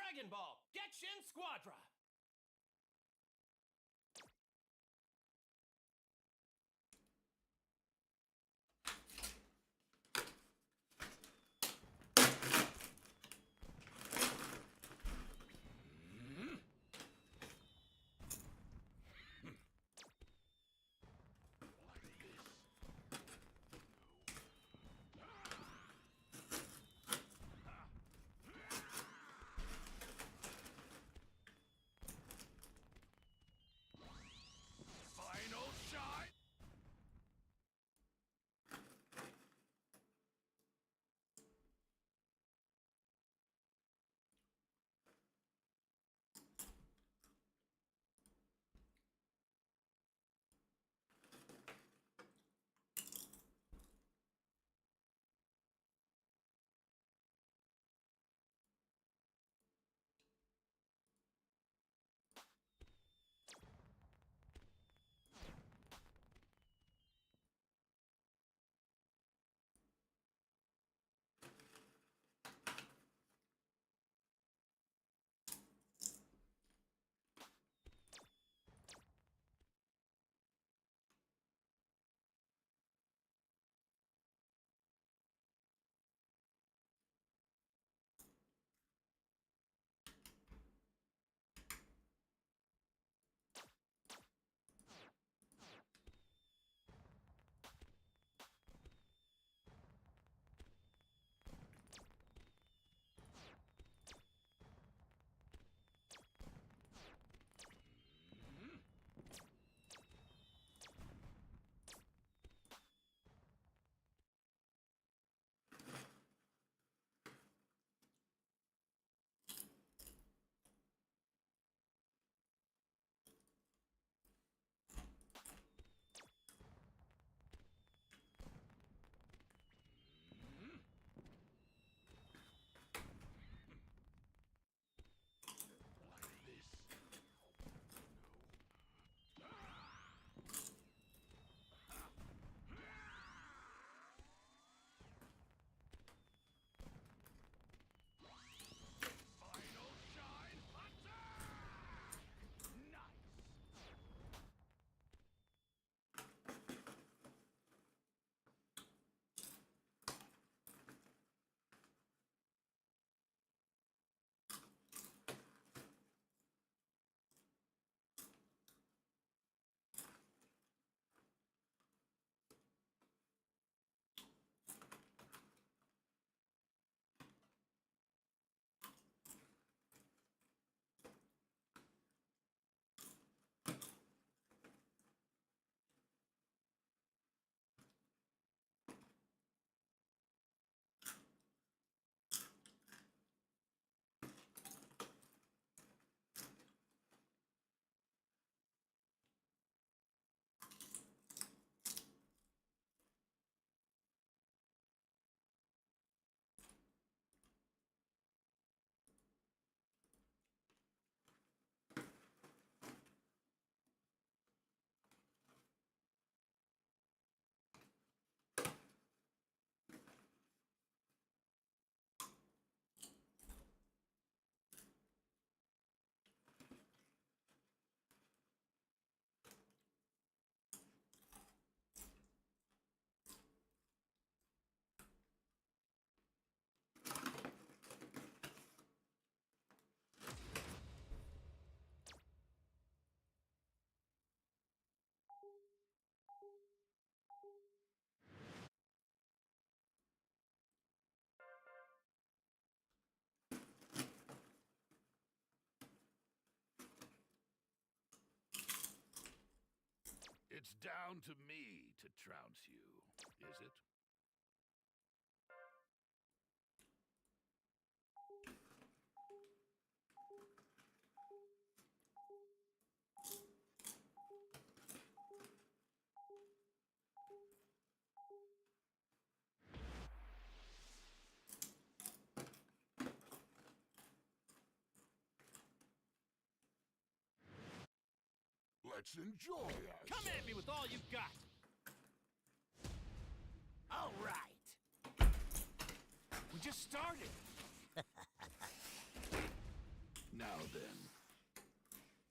Dragon Ball Gekishin Squadra! Final shot! It's down to me to trounce you, is it? Let's enjoy ourselves. Come at me with all you've got! All right. We just started! Now then,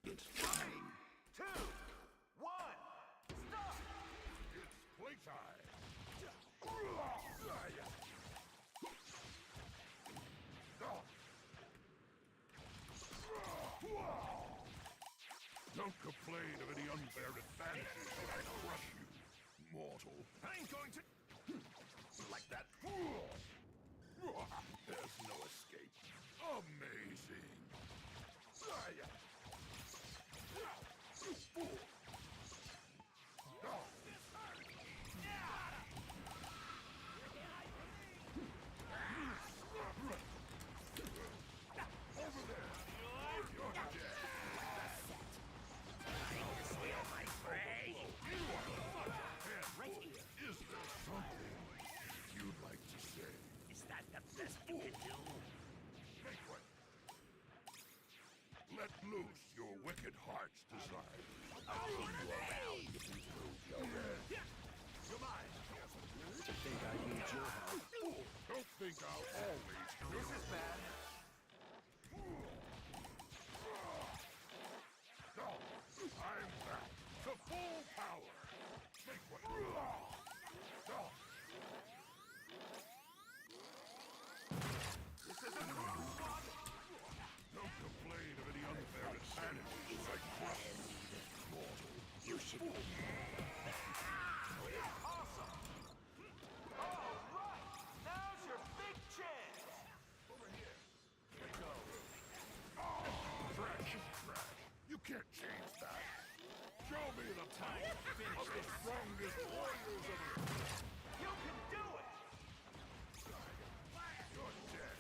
it's time. 2, 1, stop! It's playtime. Don't complain of any unfair advantages when I crush you, mortal. I'm going to... Like that? There's no escape. Amazing. You fool. Over there. You're dead. Steal my prey! Right here. Is there something you'd like to say? Is that the best you can do? Make way. Let loose your wicked heart's desire. I'll keep you around. You're mine. I think I need your help. Don't think I'll always do This is bad. No, I'm back to full power. Make way. No. This isn't the wrong spot. Don't complain of any unfair advantages I crush you, mortal. You should... Awesome. All right. Now's your big chance. Over here. Let go. Oh, trash is trash. You can't change that. Show me the power of the strongest warriors of Earth. You can do it. You're dead.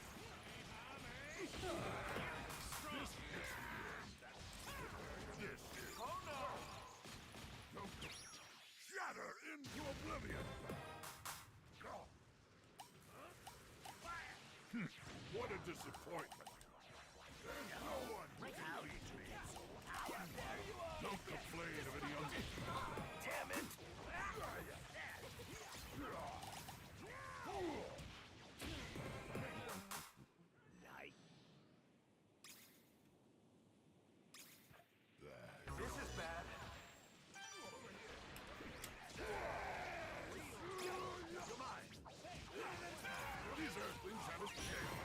This is... Oh no. Don't go. Shatter into oblivion. No. What a disappointment. There's no one who can beat me. Don't complain of any Damn it! Night. This is bad. You're mine. These earthlings have escaped.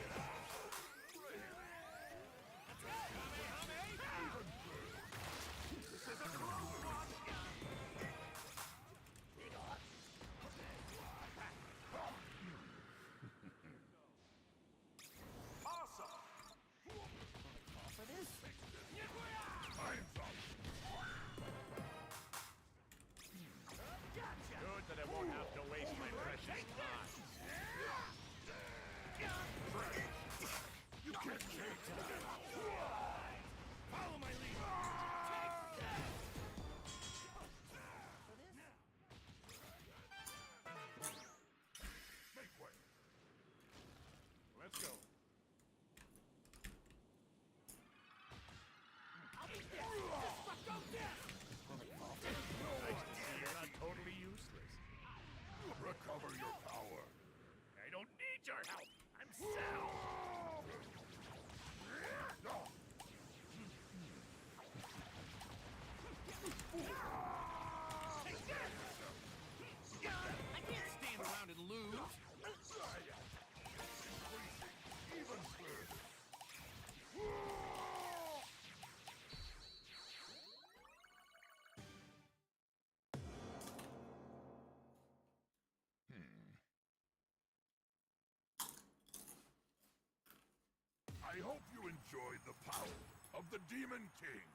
This isn't the wrong spot. Awesome. Time's up. Good that I won't have to waste my precious time. You can't change that. Follow my lead. Make way. Let's go. Nice to see you're not totally useless. Recover your power. I don't need your help. I'm sound. No. Take this. I can't stand around and lose. Even further. I hope you enjoyed the power of the Demon King.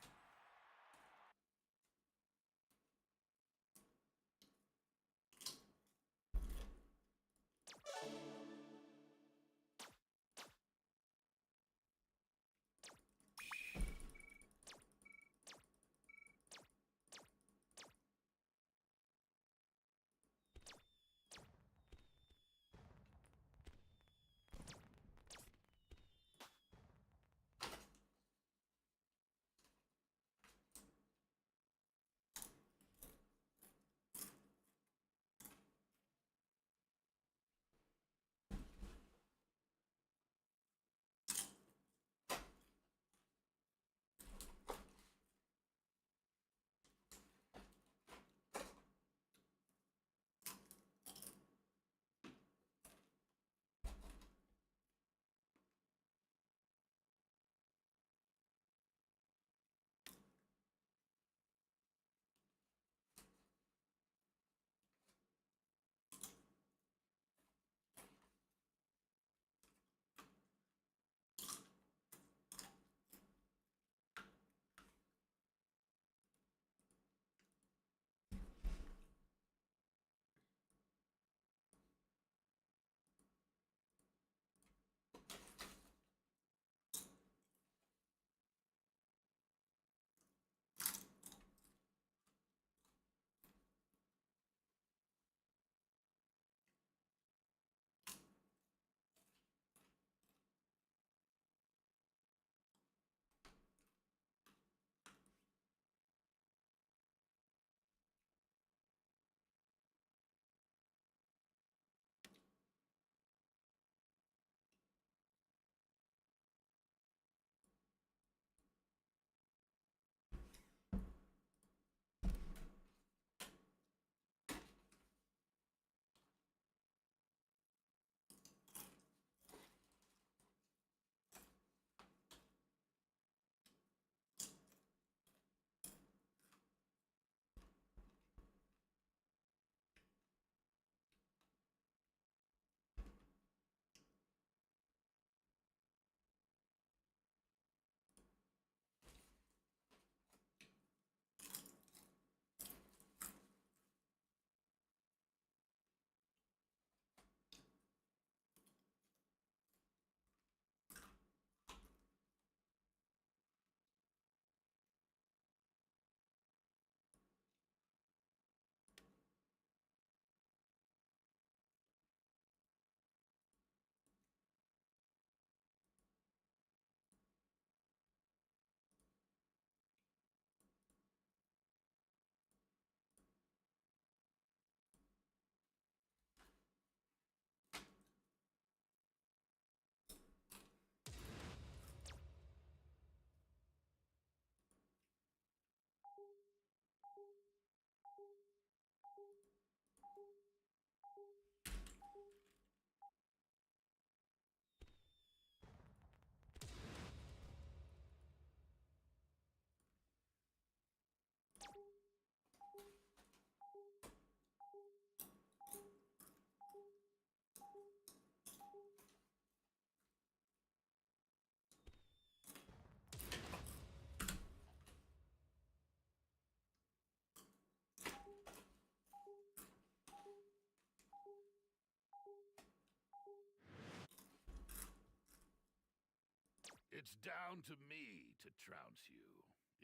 It's down to me to trounce you,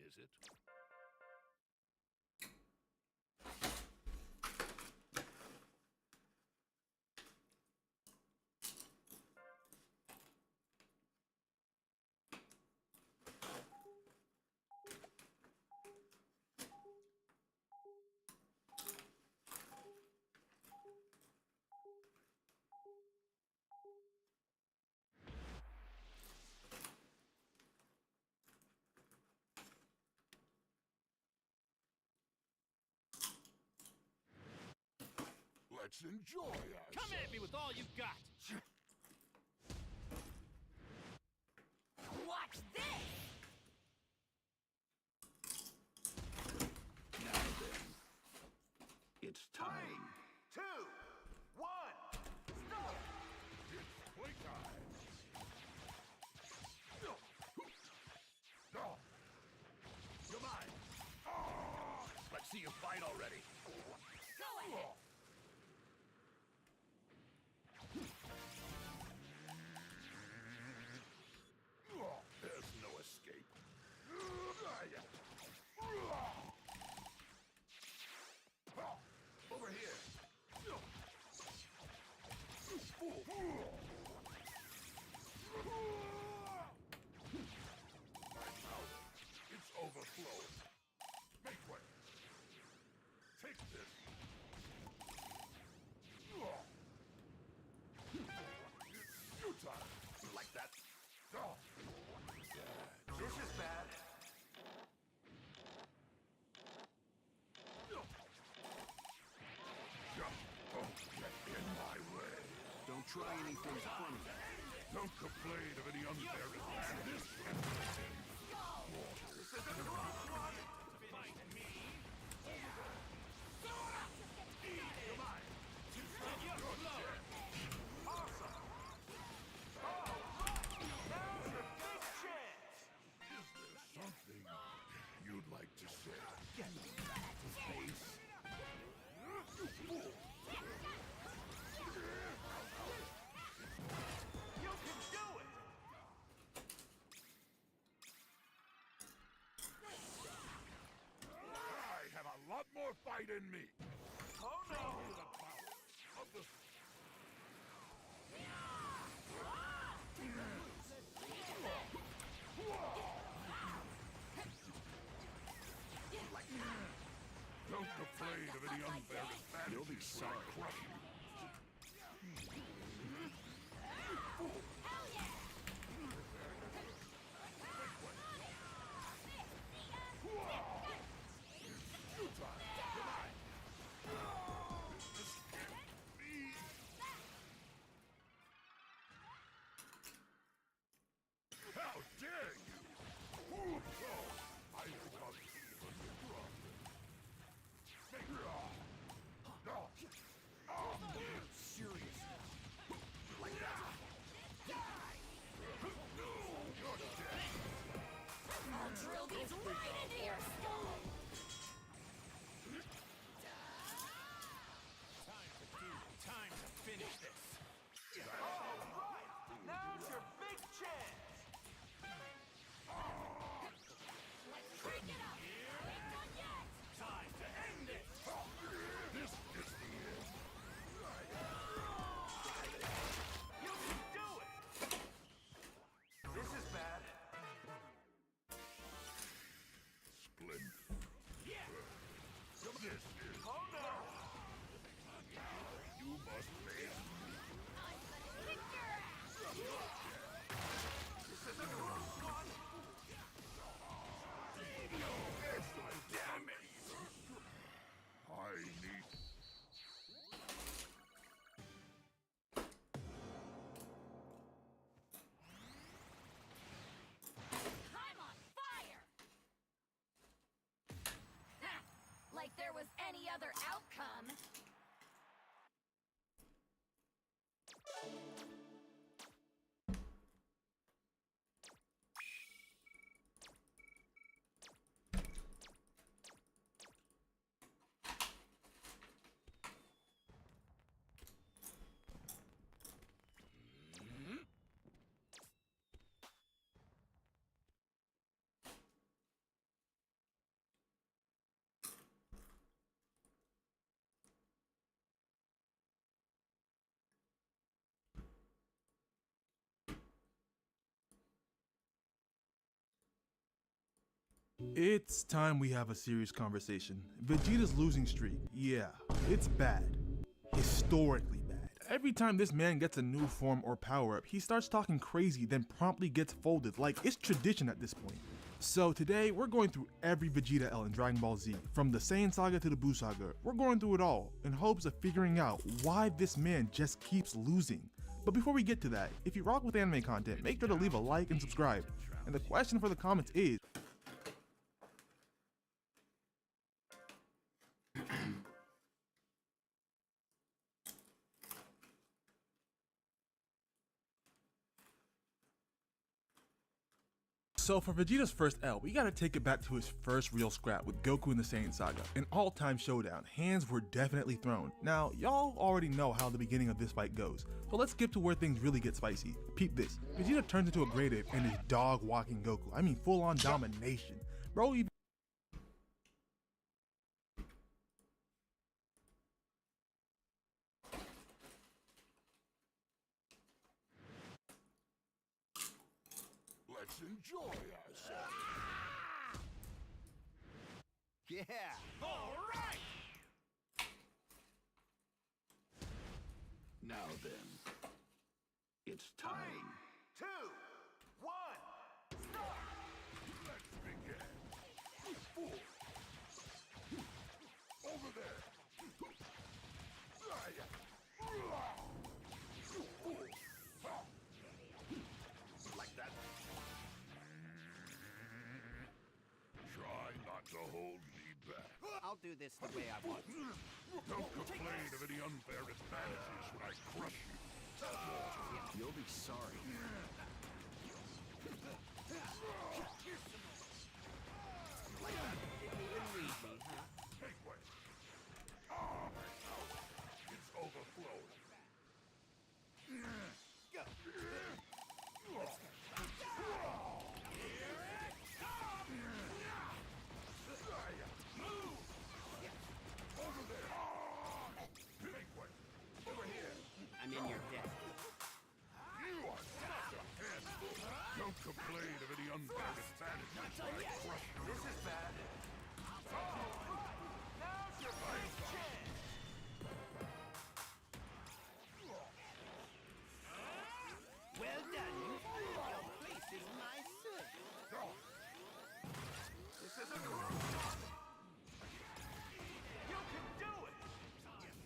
is it? Let's enjoy ourselves. Come at me with all you've got! Watch this! Now then, it's time. 2, 1, start! It's playtime. No. You're mine. Let's see you fight already. Go ahead! There's no escape. Over here. My power, it's overflowing. Make way. Take this. It's futile. Like that? This is bad. Don't get in my way. Don't try anything funny. Don't complain of any unmerited this. This isn't the wrong one. Fight me! You're mine. You're slow! Awesome. All right. Now's your big chance. Is there something you'd like to say? Get face. You fool. You can do it. I have a lot more fight in me. Oh no. The power of the Don't complain of any unmerited vanity. You'll be sorry. Crush you. How dare you! So, I become even stronger. Serious. Like that. You're dead. I'll drill these right into your skull! Time to finish this! All right. Now's your big chance. Let's break it up! Ain't done yet! Time to end it! This is the end. You can do it. This is bad. Splendid. Yeah! This is. Oh no. You must face me. I'm gonna kick your ass! This isn't the wrong one. Damn it! I need. I'm on fire! Ha! Like there was any other outcome! It's time we have a serious conversation. Vegeta's losing streak, yeah, it's bad. Historically bad. Every time this man gets a new form or power up, he starts talking crazy, then promptly gets folded, like it's tradition at this point. So today, we're going through every Vegeta L in Dragon Ball Z, from the Saiyan Saga to the Buu Saga. We're going through it all, in hopes of figuring out why this man just keeps losing. But before we get to that, if you rock with anime content, make sure to leave a like and subscribe. And the question for the comments is, so for Vegeta's first L, we gotta take it back to his first real scrap with Goku in the Saiyan Saga, an all-time showdown. Hands were definitely thrown. Now, y'all already know how the beginning of this fight goes, so let's skip to where things really get spicy. Peep this, Vegeta turns into a great ape and is dog-walking Goku. I mean full-on domination. Bro, even Let's enjoy ourselves. Yeah. All right! Now then, it's time. 2, 1, start! Let's begin. Fool. Over there. Like that. Try not to hold me back. I'll do this the way I want. Don't complain of any unfair advantages when I crush you. You'll be sorry. Like that. You can read me, huh? Take way. Ah, it's overflowing. Go. Over there. Make way. Over here. I'm in your debt. You are such a handful. Don't complain of any unfair advantages when I crush you. This is bad. Now's your big chance. Well done. Your place is my service. This is a close one. You can do it.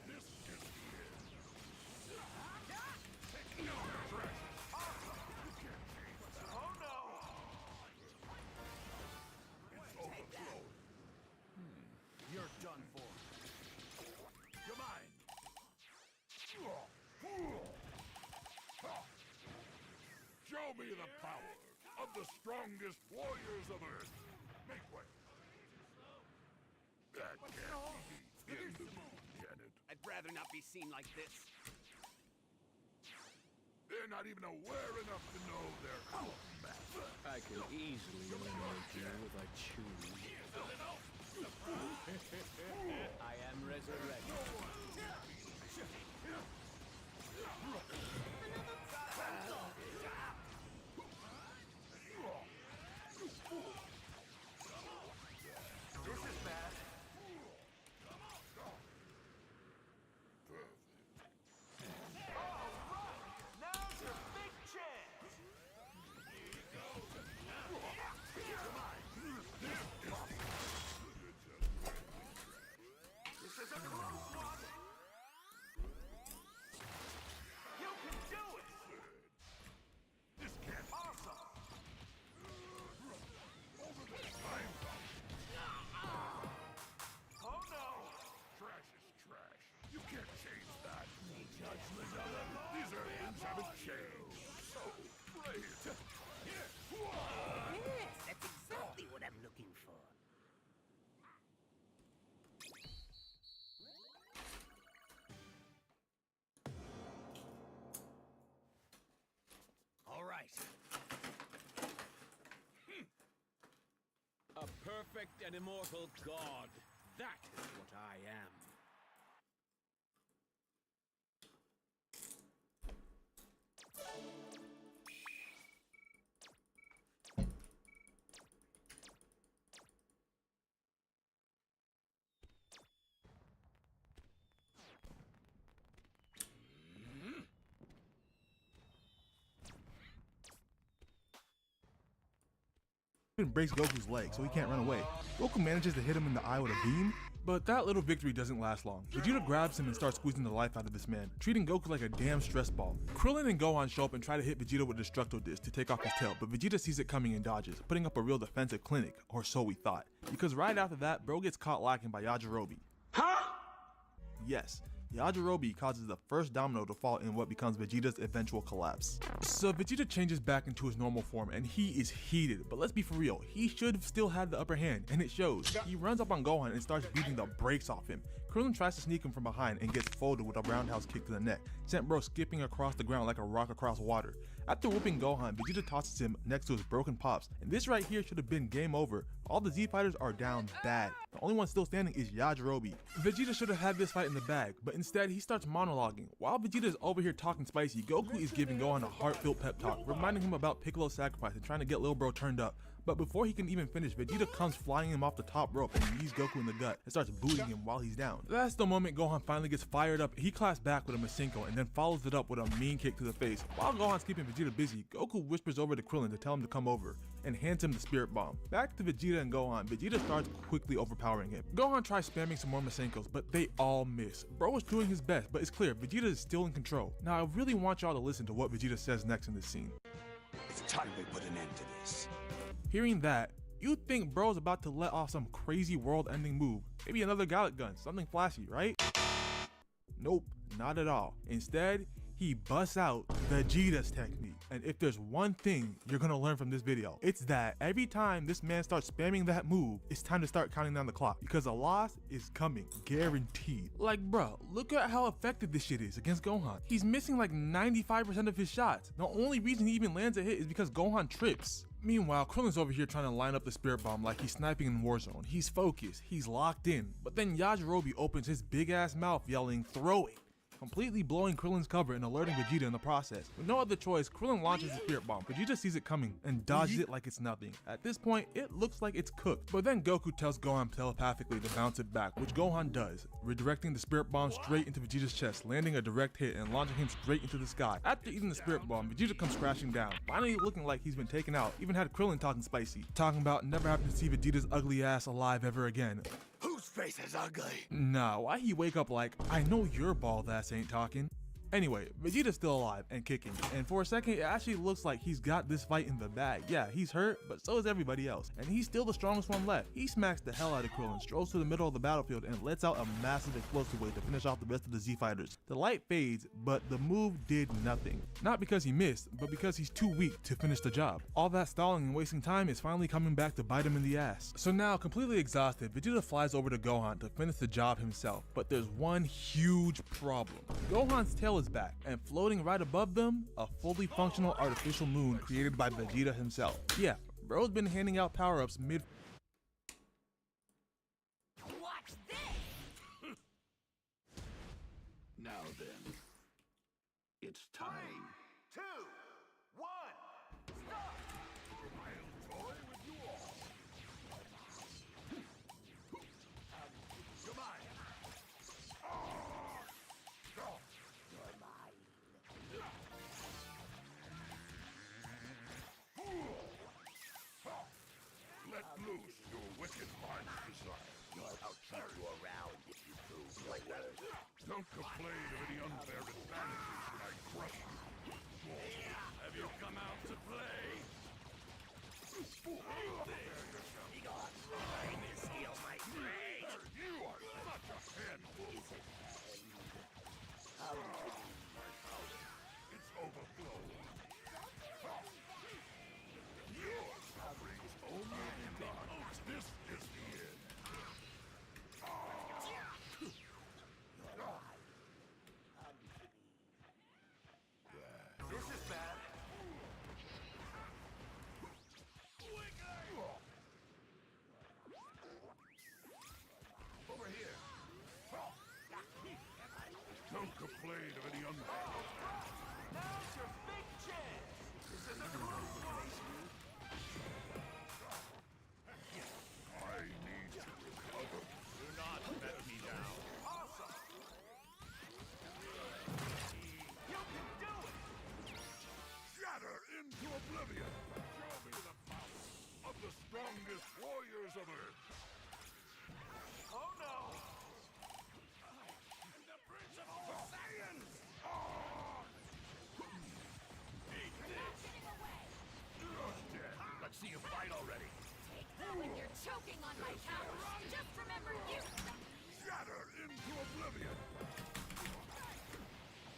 This is it. Taking out the trash. You can't change that. Oh no. It's overflowing. You're done for. You're mine. Show me the power of the strongest warriors of Earth. Make way. That can't be the end of me, can it? I'd rather not be seen like this. They're not even aware enough to know their outmatched. I can easily eliminate you if I choose. I am resurrected. This is bad. Now's your big chance. This is a close one. You can do it. This can't be. Awesome. Over the time's up. Oh no. Trash is trash. You can't change that. Judgment of the Lord. These earthworms haven't changed. So brave. Yes, that's exactly what I'm looking for. All right. A perfect and immortal god. That is what I am. and breaks Goku's leg so he can't run away. Goku manages to hit him in the eye with a beam, but that little victory doesn't last long. Vegeta grabs him and starts squeezing the life out of this man, treating Goku like a damn stress ball. Krillin and Gohan show up and try to hit Vegeta with Destructo Disc to take off his tail, but Vegeta sees it coming and dodges, putting up a real defensive clinic, or so we thought. Because right after that, bro gets caught lacking by Yajirobe. Huh? Yes. Yajirobe causes the first domino to fall in what becomes Vegeta's eventual collapse. So Vegeta changes back into his normal form and he is heated, but let's be for real, he should have still had the upper hand, and it shows. He runs up on Gohan and starts beating the brakes off him. Krillin tries to sneak him from behind and gets folded with a roundhouse kick to the neck, sent bro skipping across the ground like a rock across water. After whooping Gohan, Vegeta tosses him next to his broken pops, and this right here should have been game over. All the Z fighters are down bad. The only one still standing is Yajirobe. Vegeta should have had this fight in the bag, but instead he starts monologuing. While Vegeta is over here talking spicy, Goku is giving Gohan a heartfelt pep talk, reminding him about Piccolo's sacrifice and trying to get little bro turned up. But before he can even finish, Vegeta comes flying him off the top rope and knees Goku in the gut and starts booting him while he's down. That's the moment Gohan finally gets fired up. He claps back with a Masenko and then follows it up with a mean kick to the face. While Gohan's keeping Vegeta busy, Goku whispers over to Krillin to tell him to come over and hands him the Spirit Bomb. Back to Vegeta and Gohan, Vegeta starts quickly overpowering him. Gohan tries spamming some more Masenkos, but they all miss. Bro is doing his best, but it's clear Vegeta is still in control. Now I really want y'all to listen to what Vegeta says next in this scene. It's time we put an end to this. Hearing that, you'd think bro's about to let off some crazy world-ending move. Maybe another Gallic gun, something flashy, right? Nope, not at all. Instead, he busts out Vegeta's technique. And if there's one thing you're gonna learn from this video, it's that every time this man starts spamming that move, it's time to start counting down the clock because a loss is coming, guaranteed. Like bro, look at how effective this shit is against Gohan. He's missing like 95% of his shots. The only reason he even lands a hit is because Gohan trips. Meanwhile, Krillin's over here trying to line up the Spirit Bomb like he's sniping in Warzone. He's focused, he's locked in. But then Yajirobe opens his big ass mouth yelling, "Throw it!" completely blowing Krillin's cover and alerting Vegeta in the process. With no other choice, Krillin launches the Spirit Bomb. Vegeta sees it coming and dodges it like it's nothing. At this point, it looks like it's cooked. But then Goku tells Gohan telepathically to bounce it back, which Gohan does, redirecting the Spirit Bomb straight into Vegeta's chest, landing a direct hit and launching him straight into the sky. After eating the Spirit Bomb, Vegeta comes crashing down, finally looking like he's been taken out. Even had Krillin talking spicy, talking about never having to see Vegeta's ugly ass alive ever again. Whose face is ugly? Nah, why he wake up like, I know your bald ass ain't talking? Anyway, Vegeta's still alive and kicking, and for a second it actually looks like he's got this fight in the bag. Yeah, he's hurt, but so is everybody else, and he's still the strongest one left. He smacks the hell out of Krillin, strolls to the middle of the battlefield, and lets out a massive explosive wave to finish off the rest of the Z fighters. The light fades, but the move did nothing. Not because he missed, but because he's too weak to finish the job. All that stalling and wasting time is finally coming back to bite him in the ass. So now, completely exhausted, Vegeta flies over to Gohan to finish the job himself, but there's one huge problem. Gohan's tail is back, and floating right above them, a fully functional artificial moon created by Vegeta himself. Yeah, bro's been handing out power-ups mid- Watch this! Now then, it's time. 2, 1, stop! I'll toy with you all. Come on. Let loose your wicked heart's desire. I'll keep you around if you prove your worth. Don't complain of any unfair advantages when I crush you. Have you come out to play? This heal my brain. You are such a handful. It's overflowing. Your suffering's only begun. This is the end. This is bad. Over here. Don't complain of any unfair. Now's your big chance. This is a close one. I need to recover. Do not let me down. Awesome. You can do it. Shatter into oblivion. Show me the power of the strong. when you're choking on my couch. Just remember you. Shatter into oblivion!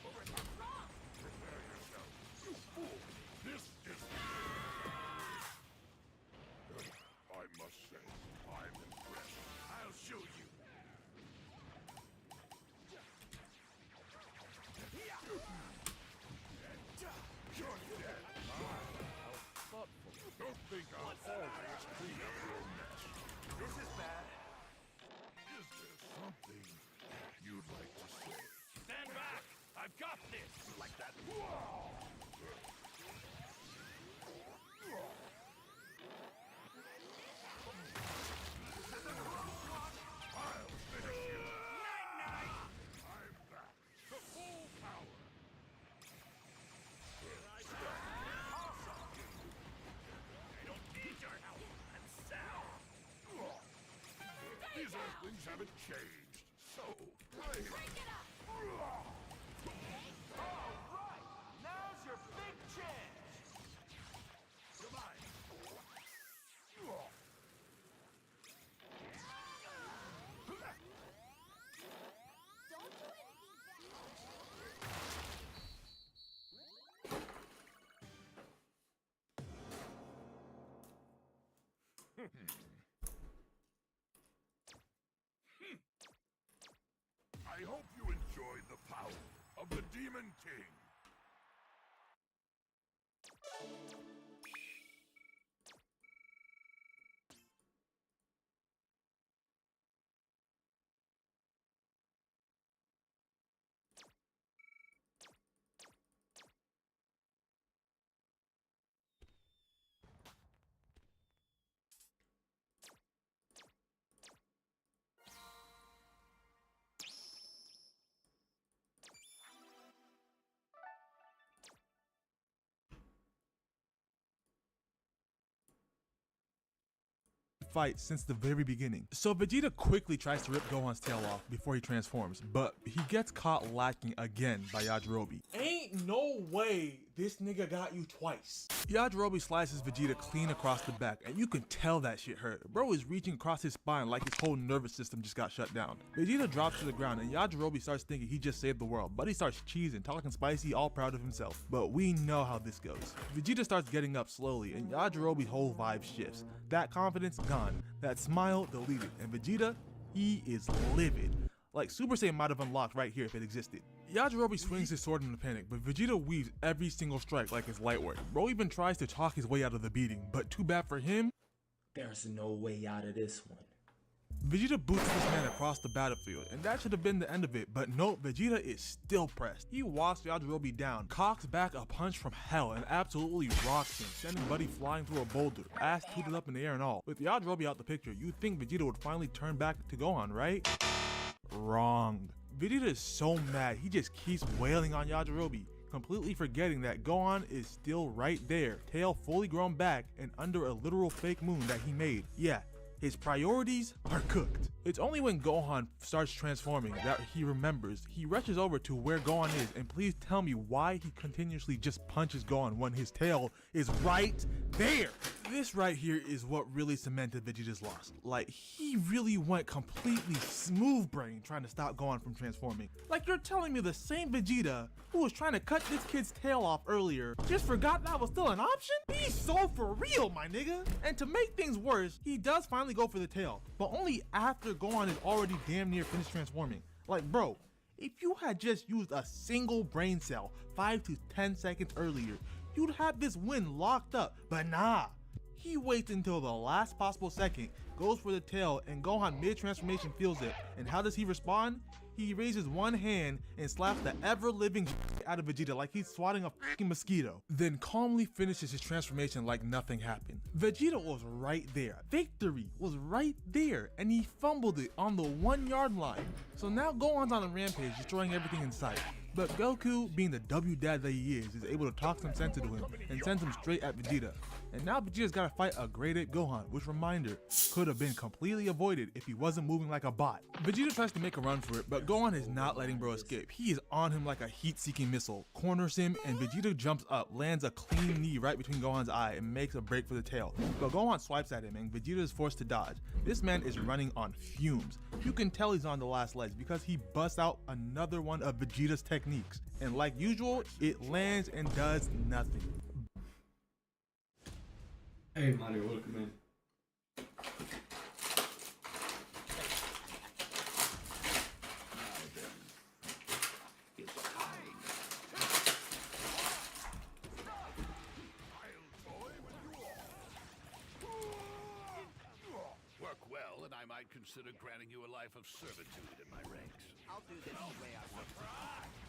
What's wrong? Prepare yourself, you fool! This is... I must say, I'm impressed. I'll show you. You're dead! Don't think I'll always clean up your mess. This is bad. Is there something you'd like to say? Stand back! I've got this! Like that? I'll finish you. Night-night! I'm back to full power. I don't need your help! I'm sound! These earthlings haven't changed, so brave. Break it up. All right, now's your big chance. Goodbye! Don't do anything bad. I hope you enjoyed the power of the Demon King. Fight since the very beginning. So Vegeta quickly tries to rip Gohan's tail off before he transforms, but he gets caught lacking again by Yajirobe. Ain't no way this nigga got you twice. Yajirobe slices Vegeta clean across the back, and you can tell that shit hurt. Bro is reaching across his spine like his whole nervous system just got shut down. Vegeta drops to the ground, and Yajirobe starts thinking he just saved the world, but he starts cheesing, talking spicy, all proud of himself. But we know how this goes. Vegeta starts getting up slowly, and Yajirobe's whole vibe shifts. That confidence gone, that smile deleted, and Vegeta, he is livid. Like Super Saiyan might have unlocked right here if it existed. Yajirobe swings his sword in a panic, but Vegeta weaves every single strike like it's light work. Bro even tries to talk his way out of the beating, but too bad for him, There's no way out of this one. Vegeta boots this man across the battlefield, and that should have been the end of it, but no, Vegeta is still pressed. He walks Yajirobe down, cocks back a punch from hell, and absolutely rocks him, sending Buddy flying through a boulder, ass tooted up in the air and all. With Yajirobe out the picture, you'd think Vegeta would finally turn back to Gohan, right? Wrong. Vegeta is so mad, he just keeps wailing on Yajirobe, completely forgetting that Gohan is still right there, tail fully grown back and under a literal fake moon that he made. Yeah, his priorities are cooked. It's only when Gohan starts transforming that he remembers. He rushes over to where Gohan is, and please tell me why he continuously just punches Gohan when his tail is right there. This right here is what really cemented Vegeta's loss. Like, he really went completely smooth brain trying to stop Gohan from transforming. Like, you're telling me the same Vegeta who was trying to cut this kid's tail off earlier just forgot that was still an option? He's so for real, my nigga. And to make things worse, he does finally go for the tail, but only after Gohan is already damn near finished transforming. Like, bro, if you had just used a single brain cell 5 to 10 seconds earlier, you'd have this win locked up, but nah. He waits until the last possible second, goes for the tail, and Gohan mid-transformation feels it. And how does he respond? He raises one hand and slaps the ever-living out of Vegeta like he's swatting a fucking mosquito. Then calmly finishes his transformation like nothing happened. Vegeta was right there. Victory was right there, and he fumbled it on the 1 yard line. So now Gohan's on a rampage, destroying everything in sight. But Goku, being the W dad that he is able to talk some sense into him and sends him straight at Vegeta. And now Vegeta's gotta fight a grade 8 Gohan, which, reminder, could have been completely avoided if he wasn't moving like a bot. Vegeta tries to make a run for it, but Gohan is not letting bro escape. He is on him like a heat-seeking missile, corners him, and Vegeta jumps up, lands a clean knee right between Gohan's eye, and makes a break for the tail. But Gohan swipes at him, and Vegeta is forced to dodge. This man is running on fumes. You can tell he's on the last legs because he busts out another one of Vegeta's techniques. And like usual, it lands and does nothing. Hey Mario, welcome in. Work well, and I might consider granting you a life of servitude in my ranks. I'll do this the way I want.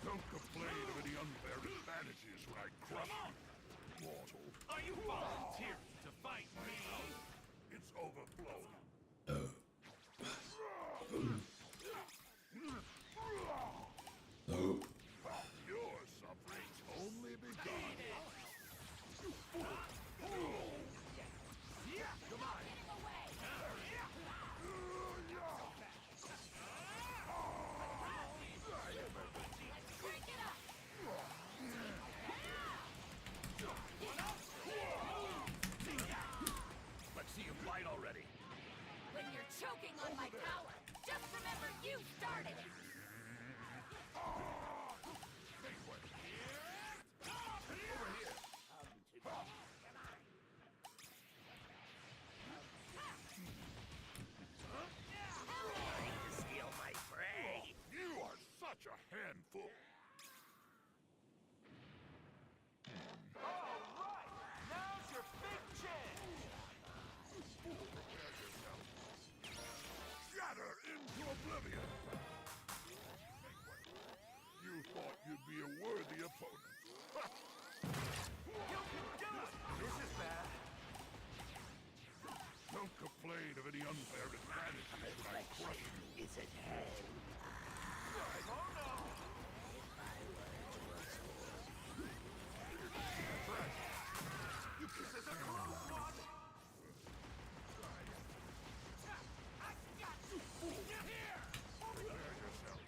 Don't complain of any unfair advantages when I crush you, mortal. Are you volunteering to fight me? It's overflowing. Your suffering's only begun. Let's see you fight already. When you're choking on my power, just remember you started it. Trying to steal my prey. You are such a handful. All right, now's your big chance. Shatter into oblivion. You thought you'd be a worthy opponent. You can do it. This is bad. Don't complain of any unfair advantages when I crush you. Is at hand. Oh no. This is a close one. Prepare yourself.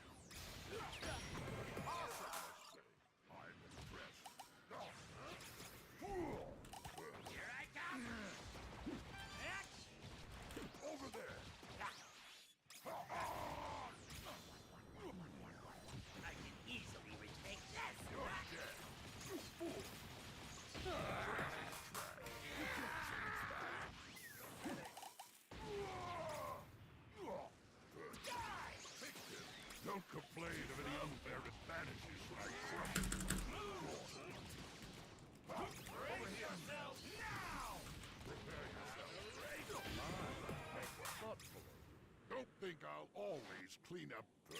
I'm impressed. Here I come. Over there. I can easily retake this. You're dead. You fool. Don't complain of any unfair advantages when I crush you. Over here. Now! Prepare yourself. Thoughtfully. Don't think I'll always clean up the...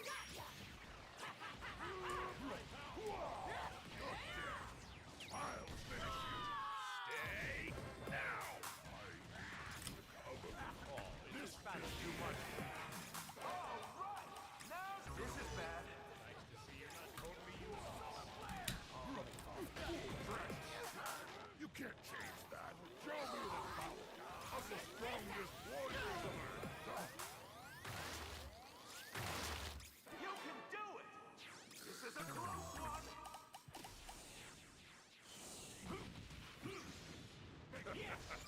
I'll finish you. Stay now. This is too much. All right, now this is bad. You can't change that. Show me the power of the strongest warriors of Earth. You can do it. This is a close one.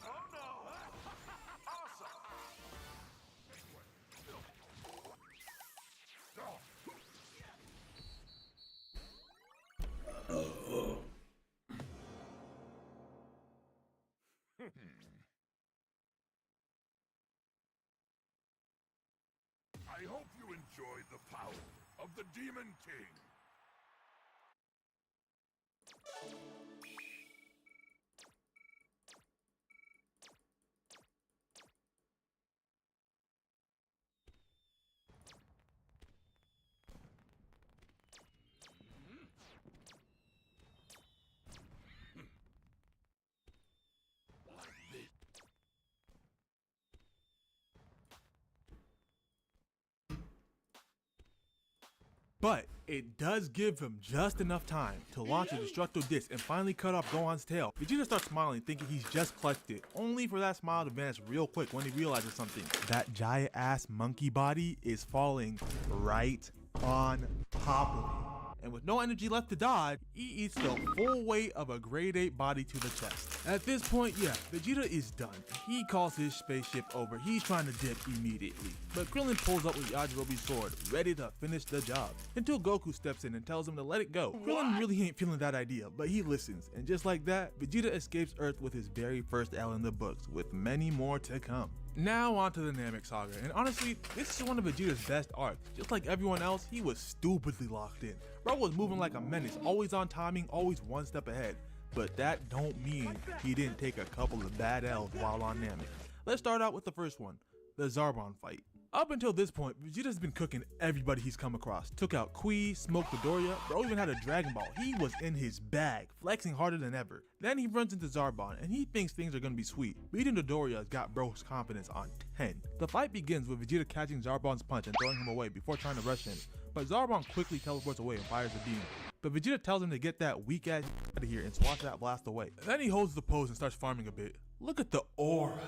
Oh no. Awesome. I hope you enjoyed the power of the Demon King. But it does give him just enough time to launch a destructo disc and finally cut off Gohan's tail. Vegeta starts smiling, thinking he's just clutched it, only for that smile to vanish real quick when he realizes something. That giant ass monkey body is falling right on top of him. And with no energy left to dodge, he eats the full weight of a grade 8 body to the chest. At this point, yeah, Vegeta is done. He calls his spaceship over. He's trying to dip immediately. But Krillin pulls up with Yajirobe's sword, ready to finish the job, until Goku steps in and tells him to let it go. Krillin really ain't feeling that idea, but he listens. And just like that, Vegeta escapes Earth with his very first L in the books, with many more to come. Now on to the Namek Saga, and honestly, this is one of Vegeta's best arcs. Just like everyone else, he was stupidly locked in. Bro was moving like a menace, always on timing, always one step ahead. But that don't mean he didn't take a couple of bad L's while on Namek. Let's start out with the first one, the Zarbon fight. Up until this point, Vegeta's been cooking everybody he's come across. Took out Kui, smoked Dodoria, bro even had a Dragon Ball. He was in his bag, flexing harder than ever. Then he runs into Zarbon, and he thinks things are gonna be sweet. Beating Dodoria has got bro's confidence on 10. The fight begins with Vegeta catching Zarbon's punch and throwing him away before trying to rush him. But Zarbon quickly teleports away and fires a beam. But Vegeta tells him to get that weak ass out of here and swats that blast away. Then he holds the pose and starts farming a bit. Look at the aura.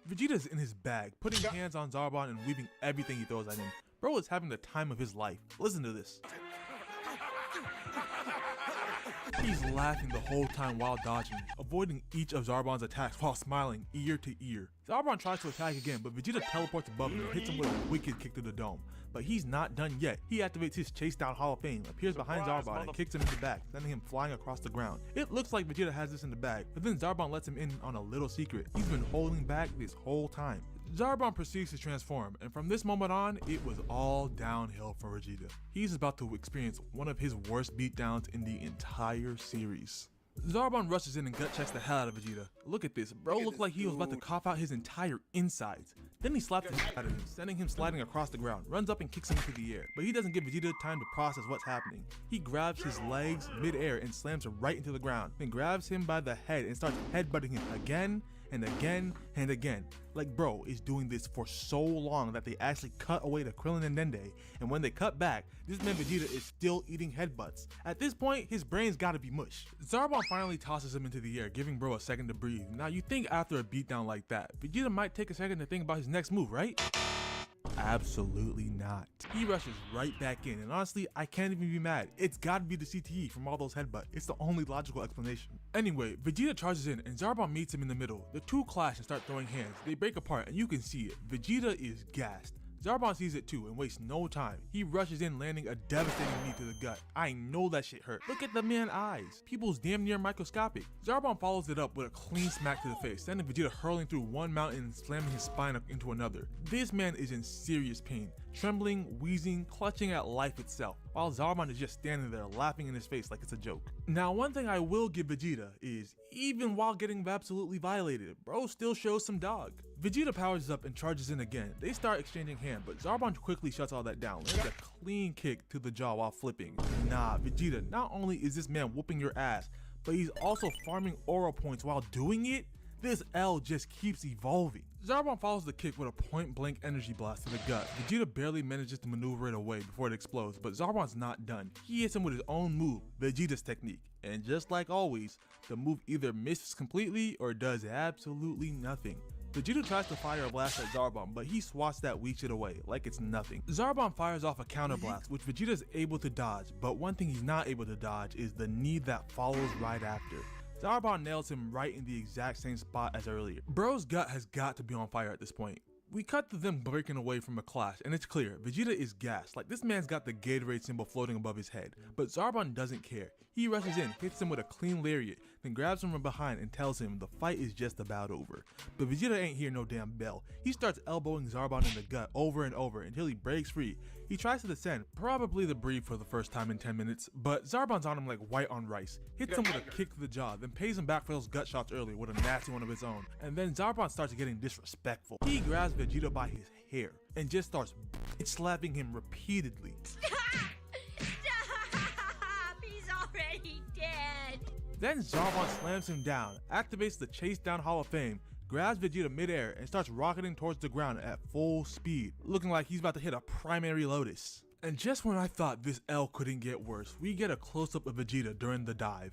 Vegeta's in his bag, putting hands on Zarbon and weaving everything he throws at him. Bro is having the time of his life. Listen to this. He's laughing the whole time while dodging, avoiding each of Zarbon's attacks while smiling ear to ear. Zarbon tries to attack again, but Vegeta teleports above him and hits him with a wicked kick to the dome. But he's not done yet. He activates his Chase Down Hall of Fame, appears behind Zarbon and kicks him in the back, sending him flying across the ground. It looks like Vegeta has this in the bag, but then Zarbon lets him in on a little secret he's been holding back this whole time. Zarbon proceeds to transform, and from this moment on, it was all downhill for Vegeta. He's about to experience one of his worst beatdowns in the entire series. Zarbon rushes in and gut checks the hell out of Vegeta. Look at this, bro looked like he was about to cough out his entire insides. Then he slaps the shit out of him, sending him sliding across the ground, runs up and kicks him into the air. But he doesn't give Vegeta time to process what's happening. He grabs his legs mid-air and slams him right into the ground, then grabs him by the head and starts headbutting him again and again and again. Like bro is doing this for so long that they actually cut away to Krillin and Dende, and when they cut back, this man Vegeta is still eating headbutts. At this point, his brain's gotta be mush. Zarbon finally tosses him into the air, giving bro a second to breathe. Now you think after a beatdown like that, Vegeta might take a second to think about his next move, right? Absolutely not. He rushes right back in, and honestly, I can't even be mad. It's gotta be the CTE from all those headbutts. It's the only logical explanation. Anyway, Vegeta charges in, and Zarbon meets him in the middle. The two clash and start throwing hands. They break apart, and you can see it. Vegeta is gassed. Zarbon sees it too and wastes no time. He rushes in, landing a devastating knee to the gut. I know that shit hurt. Look at the man's eyes. Pupils damn near microscopic. Zarbon follows it up with a clean smack to the face, sending Vegeta hurling through one mountain and slamming his spine up into another. This man is in serious pain, trembling, wheezing, clutching at life itself, while Zarbon is just standing there laughing in his face like it's a joke. Now one thing I will give Vegeta is, even while getting absolutely violated, bro still shows some dog. Vegeta powers up and charges in again. They start exchanging hands, but Zarbon quickly shuts all that down, lands a clean kick to the jaw while flipping. Nah, Vegeta, not only is this man whooping your ass, but he's also farming aura points while doing it. This L just keeps evolving. Zarbon follows the kick with a point-blank energy blast to the gut. Vegeta barely manages to maneuver it away before it explodes, but Zarbon's not done. He hits him with his own move, Vegeta's technique. And just like always, the move either misses completely or does absolutely nothing. Vegeta tries to fire a blast at Zarbon, but he swats that weak shit away like it's nothing. Zarbon fires off a counter blast, which Vegeta is able to dodge, but one thing he's not able to dodge is the knee that follows right after. Zarbon nails him right in the exact same spot as earlier. Bro's gut has got to be on fire at this point. We cut to them breaking away from a clash, and it's clear, Vegeta is gassed, like this man's got the Gatorade symbol floating above his head. But Zarbon doesn't care. He rushes in, hits him with a clean lariat, then grabs him from behind and tells him the fight is just about over. But Vegeta ain't hear no damn bell. He starts elbowing Zarbon in the gut over and over until he breaks free. He tries to descend, probably to breathe for the first time in 10 minutes, but Zarbon's on him like white on rice. Hits him with a kick to the jaw, then pays him back for those gut shots earlier with a nasty one of his own. And then Zarbon starts getting disrespectful. He grabs Vegeta by his hair and just starts slapping him repeatedly. Stop! He's already dead! Then Zarbon slams him down, activates the Chase Down Hall of Fame, grabs Vegeta midair and starts rocketing towards the ground at full speed, looking like he's about to hit a primary lotus. And just when I thought this L couldn't get worse, we get a close-up of Vegeta during the dive.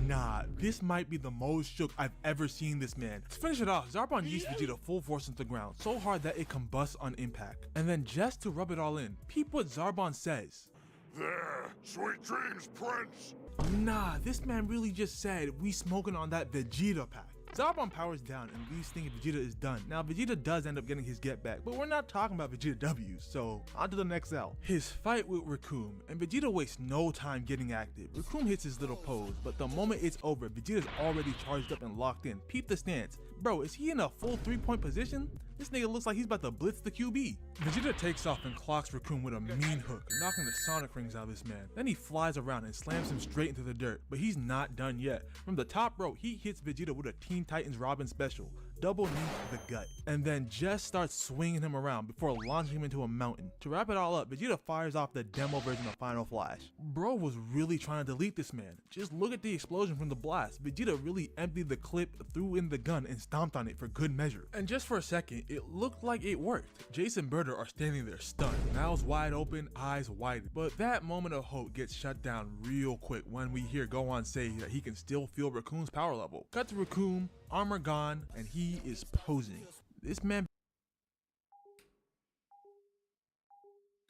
Nah, this might be the most shook I've ever seen this man. To finish it off, Zarbon yeets Vegeta full force into the ground, so hard that it combusts on impact. And then just to rub it all in, peep what Zarbon says. There, sweet dreams, Prince. Nah, this man really just said we smoking on that Vegeta pack. Zarbon powers down and leaves thinking Vegeta is done. Now Vegeta does end up getting his get back, but we're not talking about Vegeta W's, so on to the next L. His fight with Recoome, and Vegeta wastes no time getting active. Recoome hits his little pose, but the moment it's over, Vegeta's already charged up and locked in. Peep the stance. Bro, is he in a full 3-point position? This nigga looks like he's about to blitz the QB. Vegeta takes off and clocks Recoome with a mean hook, knocking the Sonic rings out of this man. Then he flies around and slams him straight into the dirt, but he's not done yet. From the top rope, he hits Vegeta with a Teen Titans Robin special, double knee to the gut, and then just starts swinging him around before launching him into a mountain. To wrap it all up, Vegeta fires off the demo version of Final Flash. Bro was really trying to delete this man. Just look at the explosion from the blast. Vegeta really emptied the clip, threw in the gun, and stomped on it for good measure. And just for a second, it looked like it worked. Jace and Birder are standing there stunned, mouths wide open, eyes wide. But that moment of hope gets shut down real quick when we hear Gohan say that he can still feel Recoom's power level. Cut to Recoome, armor gone, and he is posing. This man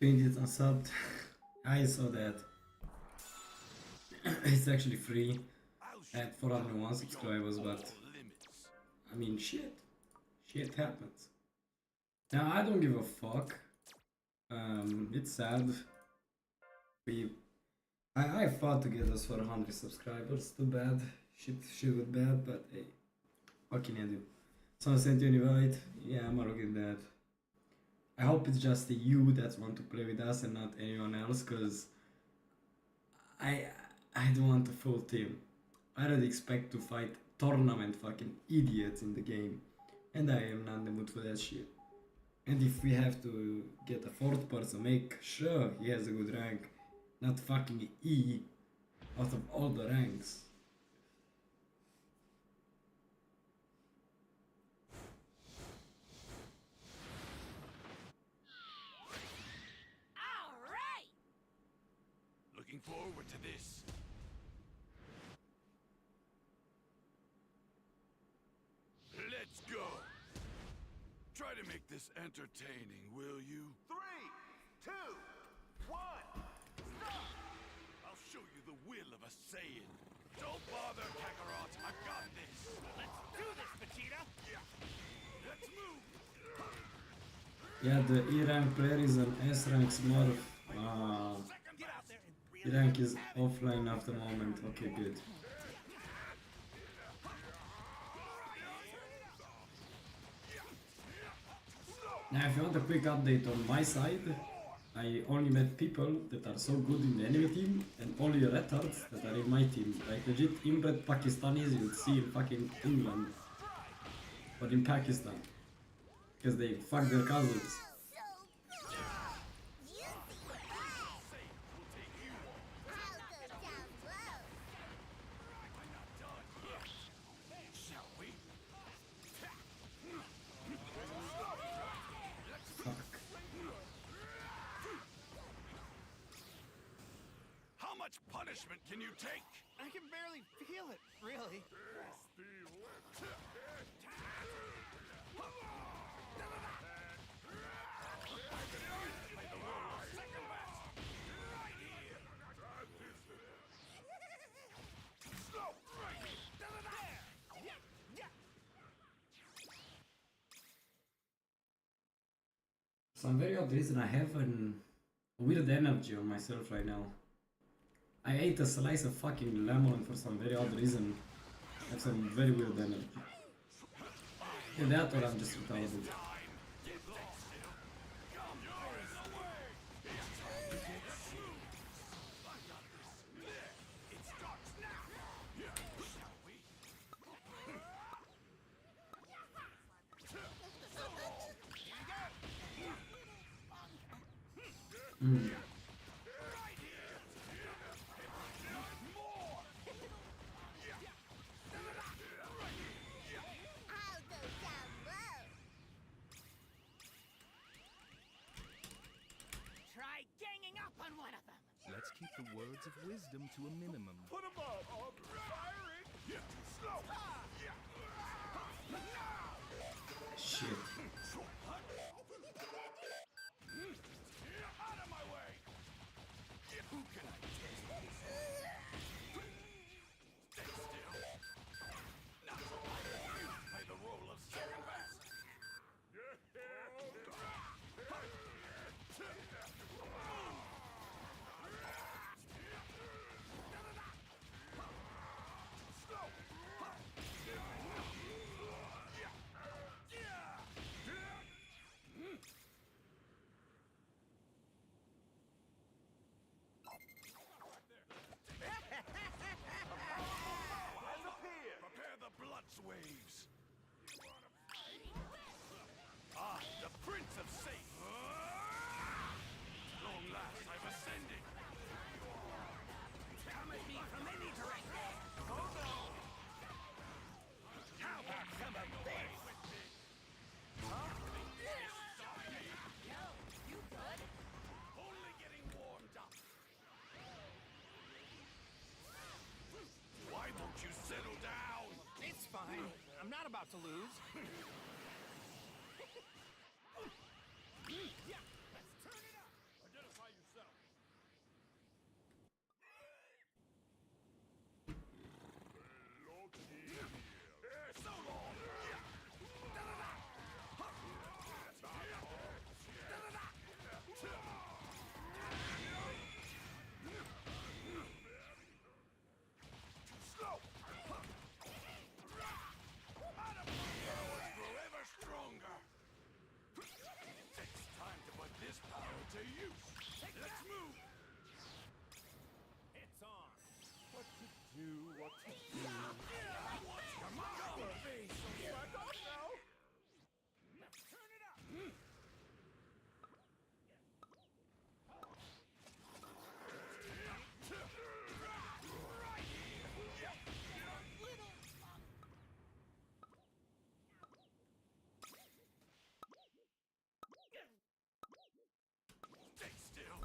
20th unsubbed. I saw that. It's actually free at 401 subscribers, but I mean shit happens. Now I don't give a fuck. It's sad. I fought to get us for 100 subscribers. Too bad. Shit was bad, but hey, what can I do? Someone sent you an invite. Yeah, I'm gonna get that. I hope it's just you that want to play with us and not anyone else, cause I don't want a full team. I don't expect to fight tournament fucking idiots in the game, and I am not in the mood for that shit. And if we have to get a fourth person, make sure he has a good rank, not fucking E out of all the ranks. Looking forward to this. Let's go. Try to make this entertaining, will you? 3, 2, 1, stop! I'll show you the will of a Saiyan. Don't bother, Kakarot. I've got this. Let's do this, Vegeta. Let's move. Yeah, the E rank player is an S rank Smurf. E rank is offline at the moment. Okay, good. Now, if you want a quick update on my side, I only met people that are so good in the enemy team and only retards that are in my team. Like legit inbred Pakistanis you'd see in fucking England or in Pakistan. Because they fuck their cousins. How much punishment can you take? I can barely feel it, really. For some very odd reason I have a weird energy on myself right now. I ate a slice of fucking lemon for some very odd reason. I have some very weird energy. Yeah, that or I'm just retarded. Let's keep the words of wisdom to a minimum. Put him up! Firing! Yeah, slow! Shit. Out of my way! Who can I test this? Stay still. Not so you play the role of second best. Prepare the blood waves. Ah, the Prince of Satan. Long last, I've ascended. Come at me from any direction. Oh no! How about some of this? Yo, you good? Only getting warmed up. Why won't you settle down? It's fine. I'm not about to lose. Identify yourself. So long. Slow. Grow ever stronger. It's time to put this power to use. Let's move. It's on. What to do, what to do. Come on, face. Back off now! Turn it up. Stay still.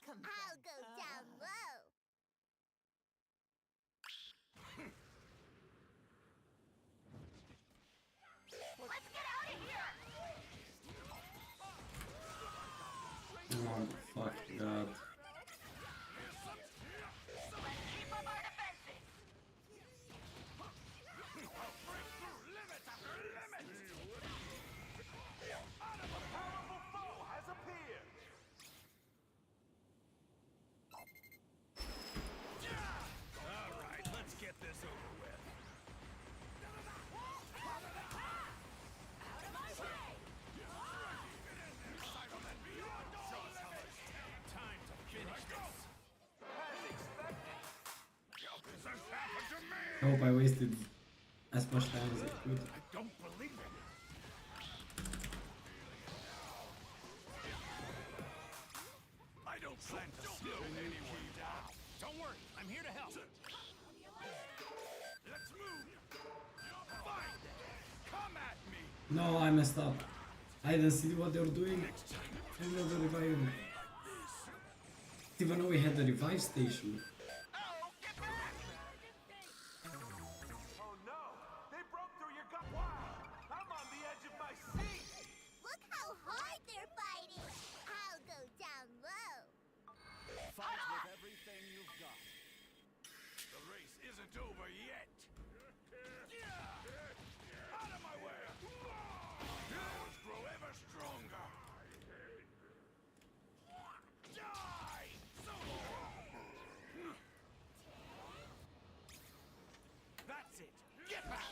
Welcome. I'll go down low. Let's get out of here! Oh fuck god. Let's keep up our defenses! Break through limits after limits. Powerful foe has appeared! All right, let's get this over with. Out of my way! Cybermen beyond all limits. Time to finish this. As expected. This has happened to me. I hope I wasted as much time as I could. I don't believe it. I don't plan to slow anyone down. Don't worry, I'm here to help. Let's move. Fine. Come at me. No, I messed up. I didn't see what they were doing. I didn't know the reviving. Even though we had the revive station. Oh no! They broke through your gut. Wow! I'm on the edge of my seat! Look how hard they're fighting. I'll go down low. Fight with everything you've got. The race isn't over yet. Out of my way. Powers grow ever stronger. Die! So long. That's it. Get back.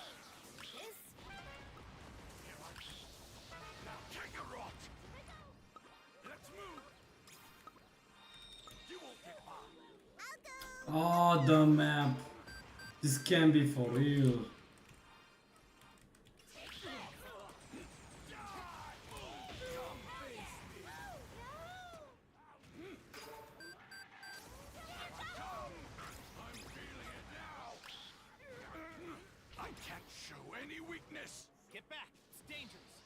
This Now Kakarot. Let's move. You won't get by. I'll go. Oh, the map. This can be for real. I'm feeling it now. I can't show any weakness. Get back, it's dangerous.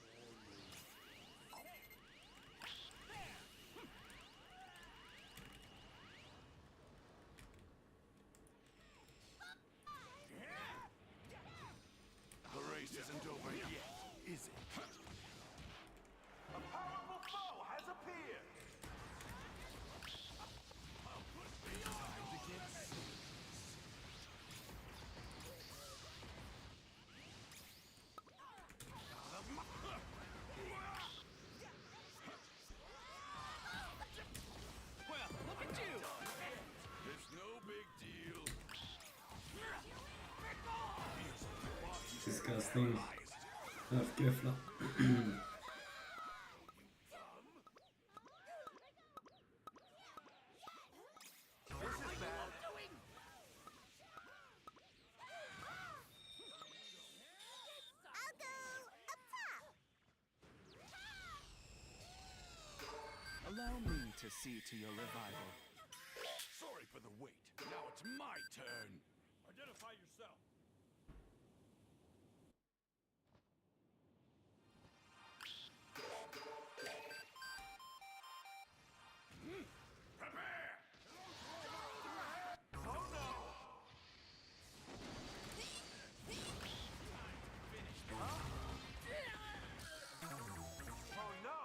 disgusting. Tough Kefla. I'll go up top. Allow me to see to your revival. Sorry for the wait. Now it's my turn. Identify yourself. Prepare! Oh no! Oh no!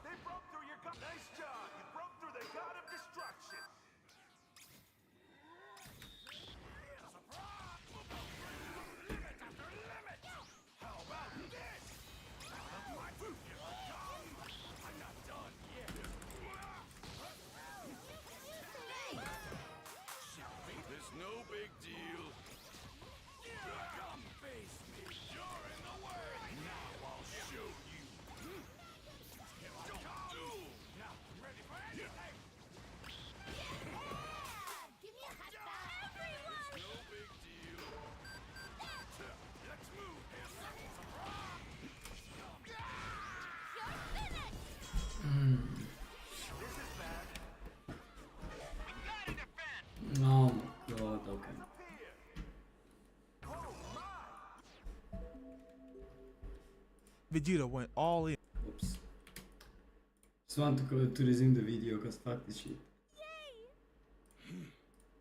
They broke through your god. Nice job! You broke through the god of destruction. How about this? I'm not done yet. There's no big deal. Come face me. You're in the way. Now I'll show you. Now, ready for anything? Give me a hot dog, everyone! No big deal. Let's move. This is bad. Oh my god, okay. Here. Oh my! Vegeta went all in. Oops. Just want to go to resume the video cause fuck this shit.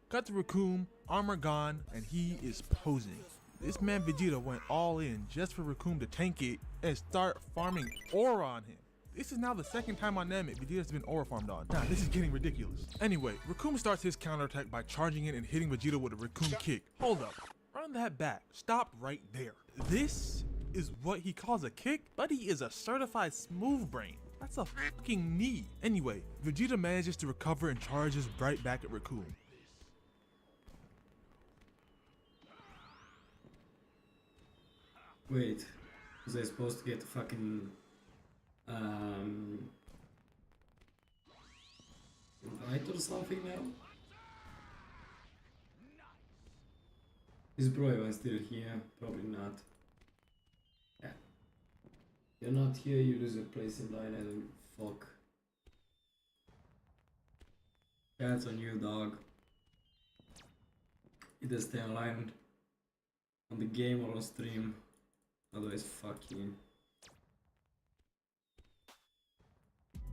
Cut to Raccoon, armor gone, and he is posing. This man Vegeta went all in just for Raccoon to tank it and start farming aura on him. This is now the second time on Namek Vegeta's been aura farmed on. Nah, this is getting ridiculous. Anyway, Raccoon starts his counterattack by charging in and hitting Vegeta with a Raccoon kick. Hold up, run that back, stop right there. This is what he calls a kick? Buddy is a certified smooth brain. That's a fucking knee. Anyway, Vegeta manages to recover and charges right back at Raccoon. Wait, was I supposed to get the fucking invite or something now? Is bro even still here? Probably not. Yeah. You're not here, you lose your place in line, I don't give a fuck. That's on you, dog. Either stay online on the game or on stream. Otherwise, fuck you.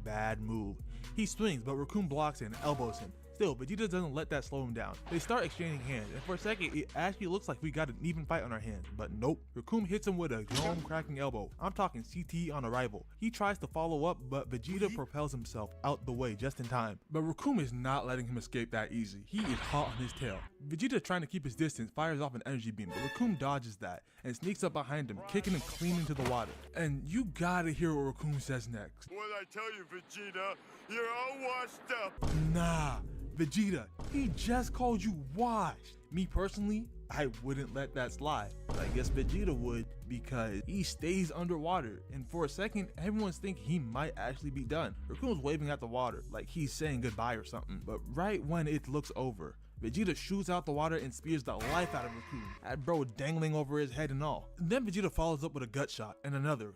Bad move. He swings, but Raccoon blocks it and elbows him. Still, Vegeta doesn't let that slow him down. They start exchanging hands, and for a second, it actually looks like we got an even fight on our hands. But nope. Raccoon hits him with a dome-cracking elbow. I'm talking CT on arrival. He tries to follow up, but Vegeta propels himself out the way just in time. But Raccoon is not letting him escape that easy. He is hot on his tail. Vegeta, trying to keep his distance, fires off an energy beam, but Raccoon dodges that and sneaks up behind him, kicking him clean into the water. And you gotta hear what Raccoon says next. What I tell you, Vegeta? You're all washed up. Nah, Vegeta, he just called you washed. Me personally, I wouldn't let that slide. But I guess Vegeta would, because he stays underwater. And for a second, everyone's thinking he might actually be done. Raccoon's waving at the water, like he's saying goodbye or something. But right when it looks over, Vegeta shoots out the water and spears the life out of Raccoon, that bro dangling over his head and all. Then Vegeta follows up with a gut shot, and another,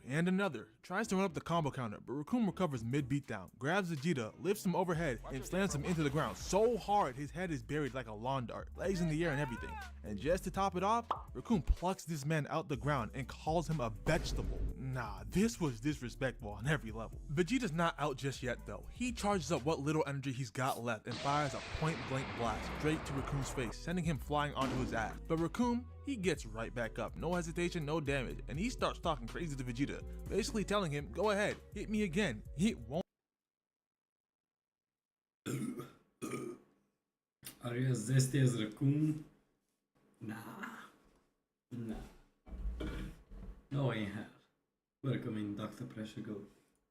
tries to run up the combo counter, but Raccoon recovers mid beatdown, grabs Vegeta, lifts him overhead, and slams him into the ground so hard his head is buried like a lawn dart, legs in the air and everything. And just to top it off, Raccoon plucks this man out the ground and calls him a vegetable. Nah, this was disrespectful on every level. Vegeta's not out just yet though. He charges up what little energy he's got left and fires a point blank blast straight to Raccoon's face, sending him flying onto his ass. But Raccoon, he gets right back up, no hesitation, no damage, and he starts talking crazy to Vegeta, basically telling him, go ahead, hit me again, it won't. Are you as zesty as Raccoon? Nah. No, I ain't have. Welcome in, Dr. Pressure Go.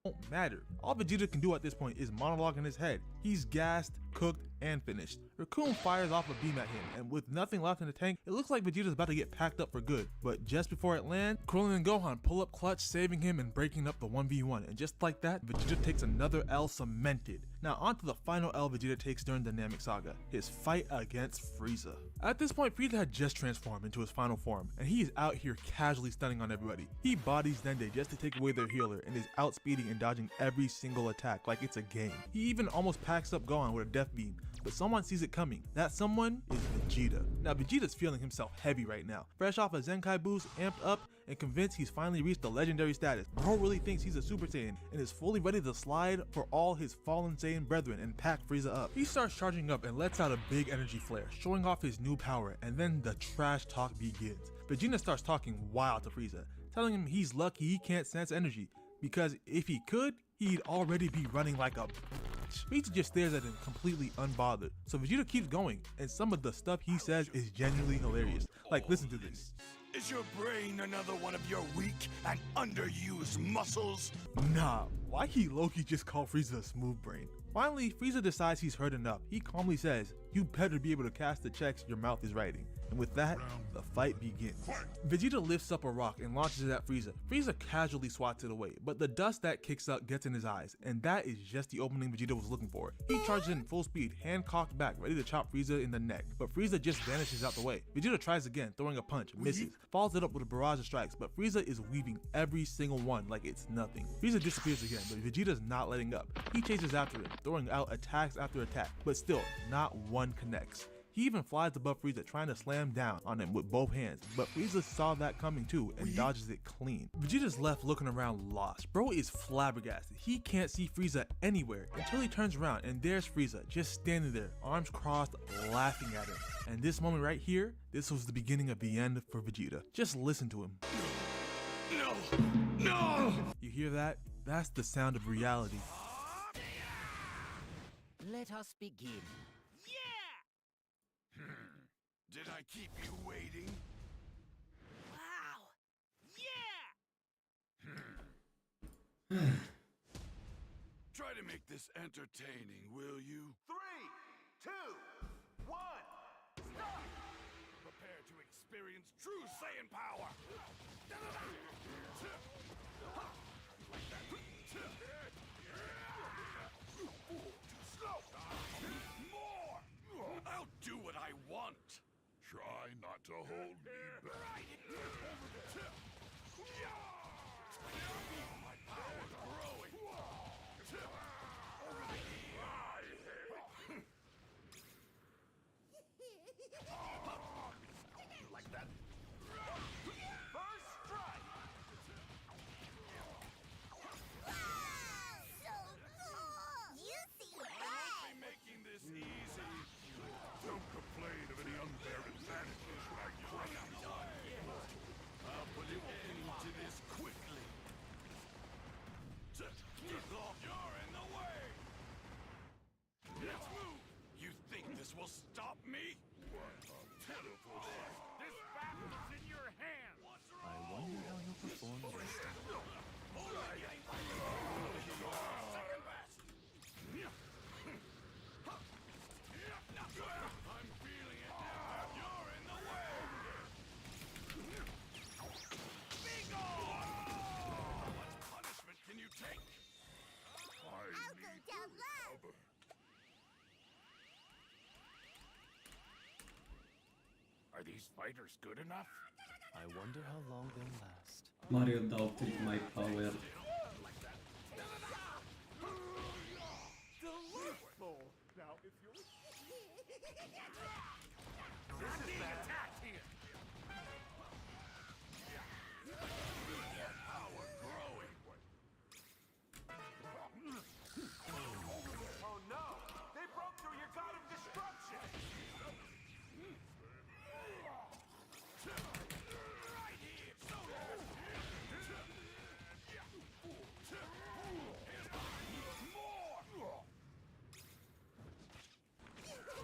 Won't matter. All Vegeta can do at this point is monologue in his head. He's gassed, cooked and finished. Raccoon fires off a beam at him, and with nothing left in the tank, it looks like Vegeta's about to get packed up for good. But just before it lands, Krillin and Gohan pull up clutch, saving him and breaking up the 1v1. And just like that, Vegeta takes another L cemented. Now on to the final L Vegeta takes during the Namek Saga, his fight against Frieza. At this point, Frieza had just transformed into his final form, and he is out here casually stunning on everybody. He bodies Dende just to take away their healer, and is outspeeding and dodging every single attack like it's a game. He even almost packs up Gohan with a death beam, but someone sees it coming. That someone is Vegeta. Now Vegeta's feeling himself heavy right now, fresh off a Zenkai boost, amped up, and convinced he's finally reached the legendary status. Bro really thinks he's a Super Saiyan and is fully ready to slide for all his fallen Saiyan brethren and pack Frieza up. He starts charging up and lets out a big energy flare, showing off his new power, and then the trash talk begins. Vegeta starts talking wild to Frieza, telling him he's lucky he can't sense energy, because if he could, he'd already be running like a bitch. Frieza just stares at him completely unbothered. So Vegeta keeps going, and some of the stuff he says is genuinely hilarious. Like, listen to this. Is your brain another one of your weak and underused muscles? Nah, why he low-key just called Frieza a smooth brain? Finally, Frieza decides he's heard enough. He calmly says, "You better be able to cast the checks your mouth is writing." And with that, the fight begins. Vegeta lifts up a rock and launches it at Frieza. Frieza casually swats it away, but the dust that kicks up gets in his eyes, and that is just the opening Vegeta was looking for. He charges in full speed, hand cocked back, ready to chop Frieza in the neck, but Frieza just vanishes out the way. Vegeta tries again, throwing a punch, misses, follows it up with a barrage of strikes, but Frieza is weaving every single one like it's nothing. Frieza disappears again, but Vegeta's not letting up. He chases after him, throwing out attacks after attack, but still, not one connects. He even flies above Frieza, trying to slam down on him with both hands, but Frieza saw that coming too and dodges it clean. Vegeta's left looking around lost. Bro is flabbergasted. He can't see Frieza anywhere until he turns around, and there's Frieza just standing there, arms crossed, laughing at him. And this moment right here, this was the beginning of the end for Vegeta. Just listen to him. No! No! You hear that? That's the sound of reality. Let us begin. Did I keep you waiting? Wow! Yeah! Try to make this entertaining, will you? 3, 2, 1, stop! Prepare to experience true Saiyan power! More! I'll do what I want! Try not to hold me back. My power's growing! Like that? First strike! Wow, so cool! You see that? Making this easy! Don't complain of any unfair advantages when I crush you. I'll put an end to this quickly! You're in the way! Let's move! You think this will stop me? What a pitiful sight. This battle's in your hands! I wonder how you'll perform this time. Second best! I'm feeling it now! You're in the way! Be gone! How much punishment can you take? I'll go down low. Are these fighters good enough? I wonder how long they'll last. Mario doubted my power. Now, if you're... This is the attack here! Power growing! Oh no! They broke through your god of destruction! Right here! So more!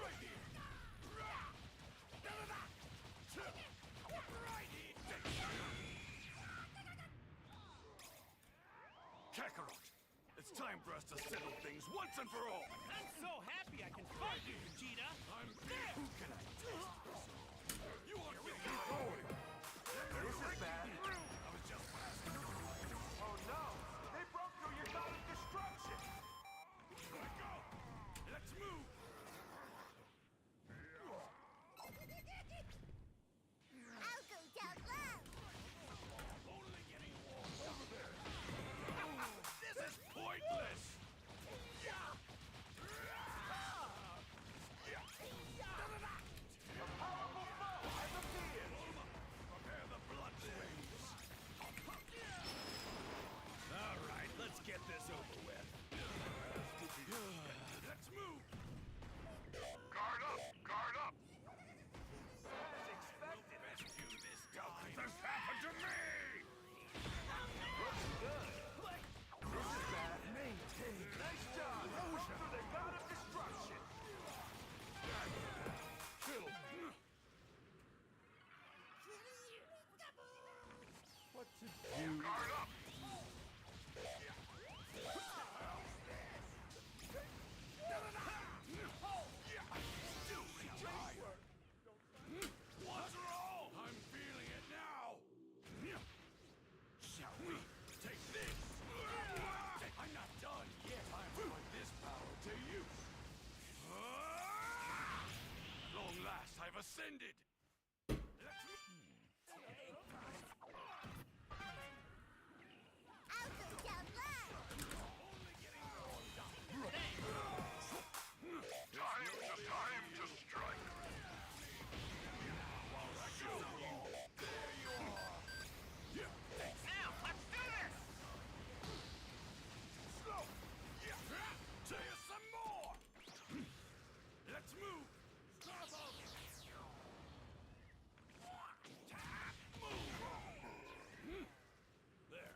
Right here! time for us to settle things once and for all. I'm so happy I can fight you, Vegeta. I'm there. Who can I taste this? You are getting Going. This is bad. I was just passing. Oh no! They broke through your god of destruction! Let go. Let's move. I'll go down low. Only getting warm. Over there. This is pointless. A powerful foe has appeared! Prepare the blood waves. All right, let's get this over with. Let's move. Guard up! Guard up! As expected. Rescue this guy. This happened to me! Looks good. This is bad. Nice job! Broke through the god of destruction! Kill. What to do? Guard up! Once for all. I'm feeling it now. Shall we take this? I'm not done yet. I'm put this power to use. At long last, I've ascended. I'll go down low. Time to strike. Now, let's do this! Tell you some more. Let's move. Move. There.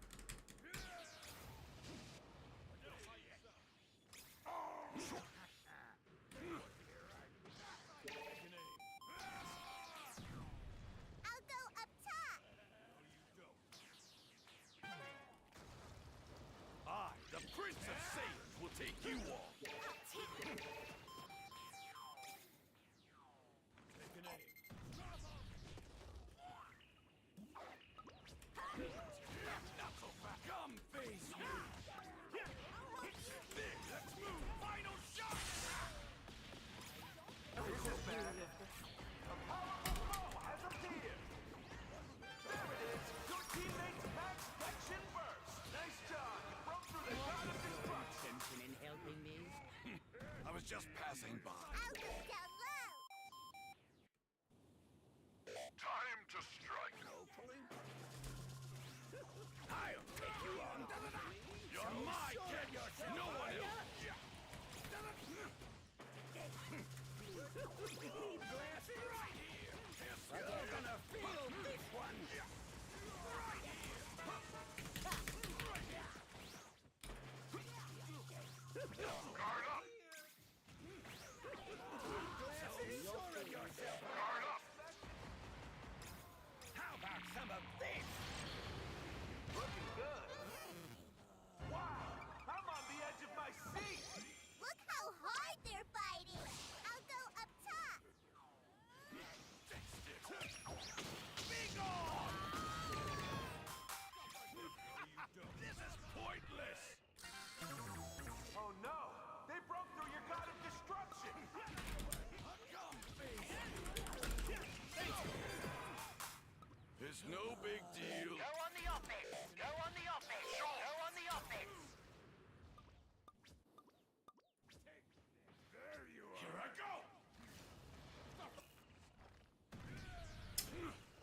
I'll go up top. I, the Prince of Saiyans, will take you on. I'll take it. Take an aim. Not so fast. Come face me. There, let's move. Final shot. This is bad. A powerful foe has appeared! There it is! Your teammates Max Action Burst! Nice job! You broke through the god of destruction! Attention in helping me. I was just passing by. I'll go down low. Time to strike. I'll take you on. You're my kid. No one else. Right here. You're gonna feel this one. Guard up! Guard up! How about some of this? Looking good! Wow! I'm on the edge of my seat! Look how hard they're fighting. I'll go up top. This is pointless. Oh no! They broke through your god of destruction! Come face me. It's no big deal. Go on the offense. Go on the offense. Go on the offense. There you are! Here I go.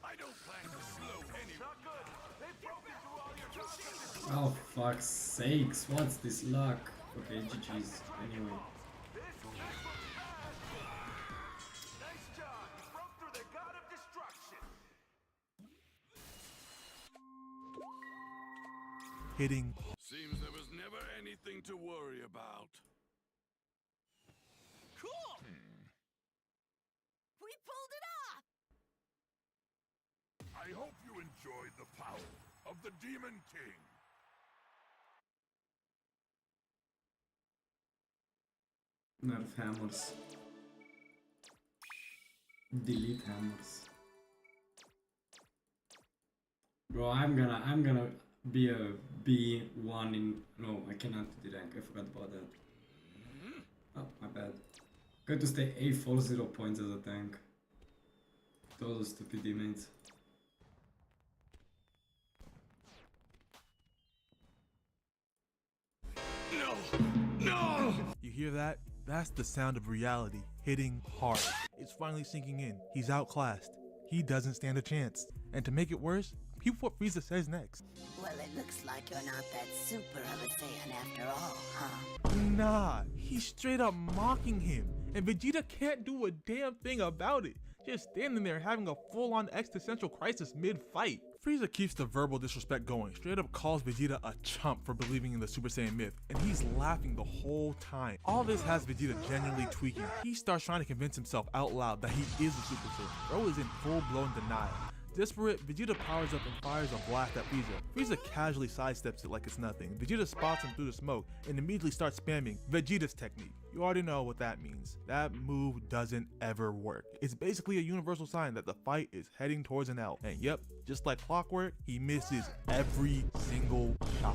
I don't plan to slow anyone. Not good! They've broken through all your god of destruction! Oh fuck's sakes, what's this luck? Okay, GG's. Anyway. This looks bad! Nice job! You broke through the god of destruction! Hitting. Seems there was never anything to worry about. Cool! We pulled it off! I hope you enjoyed the power of the Demon King. Nerf hammers. Delete hammers. Bro, I'm gonna be a B1 in... No, I cannot do the rank, I forgot about that. Oh, my bad. Going to stay A4 0 points as a tank. Those stupid teammates. No! No! You hear that? That's the sound of reality hitting hard. It's finally sinking in. He's outclassed. He doesn't stand a chance. And to make it worse, people what Frieza says next. Well, it looks like you're not that super of a Saiyan after all, huh? Nah, he's straight up mocking him. And Vegeta can't do a damn thing about it. Just standing there having a full-on existential crisis mid-fight. Frieza keeps the verbal disrespect going, straight up calls Vegeta a chump for believing in the Super Saiyan myth, and he's laughing the whole time. All this has Vegeta genuinely tweaking. He starts trying to convince himself out loud that he is a Super Saiyan. Bro is in full-blown denial. Desperate, Vegeta powers up and fires a blast at Frieza. Frieza casually sidesteps it like it's nothing. Vegeta spots him through the smoke and immediately starts spamming Vegeta's technique. You already know what that means. That move doesn't ever work. It's basically a universal sign that the fight is heading towards an L. And yep, just like clockwork, he misses every single shot.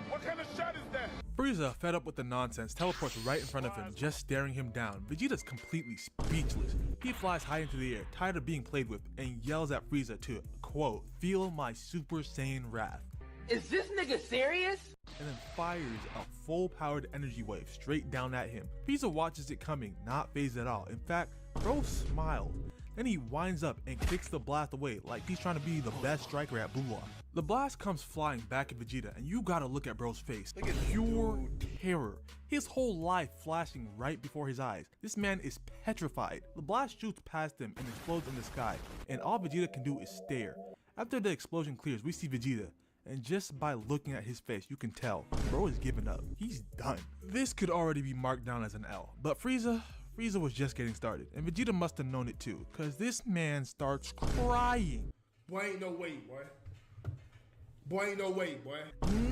What kind of shot is that? Frieza, fed up with the nonsense, teleports right in front of him, just staring him down. Vegeta's completely speechless. He flies high into the air, tired of being played with, and yells at Frieza to, quote, "Feel my Super Saiyan wrath." Is this nigga serious? And then fires a full-powered energy wave straight down at him. Frieza watches it coming, not phased at all. In fact, bro smiled. Then he winds up and kicks the blast away like he's trying to be the best striker at Blue Lock. The blast comes flying back at Vegeta, and you gotta look at bro's face. Pure terror. His whole life flashing right before his eyes. This man is petrified. The blast shoots past him and explodes in the sky, and all Vegeta can do is stare. After the explosion clears, we see Vegeta, and just by looking at his face, you can tell bro is giving up. He's done. This could already be marked down as an L, but Frieza was just getting started, and Vegeta must have known it too, cause this man starts crying. Boy, ain't no way, boy. Boy, ain't no way, boy.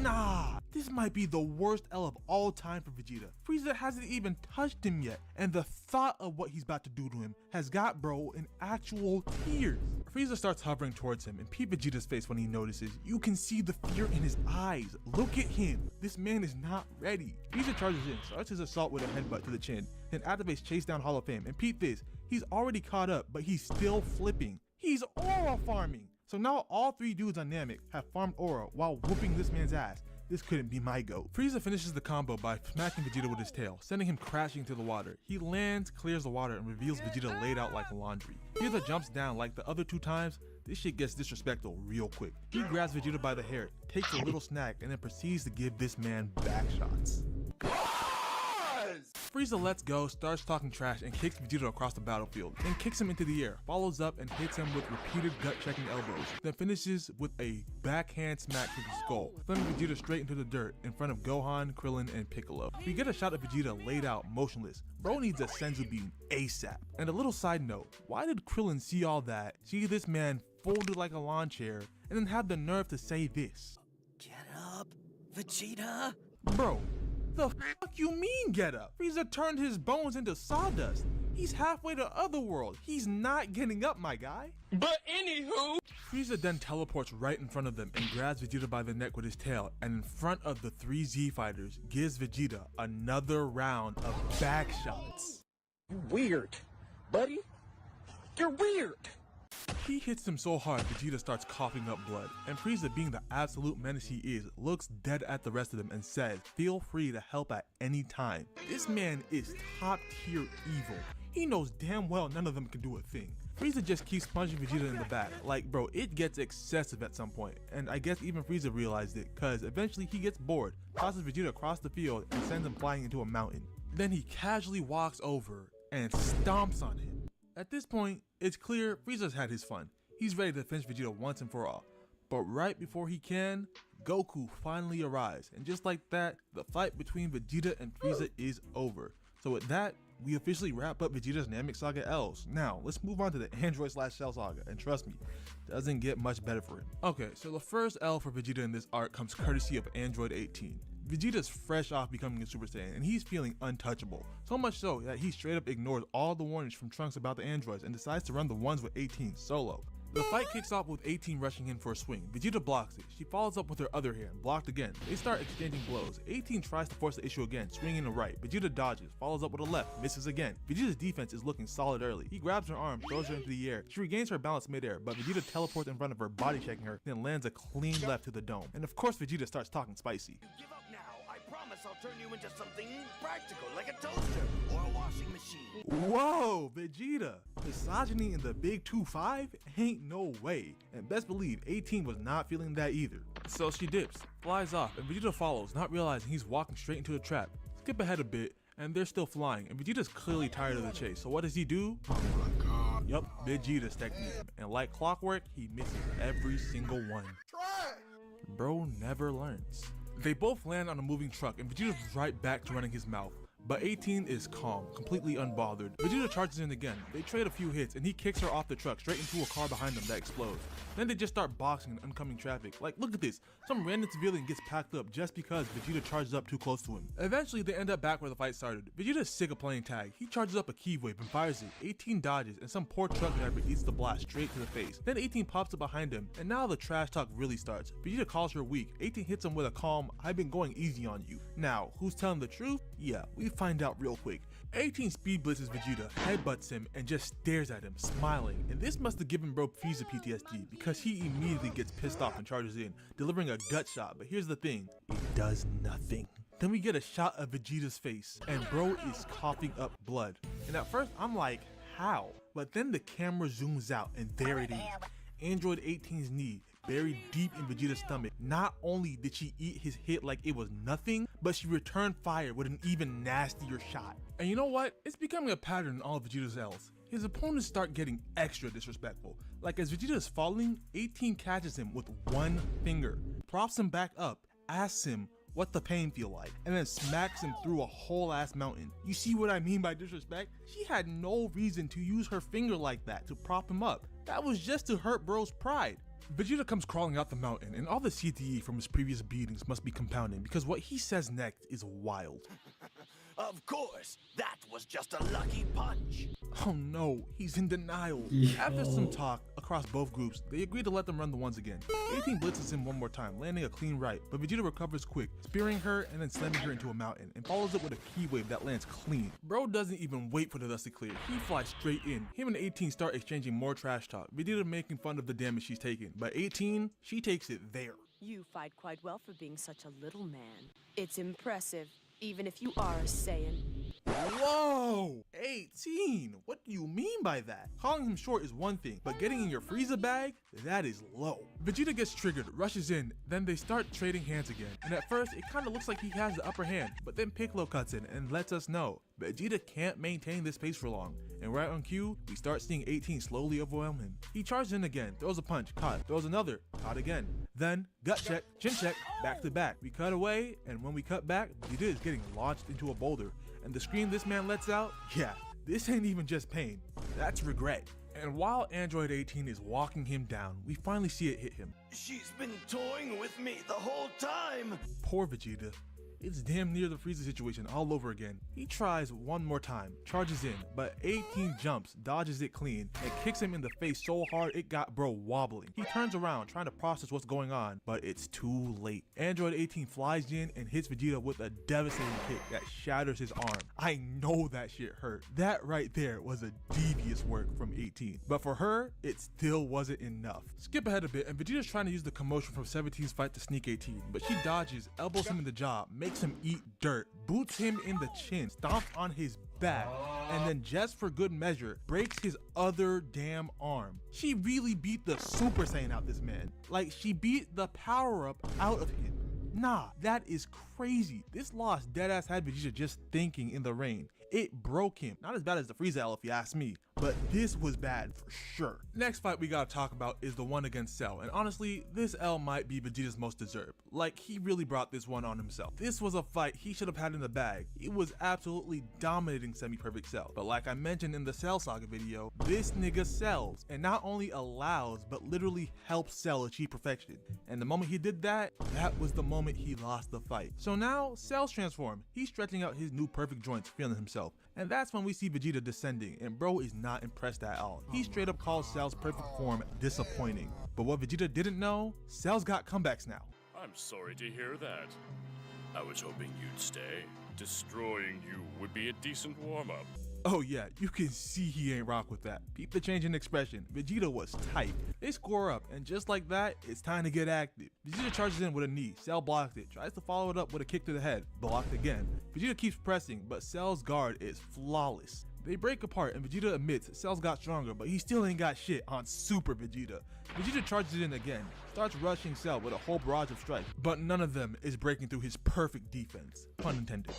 Nah, this might be the worst L of all time for Vegeta. Frieza hasn't even touched him yet, and the thought of what he's about to do to him has got bro in actual tears. Frieza starts hovering towards him, and peep Vegeta's face when he notices. You can see the fear in his eyes. Look at him. This man is not ready. Frieza charges in, starts his assault with a headbutt to the chin, then activates Chase Down Hall of Fame. And peep this, he's already caught up, but he's still flipping. He's aura farming. So now all three dudes on Namek have farmed aura while whooping this man's ass. This couldn't be my goat. Frieza finishes the combo by smacking Vegeta with his tail, sending him crashing into the water. He lands, clears the water, and reveals Vegeta laid out like laundry. Frieza jumps down like the other two times. This shit gets disrespectful real quick. He grabs Vegeta by the hair, takes a little snack, and then proceeds to give this man back shots. Frieza lets go, starts talking trash, and kicks Vegeta across the battlefield, then kicks him into the air, follows up and hits him with repeated gut-checking elbows, then finishes with a backhand smack to the skull, throwing Vegeta straight into the dirt in front of Gohan, Krillin, and Piccolo. We get a shot of Vegeta laid out, motionless. Bro needs a Senzu beam ASAP. And a little side note, why did Krillin see all that, see this man folded like a lawn chair, and then have the nerve to say this? Get up, Vegeta. Bro, the fuck you mean get up? Frieza turned his bones into sawdust. He's halfway to Otherworld. He's not getting up, my guy. But anywho, Frieza then teleports right in front of them and grabs Vegeta by the neck with his tail, and in front of the three Z fighters gives Vegeta another round of back shots. you weird, buddy. You're weird. He hits him so hard, Vegeta starts coughing up blood, and Frieza, being the absolute menace he is, looks dead at the rest of them and says, feel free to help at any time. This man is top tier evil. He knows damn well none of them can do a thing. Frieza just keeps punching Vegeta in the back. Like, bro, it gets excessive at some point, and I guess even Frieza realized it, cause eventually he gets bored, tosses Vegeta across the field, and sends him flying into a mountain. Then he casually walks over and stomps on him. At this point, it's clear Frieza's had his fun. He's ready to finish Vegeta once and for all. But right before he can, Goku finally arrives, and just like that, the fight between Vegeta and Frieza is over. So with that, we officially wrap up Vegeta's Namek Saga L's. Now, let's move on to the Android/Cell Saga, and trust me, doesn't get much better for him. Okay, so the first L for Vegeta in this arc comes courtesy of Android 18. Vegeta's fresh off becoming a Super Saiyan and he's feeling untouchable. So much so that he straight up ignores all the warnings from Trunks about the androids and decides to run the ones with 18 solo. The fight kicks off with 18 rushing in for a swing. Vegeta blocks it. She follows up with her other hand, blocked again. They start exchanging blows. 18 tries to force the issue again, swinging to right. Vegeta dodges, follows up with a left, misses again. Vegeta's defense is looking solid early. He grabs her arm, throws her into the air. She regains her balance midair, but Vegeta teleports in front of her, body checking her, then lands a clean left to the dome. And of course Vegeta starts talking spicy. Give up now. I promise I'll turn you into something practical, like a toaster or a washing machine. Whoa, Vegeta! Misogyny in the big 2-5? Ain't no way. And best believe 18 was not feeling that either. So she dips, flies off, and Vegeta follows, not realizing he's walking straight into a trap. Skip ahead a bit, and they're still flying, and Vegeta's clearly tired of the chase, so what does he do? Oh my god. Yup, Vegeta's technique him, and like clockwork, he misses every single one. Bro never learns. They both land on a moving truck, and Vegeta's right back to running his mouth. But 18 is calm, completely unbothered. Vegeta charges in again. They trade a few hits and he kicks her off the truck straight into a car behind them that explodes. Then they just start boxing in oncoming traffic. Like, look at this. Some random civilian gets packed up just because Vegeta charges up too close to him. Eventually they end up back where the fight started. Vegeta's sick of playing tag. He charges up a key wave and fires it. 18 dodges and some poor truck driver eats the blast straight to the face. Then 18 pops up behind him and now the trash talk really starts. Vegeta calls her weak. 18 hits him with a calm, "I've been going easy on you." Now, who's telling the truth? Yeah, we find out real quick. 18 speed blitzes Vegeta, headbutts him, and just stares at him, smiling. And this must have given bro Frieza PTSD, because he immediately gets pissed off and charges in, delivering a gut shot. But here's the thing, it does nothing. Then we get a shot of Vegeta's face, and bro is coughing up blood. And at first I'm like, how? But then the camera zooms out, and there it is. Android 18's knee, buried deep in Vegeta's stomach. Not only did she eat his hit like it was nothing, but she returned fire with an even nastier shot. And you know what? It's becoming a pattern in all of Vegeta's L's. His opponents start getting extra disrespectful. Like as Vegeta is falling, 18 catches him with one finger, props him back up, asks him what the pain feel like, and then smacks him through a whole ass mountain. You see what I mean by disrespect? She had no reason to use her finger like that to prop him up. That was just to hurt bro's pride. Vegeta comes crawling out the mountain, and all the CTE from his previous beatings must be compounding because what he says next is wild. Of course, that was just a lucky punch. Oh no, he's in denial. After some talk across both groups, they agree to let them run the ones again. 18 blitzes him one more time, landing a clean right, but Vegeta recovers quick, spearing her and then slamming her into a mountain, and follows it with a key wave that lands clean. Bro doesn't even wait for the dust to clear, he flies straight in. Him and 18 start exchanging more trash talk, Vegeta making fun of the damage she's taking, but 18, she takes it there. You fight quite well for being such a little man. It's impressive, even if you are a Saiyan. Whoa! 18! What do you mean by that? Calling him short is one thing, but getting in your Frieza bag? That is low. Vegeta gets triggered, rushes in, then they start trading hands again. And at first, it kinda looks like he has the upper hand, but then Piccolo cuts in and lets us know Vegeta can't maintain this pace for long. And right on cue, we start seeing 18 slowly overwhelm him. He charges in again, throws a punch, caught, throws another, caught again. Then, gut check, chin check, back to back. We cut away, and when we cut back, Vegeta is getting launched into a boulder. And the scream this man lets out, yeah, this ain't even just pain, that's regret. And while Android 18 is walking him down, we finally see it hit him. She's been toying with me the whole time. Poor Vegeta. It's damn near the Frieza situation all over again. He tries one more time, charges in, but 18 jumps, dodges it clean, and kicks him in the face so hard it got bro wobbling. He turns around trying to process what's going on, but it's too late. Android 18 flies in and hits Vegeta with a devastating kick that shatters his arm. I know that shit hurt. That right there was a devious work from 18. But for her, it still wasn't enough. Skip ahead a bit and Vegeta's trying to use the commotion from 17's fight to sneak 18, but she dodges, elbows him in the jaw, makes him eat dirt, boots him in the chin, stomps on his back, and then just for good measure, breaks his other damn arm. She really beat the Super Saiyan out this man. Like, she beat the power-up out of him. Nah, that is crazy. This loss deadass had Vegeta just thinking in the rain. It broke him. Not as bad as the Frieza L if you ask me, but this was bad for sure. Next fight we gotta talk about is the one against Cell, and honestly, this L might be Vegeta's most deserved. Like, he really brought this one on himself. This was a fight he should have had in the bag. He was absolutely dominating semi-perfect Cell, but like I mentioned in the Cell Saga video, this nigga sells, and not only allows, but literally helps Cell achieve perfection. And the moment he did that, that was the moment he lost the fight. So now, Cell's transformed. He's stretching out his new perfect joints, feeling himself. And that's when we see Vegeta descending, and bro is not impressed at all. He straight up calls Cell's perfect form disappointing. But what Vegeta didn't know, Cell's got comebacks now. I'm sorry to hear that. I was hoping you'd stay. Destroying you would be a decent warm-up. Oh yeah, you can see he ain't rock with that. Peep the change in expression. Vegeta was tight. They score up, and just like that, it's time to get active. Vegeta charges in with a knee. Cell blocked it. Tries to follow it up with a kick to the head. Blocked again. Vegeta keeps pressing, but Cell's guard is flawless. They break apart, and Vegeta admits Cell's got stronger, but he still ain't got shit on Super Vegeta. Vegeta charges in again, starts rushing Cell with a whole barrage of strikes, but none of them is breaking through his perfect defense. Pun intended.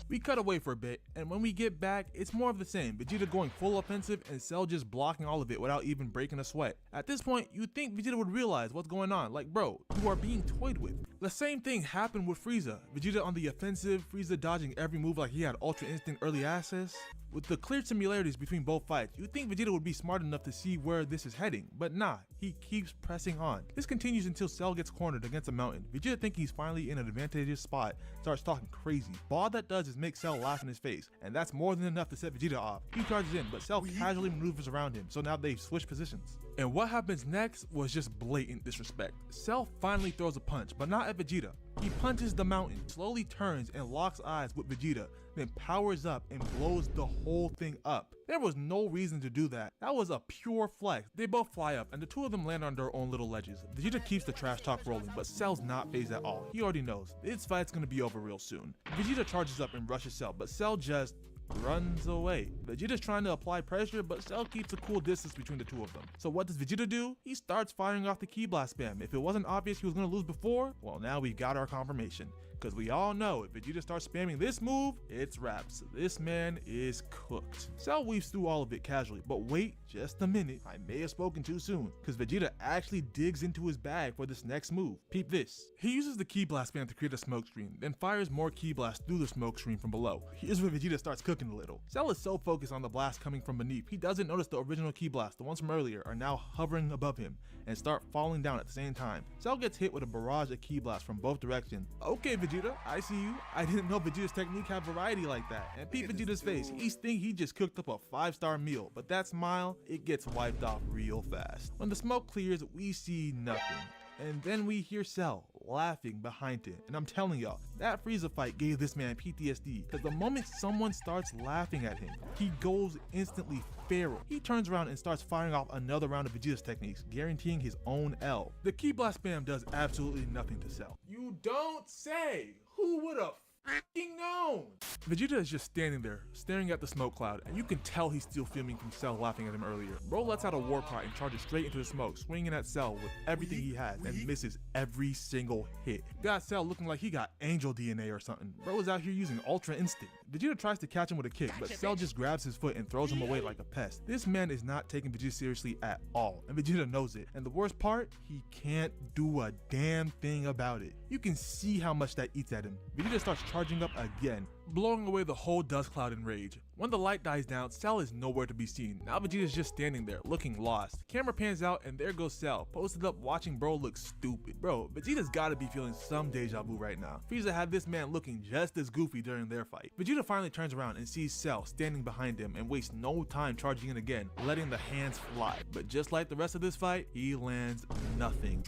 We cut away for a bit, and when we get back, it's more of the same. Vegeta going full offensive and Cell just blocking all of it without even breaking a sweat. At this point, you'd think Vegeta would realize what's going on. Like, bro, you are being toyed with. The same thing happened with Frieza. Vegeta on the offensive, Frieza dodging every move like he had Ultra Instinct early access. With the clear similarities between both fights, you'd think Vegeta would be smart enough to see where this is heading, but nah, he keeps pressing on. This continues until Cell gets cornered against a mountain. Vegeta thinking he's finally in an advantageous spot, starts talking crazy. But all that does is make Cell laugh in his face, and that's more than enough to set Vegeta off. He charges in, but Cell casually maneuvers around him, so now they've switched positions. And what happens next was just blatant disrespect. Cell finally throws a punch, but not at Vegeta. He punches the mountain, slowly turns and locks eyes with Vegeta, then powers up and blows the whole thing up. There was no reason to do that. That was a pure flex. They both fly up, and the two of them land on their own little ledges. Vegeta keeps the trash talk rolling, but Cell's not phased at all. He already knows this fight's gonna be over real soon. Vegeta charges up and rushes Cell, but Cell just runs away. Vegeta's trying to apply pressure, but Cell keeps a cool distance between the two of them. So what does Vegeta do? He starts firing off the Ki Blast spam. If it wasn't obvious he was going to lose before, well, now we got our confirmation. Because we all know if Vegeta starts spamming this move, it's wraps. This man is cooked. Cell weaves through all of it casually, but wait just a minute. I may have spoken too soon, because Vegeta actually digs into his bag for this next move. Peep this. He uses the Ki Blast spam to create a smoke screen, then fires more Ki Blast through the smoke screen from below. Here's where Vegeta starts cooking a little. Cell is so focused on the blast coming from beneath, he doesn't notice the original Ki Blast, the ones from earlier, are now hovering above him and start falling down at the same time. Cell gets hit with a barrage of Ki Blast from both directions. Okay, Vegeta, I see you. I didn't know Vegeta's technique had variety like that. And peep Vegeta's face. He's thinking he just cooked up a 5-star meal, but that smile, it gets wiped off real fast. When the smoke clears, we see nothing. And then we hear Cell laughing behind him. And I'm telling y'all, that Frieza fight gave this man PTSD. Because the moment someone starts laughing at him, he goes instantly feral. He turns around and starts firing off another round of Vegeta's techniques, guaranteeing his own L. The Ki Blast spam does absolutely nothing to Cell. You don't say! Who would have f***ing known? Vegeta is just standing there, staring at the smoke cloud, and you can tell he's still fuming from Cell laughing at him earlier. Bro lets out a war cry and charges straight into the smoke, swinging at Cell with everything he has and misses every single hit. Got Cell looking like he got angel DNA or something. Bro is out here using Ultra Instinct. Vegeta tries to catch him with a kick, but Cell just grabs his foot and throws him away like a pest. This man is not taking Vegeta seriously at all, and Vegeta knows it. And the worst part, he can't do a damn thing about it. You can see how much that eats at him. Vegeta starts charging up again, blowing away the whole dust cloud in rage. When the light dies down, Cell is nowhere to be seen. Now Vegeta's just standing there, looking lost. Camera pans out and there goes Cell, posted up watching bro look stupid. Bro, Vegeta's gotta be feeling some deja vu right now. Frieza had this man looking just as goofy during their fight. Vegeta finally turns around and sees Cell standing behind him and wastes no time charging in again, letting the hands fly. But just like the rest of this fight, he lands nothing.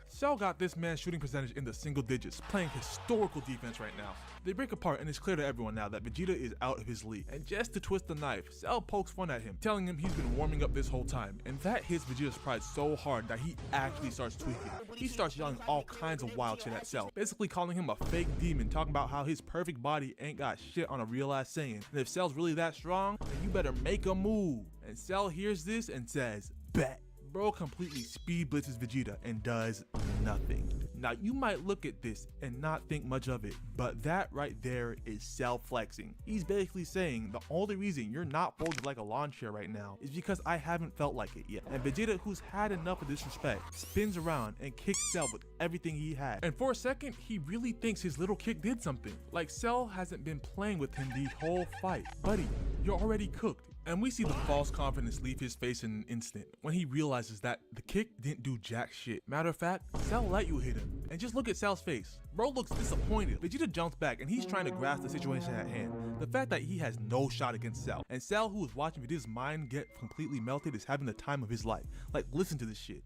Cell got this man's shooting percentage in the single digits, playing historical defense right now. They break apart and it's clear to everyone now that Vegeta is out of his league. And just to twist the knife, Cell pokes fun at him, telling him he's been warming up this whole time. And that hits Vegeta's pride so hard that he actually starts tweaking. He starts yelling all kinds of wild shit at Cell, basically calling him a fake demon, talking about how his perfect body ain't got shit on a real ass Saiyan. And if Cell's really that strong, then you better make a move. And Cell hears this and says, bet. Bro completely speed blitzes Vegeta and does nothing. Now you might look at this and not think much of it, but that right there is Cell flexing. He's basically saying the only reason you're not folded like a lawn chair right now is because I haven't felt like it yet. And Vegeta, who's had enough of disrespect, spins around and kicks Cell with everything he had. And for a second, he really thinks his little kick did something. Like Cell hasn't been playing with him the whole fight. Buddy, you're already cooked. And we see the false confidence leave his face in an instant when he realizes that the kick didn't do jack shit. Matter of fact, Cell let you hit him. And just look at Cell's face. Bro looks disappointed. Vegeta jumps back and he's trying to grasp the situation at hand. The fact that he has no shot against Cell. And Cell, who is watching Vegeta's mind get completely melted, is having the time of his life. Like, listen to this shit.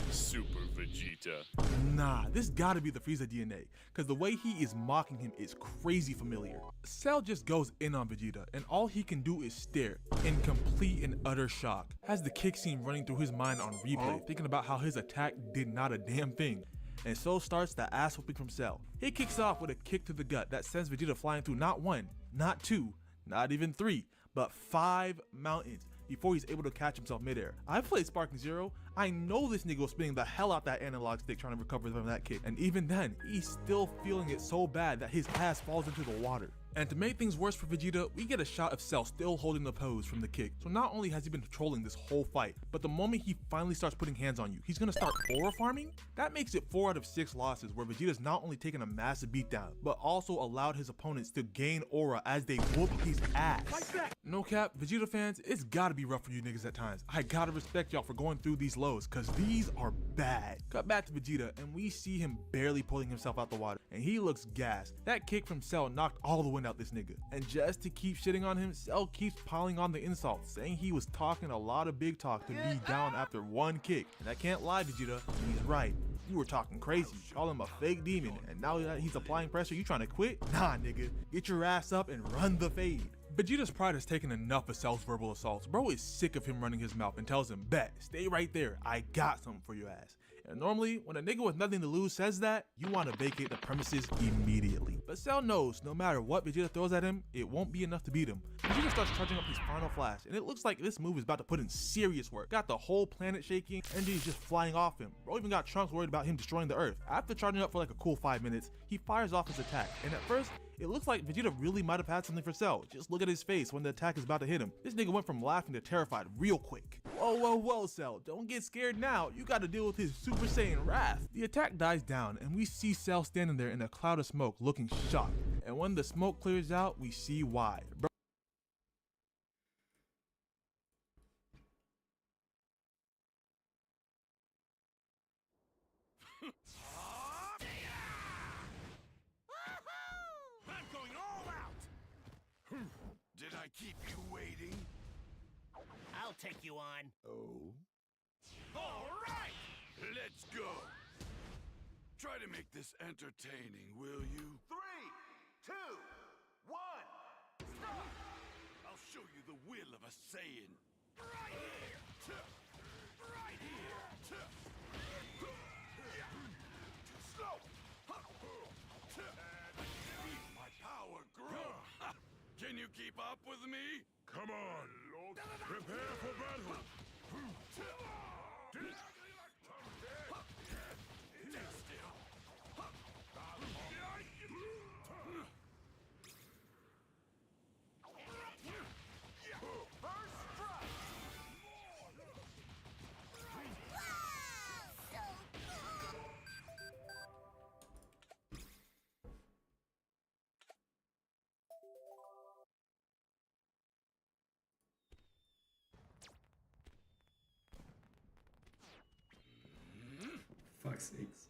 Super Vegeta. Nah, this gotta be the Frieza DNA, cause the way he is mocking him is crazy familiar. Cell just goes in on Vegeta, and all he can do is stare in complete and utter shock. Has the kick scene running through his mind on replay, thinking about how his attack did not a damn thing. And so starts the ass whooping from Cell. He kicks off with a kick to the gut that sends Vegeta flying through not 1, not 2, not even 3, but 5 mountains before he's able to catch himself midair. I played Sparking Zero. I know this nigga was spinning the hell out that analog stick trying to recover from that kick. And even then, he's still feeling it so bad that his ass falls into the water. And to make things worse for Vegeta, we get a shot of Cell still holding the pose from the kick. So not only has he been trolling this whole fight, but the moment he finally starts putting hands on you, he's gonna start aura farming? That makes it 4 out of 6 losses where Vegeta's not only taken a massive beatdown, but also allowed his opponents to gain aura as they whoop his ass. Like that. No cap, Vegeta fans, it's gotta be rough for you niggas at times. I gotta respect y'all for going through these lows, cause these are bad. Cut back to Vegeta, and we see him barely pulling himself out the water, and he looks gassed. That kick from Cell knocked all the wind out this nigga. And just to keep shitting on him, Cell keeps piling on the insults, saying he was talking a lot of big talk to be down after 1 kick. And I can't lie, Vegeta, he's right. You were talking crazy, call him a fake demon, and now that he's applying pressure, you trying to quit? Nah, nigga, get your ass up and run the fade. Vegeta's pride has taken enough of Cell's verbal assaults. Bro is sick of him running his mouth and tells him, bet, stay right there, I got something for your ass. And normally, when a nigga with nothing to lose says that, you want to vacate the premises immediately. But Cell knows no matter what Vegeta throws at him, it won't be enough to beat him. Vegeta starts charging up his final flash, and it looks like this move is about to put in serious work. Got the whole planet shaking, energy's just flying off him. Bro even got Trunks worried about him destroying the earth. After charging up for like a cool 5 minutes, he fires off his attack, and at first, it looks like Vegeta really might have had something for Cell. Just look at his face when the attack is about to hit him. This nigga went from laughing to terrified real quick. Whoa, whoa, whoa, Cell. Don't get scared now. You gotta deal with his Super Saiyan wrath. The attack dies down, and we see Cell standing there in a cloud of smoke looking shocked. And when the smoke clears out, we see why. Bro I'm going all out! Did I keep you waiting? I'll take you on. Oh? All right! Let's go! Try to make this entertaining, will you? 3, 2, 1, stop! I'll show you the will of a Saiyan. Right here! Right here! Too slow! Feel my power grow! Can you keep up with me? Come on, Lord. Prepare for battle. Fuck's sakes.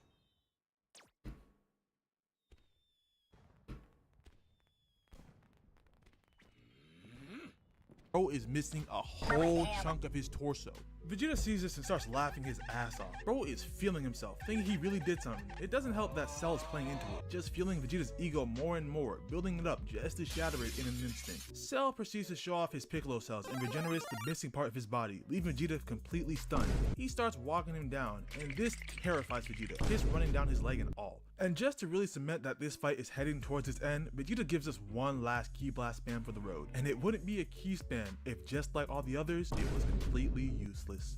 Bro is missing a whole chunk of his torso. Vegeta sees this and starts laughing his ass off. Bro is feeling himself, thinking he really did something. It doesn't help that Cell is playing into it, just feeling Vegeta's ego more and more, building it up just to shatter it in an instant. Cell proceeds to show off his Piccolo cells and regenerates the missing part of his body, leaving Vegeta completely stunned. He starts walking him down, and this terrifies Vegeta, just running down his leg and all. And just to really cement that this fight is heading towards its end, Vegeta gives us one last Ki Blast spam for the road. And it wouldn't be a Ki spam if, just like all the others, it was completely useless.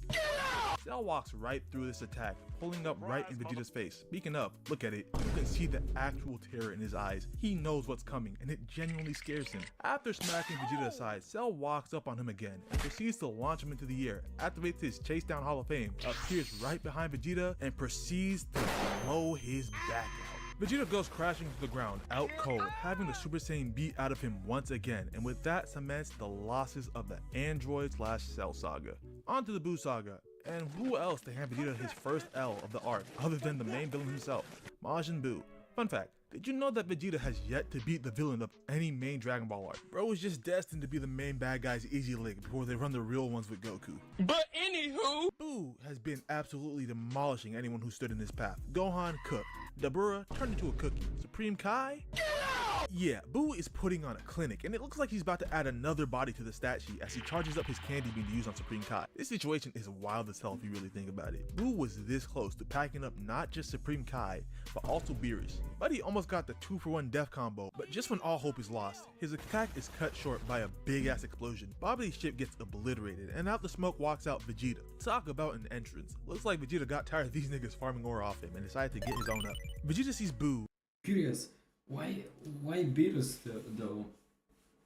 Cell walks right through this attack, pulling up right in Vegeta's face. Speaking of, look at it. You can see the actual terror in his eyes. He knows what's coming, and it genuinely scares him. After smacking Vegeta aside, Cell walks up on him again and proceeds to launch him into the air, activates his Chase Down Hall of Fame, appears right behind Vegeta, and proceeds to blow his back out. Vegeta goes crashing to the ground, out cold, having the Super Saiyan beat out of him once again, and with that cements the losses of the Android/Cell saga. On to the Buu saga, and who else to hand Vegeta his first L of the arc other than the main villain himself, Majin Buu. Fun fact, did you know that Vegeta has yet to beat the villain of any main Dragon Ball arc? Bro is just destined to be the main bad guy's easy lick before they run the real ones with Goku. But anywho, Buu has been absolutely demolishing anyone who stood in his path. Gohan cooked, Dabura turned into a cookie, Supreme Kai? Get out! Yeah, Buu is putting on a clinic, and it looks like he's about to add another body to the stat sheet as he charges up his candy bean to use on Supreme Kai. This situation is wild as hell if you really think about it. Buu was this close to packing up not just Supreme Kai, but also Beerus. But he almost got the 2-for-1 death combo, but just when all hope is lost, his attack is cut short by a big ass explosion. Babdi's ship gets obliterated, and out the smoke walks out Vegeta. Talk about an entrance. Looks like Vegeta got tired of these niggas farming ore off him and decided to get his own up. Vegeta sees Buu. Curious, why Beerus though?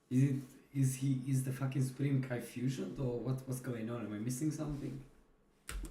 Is the fucking Supreme Kai fusion or what's going on? Am I missing something?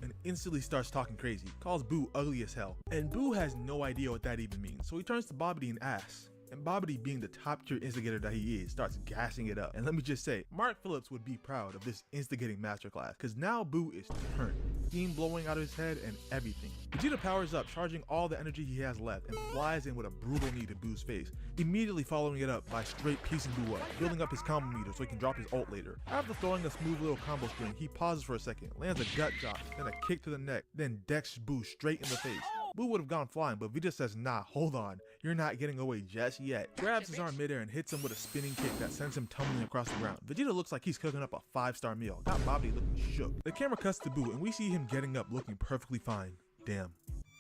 And instantly starts talking crazy, calls Buu ugly as hell. And Buu has no idea what that even means, so he turns to Babdi and asks. And Babdi, being the top tier instigator that he is, starts gassing it up. And let me just say, Mark Phillips would be proud of this instigating masterclass, cause now Buu is turned. Steam blowing out of his head and everything. Vegeta powers up, charging all the energy he has left, and flies in with a brutal knee to Buu's face, immediately following it up by straight piecing Buu up, building up his combo meter so he can drop his ult later. After throwing a smooth little combo string, he pauses for a second, lands a gut drop, then a kick to the neck, then decks Buu straight in the face. Buu would have gone flying, but Vegeta says, nah, hold on, you're not getting away just yet. Grabs his arm midair and hits him with a spinning kick that sends him tumbling across the ground. Vegeta looks like he's cooking up a 5-star meal, got Babdi looking shook. The camera cuts to Buu and we see him getting up looking perfectly fine. Damn,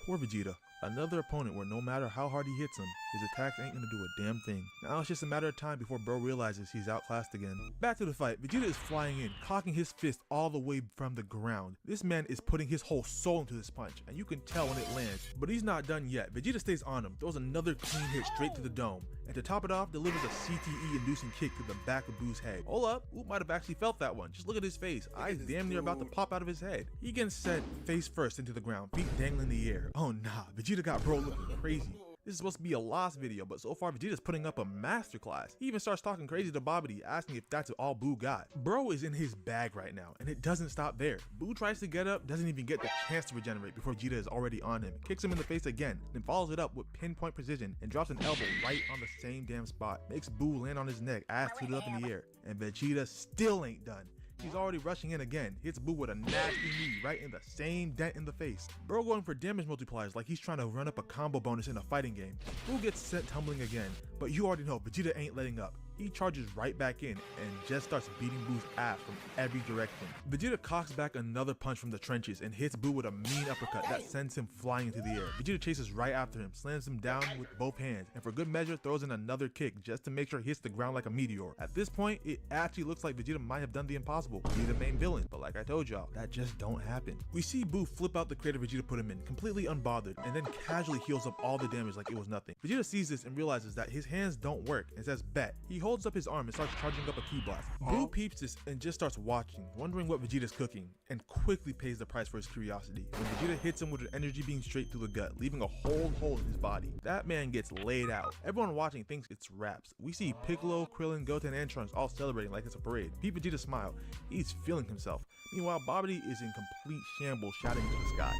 poor Vegeta. Another opponent where no matter how hard he hits him, his attacks ain't gonna do a damn thing. Now it's just a matter of time before bro realizes he's outclassed again. Back to the fight, Vegeta is flying in, cocking his fist all the way from the ground. This man is putting his whole soul into this punch, and you can tell when it lands. But he's not done yet. Vegeta stays on him, throws another clean hit straight to the dome, and to top it off, delivers a CTE-inducing kick to the back of Buu's head. Hold up, Buu might have actually felt that one. Just look at his face, eyes damn near about to pop out of his head. He gets sent face first into the ground, feet dangling in the air. Oh nah, Vegeta got bro looking crazy. This is supposed to be a lost video, but so far Vegeta's putting up a masterclass. He even starts talking crazy to Babdi, asking if that's all Buu got. Bro is in his bag right now, and it doesn't stop there. Buu tries to get up, doesn't even get the chance to regenerate before Vegeta is already on him, kicks him in the face again, then follows it up with pinpoint precision and drops an elbow right on the same damn spot. Makes Buu land on his neck, ass tooted up in the air, and Vegeta still ain't done. He's already rushing in again, hits Buu with a nasty knee right in the same dent in the face. Bro going for damage multipliers like he's trying to run up a combo bonus in a fighting game. Buu gets sent tumbling again, but you already know Vegeta ain't letting up. He charges right back in and just starts beating Buu's ass from every direction. Vegeta cocks back another punch from the trenches and hits Buu with a mean uppercut that sends him flying into the air. Vegeta chases right after him, slams him down with both hands, and for good measure throws in another kick just to make sure he hits the ground like a meteor. At this point, it actually looks like Vegeta might have done the impossible, be the main villain, but like I told y'all, that just don't happen. We see Buu flip out the crater Vegeta put him in, completely unbothered, and then casually heals up all the damage like it was nothing. Vegeta sees this and realizes that his hands don't work and says bet. He holds up his arm and starts charging up a ki blast. Buu peeps this and just starts watching, wondering what Vegeta's cooking, and quickly pays the price for his curiosity when Vegeta hits him with an energy beam straight through the gut, leaving a whole hole in his body. That man gets laid out. Everyone watching thinks it's raps. We see Piccolo, Krillin, Goten, and Trunks all celebrating like it's a parade. Pete Vegeta smile. He's feeling himself. Meanwhile, Babdi is in complete shambles, shouting to the sky.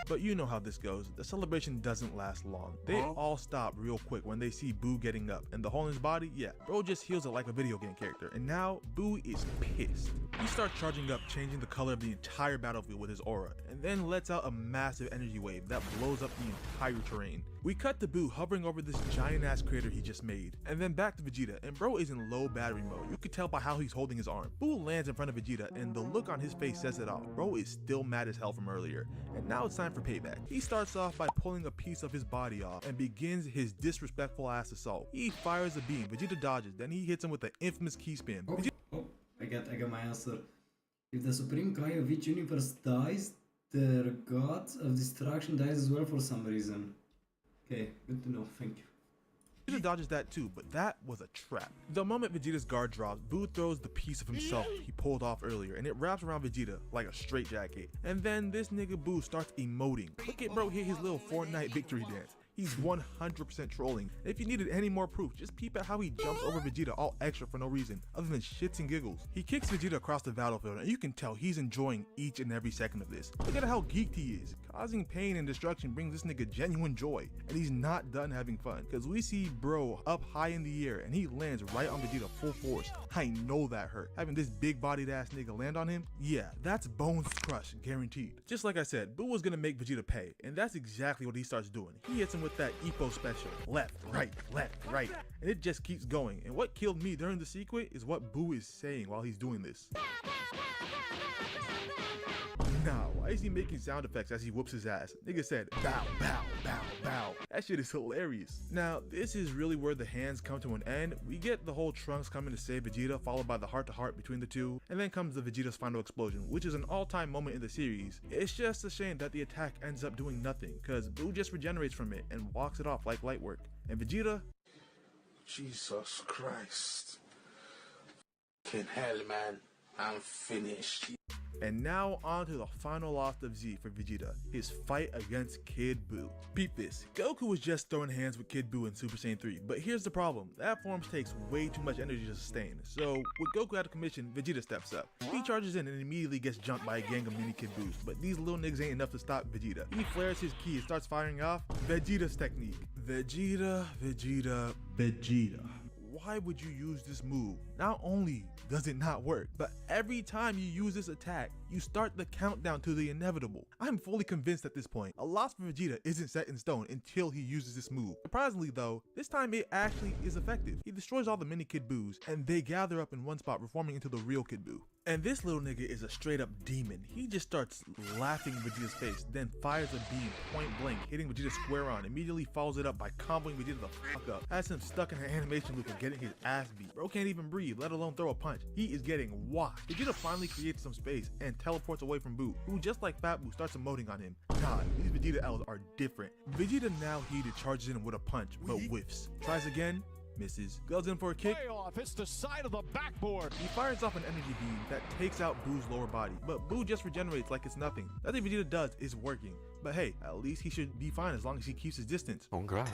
But you know how this goes. The celebration doesn't last long. They all stop real quick when they see Buu getting up, and the hole in his body, yeah, bro just heals it like a video game character, and now Buu is pissed. He starts charging up, changing the color of the entire battlefield with his aura, and then lets out a massive energy wave that blows up the entire terrain. We cut to Buu hovering over this giant ass crater he just made, and then back to Vegeta, and bro is in low battery mode. You could tell by how he's holding his arm. Buu lands in front of Vegeta, and the look on his face says it all. Bro is still mad as hell from earlier, and now it's time for payback. He starts off by pulling a piece of his body off and begins his disrespectful ass assault. He fires a beam, Vegeta dodges, then he hits him with the infamous key spin. I got my answer. If the Supreme Kai of each universe dies, The god of destruction dies as well for some reason. Okay, good to know, thank you. Vegeta dodges that too, but that was a trap. The moment Vegeta's guard drops, Buu throws the piece of himself he pulled off earlier, and it wraps around Vegeta like a straitjacket. And then this nigga Buu starts emoting. Look at bro hit his little Fortnite victory dance. He's 100% trolling. If you needed any more proof, just peep at how he jumps over Vegeta all extra for no reason, other than shits and giggles. He kicks Vegeta across the battlefield, and you can tell he's enjoying each and every second of this. Look at how geeked he is. Causing pain and destruction brings this nigga genuine joy, and he's not done having fun, cause we see bro up high in the air, and he lands right on Vegeta full force. I know that hurt. Having this big bodied ass nigga land on him, yeah, that's bones crush, guaranteed. Just like I said, Buu was gonna make Vegeta pay, and that's exactly what he starts doing. He hits him with that Epo special, left, right, and it just keeps going. And what killed me during the sequence is what Buu is saying while he's doing this. Now, why is he making sound effects as he whoops his ass? Nigga said, bow, bow, bow, bow. That shit is hilarious. Now, this is really where the hands come to an end. We get the whole Trunks coming to save Vegeta, followed by the heart-to-heart between the two, and then comes the Vegeta's final explosion, which is an all-time moment in the series. It's just a shame that the attack ends up doing nothing, cause Buu just regenerates from it and walks it off like light work. And Vegeta, Jesus Christ. Fucking hell, man. I'm finished. And now on to the final loss of Z for Vegeta, his fight against Kid Buu. Peep this, Goku was just throwing hands with Kid Buu in Super Saiyan 3, but here's the problem, that form takes way too much energy to sustain. So with Goku out of commission, Vegeta steps up. He charges in and immediately gets jumped by a gang of mini Kid Buus, but these little niggas ain't enough to stop Vegeta. He flares his ki and starts firing off Vegeta's technique. Vegeta. Why would you use this move? Not only does it not work, but every time you use this attack, you start the countdown to the inevitable. I'm fully convinced at this point, a loss for Vegeta isn't set in stone until he uses this move. Surprisingly though, this time it actually is effective. He destroys all the mini Kid Buus, and they gather up in one spot, reforming into the real Kid Buu. And this little nigga is a straight up demon. He just starts laughing in Vegeta's face, then fires a beam point blank, hitting Vegeta square on, immediately follows it up by comboing Vegeta the fuck up. Has him stuck in an animation loop and getting his ass beat. Bro can't even breathe, let alone throw a punch. He is getting washed. Vegeta finally creates some space and teleports away from Buu, who just like Fat Buu starts emoting on him. God, these Vegeta L's are different. Vegeta now heated charges in with a punch, but whiffs. Tries again, misses. Goes in for a kick. Off, it's the side of the backboard. He fires off an energy beam that takes out Buu's lower body, but Buu just regenerates like it's nothing. Nothing Vegeta does is working. But hey, at least he should be fine as long as he keeps his distance. Oh god.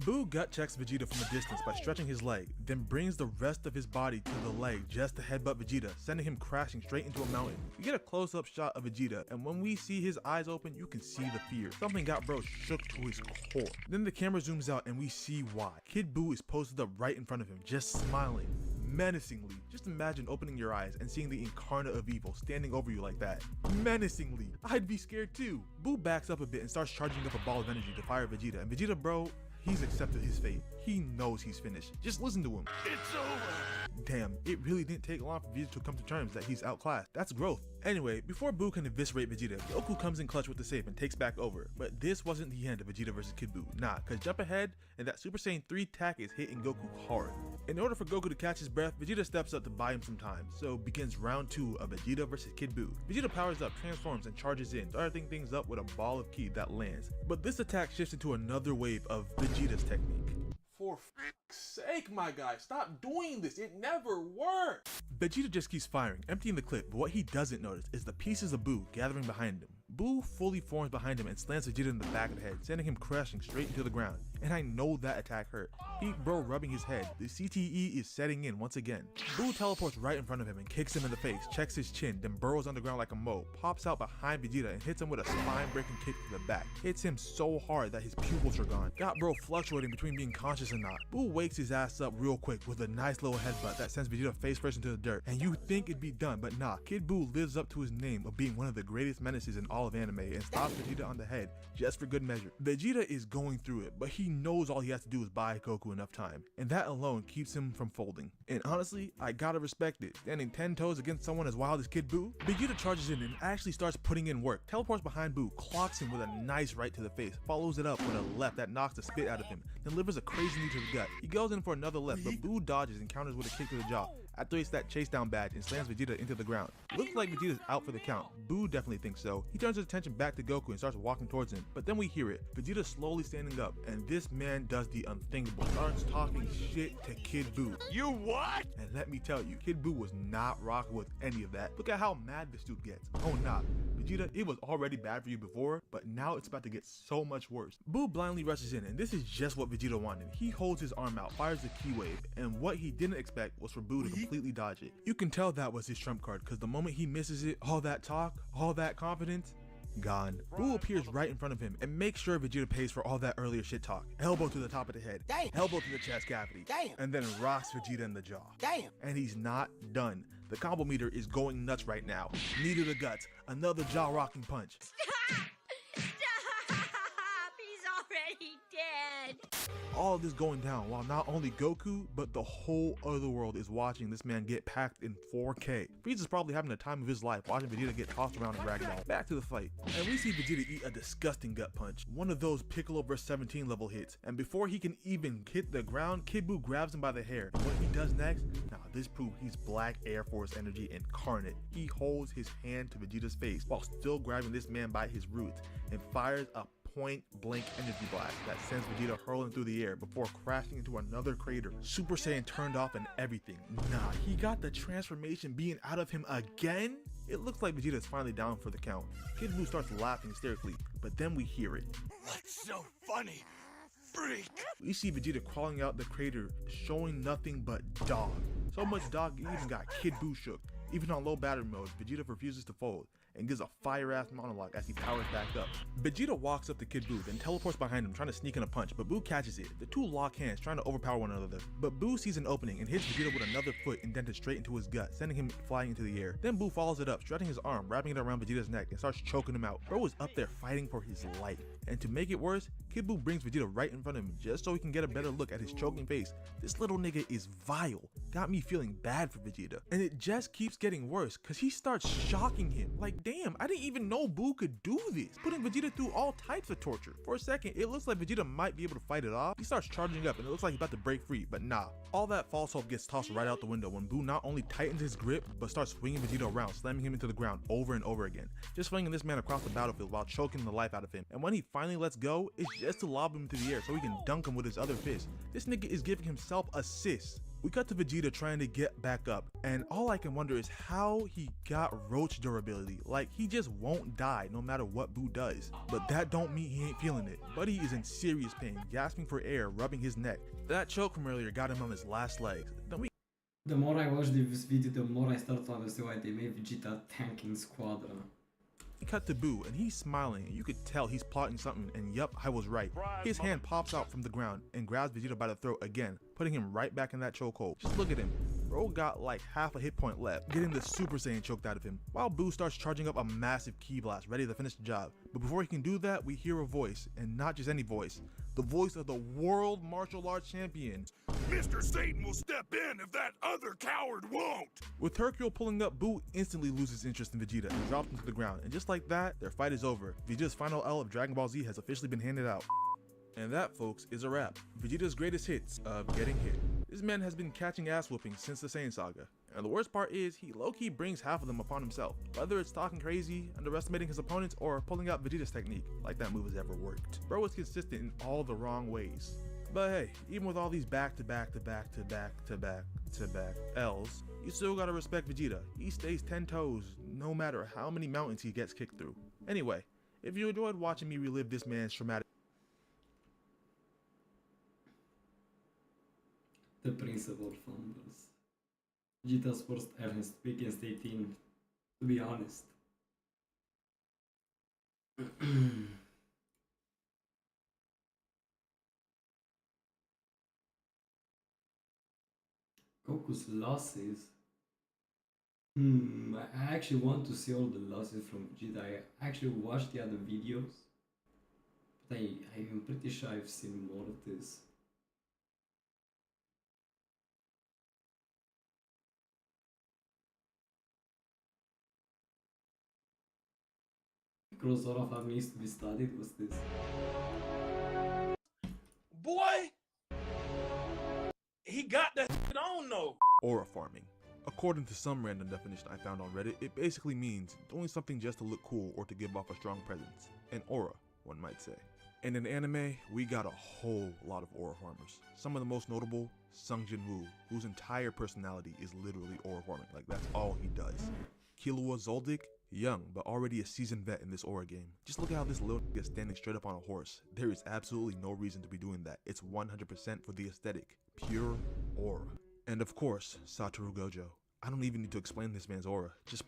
Buu gut checks Vegeta from a distance by stretching his leg, then brings the rest of his body to the leg just to headbutt Vegeta, sending him crashing straight into a mountain. We get a close-up shot of Vegeta, and when we see his eyes open, you can see the fear. Something got bro shook to his core. Then the camera zooms out and we see why. Kid Buu is posted up right in front of him, just smiling menacingly. Just imagine opening your eyes and seeing the incarnate of evil standing over you like that. Menacingly. I'd be scared too. Buu backs up a bit and starts charging up a ball of energy to fire Vegeta, and Vegeta bro, he's accepted his fate. He knows he's finished. Just listen to him. It's over! Damn, it really didn't take long for Vegeta to come to terms that he's outclassed. That's growth. Anyway, before Buu can eviscerate Vegeta, Goku comes in clutch with the save and takes back over. But this wasn't the end of Vegeta vs Kid Buu. Nah, cause jump ahead and that Super Saiyan 3 attack is hitting Goku hard. In order for Goku to catch his breath, Vegeta steps up to buy him some time. So begins round 2 of Vegeta vs Kid Buu. Vegeta powers up, transforms, and charges in, starting things up with a ball of ki that lands. But this attack shifts into another wave of Vegeta's technique. For f***'s sake, my guy, stop doing this, it never works! Vegeta just keeps firing, emptying the clip, but what he doesn't notice is the pieces of Buu gathering behind him. Buu fully forms behind him and slams Vegeta in the back of the head, sending him crashing straight into the ground. And I know that attack hurt. Peep bro rubbing his head. The CTE is setting in once again. Buu teleports right in front of him and kicks him in the face, checks his chin, then burrows underground like a mole, pops out behind Vegeta and hits him with a spine-breaking kick to the back. Hits him so hard that his pupils are gone. Got bro fluctuating between being conscious and not. Buu wakes his ass up real quick with a nice little headbutt that sends Vegeta face first into the dirt. And you think it'd be done, but nah. Kid Buu lives up to his name of being one of the greatest menaces in all of anime and stops Vegeta on the head just for good measure. Vegeta is going through it, but he knows all he has to do is buy Goku enough time, and that alone keeps him from folding. And honestly, I gotta respect it. Standing 10 toes against someone as wild as Kid Buu, Vegeta charges in and actually starts putting in work. Teleports behind Buu, clocks him with a nice right to the face, follows it up with a left that knocks the spit out of him, then delivers a crazy knee to the gut. He goes in for another left, but Buu dodges and counters with a kick to the jaw. after he that chase down badge and slams Vegeta into the ground. Looks like Vegeta's out for the count. Boo definitely thinks so. He turns his attention back to Goku and starts walking towards him, but then we hear it. Vegeta slowly standing up, and this man does the unthinkable. Starts talking shit to Kid Boo. You what? And let me tell you, Kid Boo was not rocking with any of that. Look at how mad this dude gets. Oh nah, Vegeta, it was already bad for you before, but now it's about to get so much worse. Boo blindly rushes in, and this is just what Vegeta wanted. He holds his arm out, fires the Ki Wave, and what he didn't expect was for Boo to completely dodge it. You can tell that was his trump card, because the moment he misses it, all that talk, all that confidence, gone. Boo appears right in front of him and makes sure Vegeta pays for all that earlier shit talk. Elbow to the top of the head, elbow to the chest cavity, and then rocks Vegeta in the jaw. And he's not done. The combo meter is going nuts right now. Knee to the guts, another jaw-rocking punch. Stop! He's already dead! All of this going down while not only Goku, but the whole other world is watching this man get packed in 4K. Frieza's probably having the time of his life watching Vegeta get tossed around and ragdoll. Back to the fight, and we see Vegeta eat a disgusting gut punch. One of those Piccolo vs 17 level hits, and before he can even hit the ground, Kid Buu grabs him by the hair. And what he does next? Now this proves he's Black Air Force energy incarnate. He holds his hand to Vegeta's face while still grabbing this man by his roots and fires a point-blank energy blast that sends Vegeta hurling through the air before crashing into another crater. Super Saiyan turned off and everything. Nah, he got the transformation being out of him again? It looks like Vegeta is finally down for the count. Kid Buu starts laughing hysterically, but then we hear it. What's so funny? Freak! We see Vegeta crawling out the crater, showing nothing but dog. So much dog, it even got Kid Buu shook. Even on low battery mode, Vegeta refuses to fold and gives a fire-ass monologue as he powers back up. Vegeta walks up to Kid Buu, then teleports behind him trying to sneak in a punch, but Buu catches it. The two lock hands trying to overpower one another, but Buu sees an opening and hits Vegeta with another foot indented straight into his gut, sending him flying into the air. Then Buu follows it up, strutting his arm, wrapping it around Vegeta's neck and starts choking him out. Bro was up there fighting for his life. And to make it worse, Kid Buu brings Vegeta right in front of him just so he can get a better look at his choking face. This little nigga is vile. Got me feeling bad for Vegeta. And it just keeps getting worse cause he starts shocking him. Like damn, I didn't even know Buu could do this. Putting Vegeta through all types of torture. For a second, it looks like Vegeta might be able to fight it off. He starts charging up and it looks like he's about to break free, but nah. All that false hope gets tossed right out the window when Buu not only tightens his grip, but starts swinging Vegeta around, slamming him into the ground over and over again. Just flinging this man across the battlefield while choking the life out of him. And when he finally lets go, it's just to lob him into the air so he can dunk him with his other fist. This nigga is giving himself assists. We cut to Vegeta trying to get back up, and all I can wonder is how he got roach durability. Like, he just won't die no matter what Buu does. But that don't mean he ain't feeling it. Buddy is in serious pain, gasping for air, rubbing his neck. That choke from earlier got him on his last legs. Then we The more I watch this video, the more I start to understand why they made Vegeta tanking Squadra. cut to Buu, and he's smiling, and you could tell he's plotting something, and yup, I was right. His hand pops out from the ground and grabs Vegeta by the throat again, putting him right back in that chokehold. Just look at him. Bro got like half a hit point left, getting the Super Saiyan choked out of him, while Buu starts charging up a massive Ki Blast, ready to finish the job. But before he can do that, we hear a voice, and not just any voice. The voice of the World Martial Arts Champion. Mr. Satan will step in if that other coward won't! With Hercule pulling up, Buu instantly loses interest in Vegeta and drops him to the ground, and just like that, their fight is over. Vegeta's final L of Dragon Ball Z has officially been handed out. And that, folks, is a wrap. Vegeta's greatest hits of getting hit. This man has been catching ass whooping since the Saiyan saga. And the worst part is, he low-key brings half of them upon himself. Whether it's talking crazy, underestimating his opponents, or pulling out Vegeta's technique, like that move has ever worked. Bro is consistent in all the wrong ways. But hey, even with all these back-to-back L's, you still gotta respect Vegeta. He stays 10 toes, no matter how many mountains he gets kicked through. Anyway, if you enjoyed watching me relive this man's traumatic The principal fumbles. Vegeta's worst Ernest against 18, to be honest. Goku's losses. I actually want to see all the losses from Vegeta. I actually watched the other videos, but I'm pretty sure I've seen more of this. Crossover farm needs to be studied. What's this? Boy! He got that shit on though. aura farming. According to some random definition I found on Reddit, it basically means doing something just to look cool or to give off a strong presence. An aura, one might say. And in anime, we got a whole lot of aura farmers. Some of the most notable, Sung Jin-woo, whose entire personality is literally aura farming, like that's all he does. Killua Zoldyck, young but already a seasoned vet in this aura game. Just look at how this little nigga standing straight up on a horse. There is absolutely no reason to be doing that. It's 100% for the aesthetic. Pure aura. And of course, Satoru Gojo. I don't even need to explain this man's aura. Just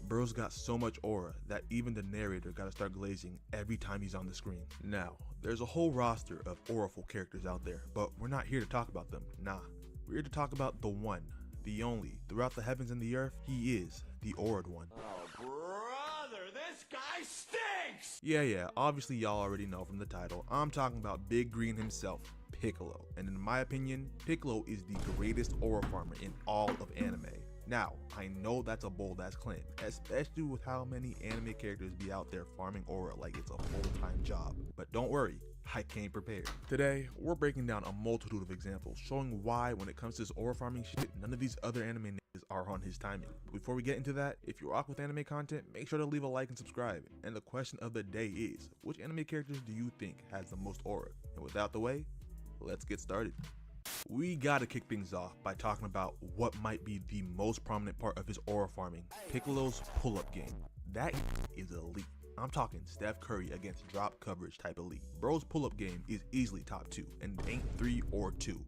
bro's got so much aura that even the narrator gotta start glazing every time he's on the screen. Now, there's a whole roster of auraful characters out there, but we're not here to talk about them. Nah, we're here to talk about the one, the only. Throughout the heavens and the earth, he is the auraed one. Oh, brother, this guy stinks! Yeah, obviously y'all already know from the title. I'm talking about Big Green himself, Piccolo. And in my opinion, Piccolo is the greatest aura farmer in all of anime. Now, I know that's a bold ass claim, especially with how many anime characters be out there farming aura like it's a full-time job. But don't worry, I came prepared. Today, we're breaking down a multitude of examples showing why when it comes to this aura farming shit, none of these other anime niggas are on his timing. Before we get into that, if you rock with anime content, make sure to leave a like and subscribe. And the question of the day is, which anime characters do you think has the most aura? And without the way, let's get started. We gotta kick things off by talking about what might be the most prominent part of his aura farming, Piccolo's pull-up game. That is elite. I'm talking Steph Curry against drop coverage type elite. Bro's pull-up game is easily top 2, and it ain't 3 or 2.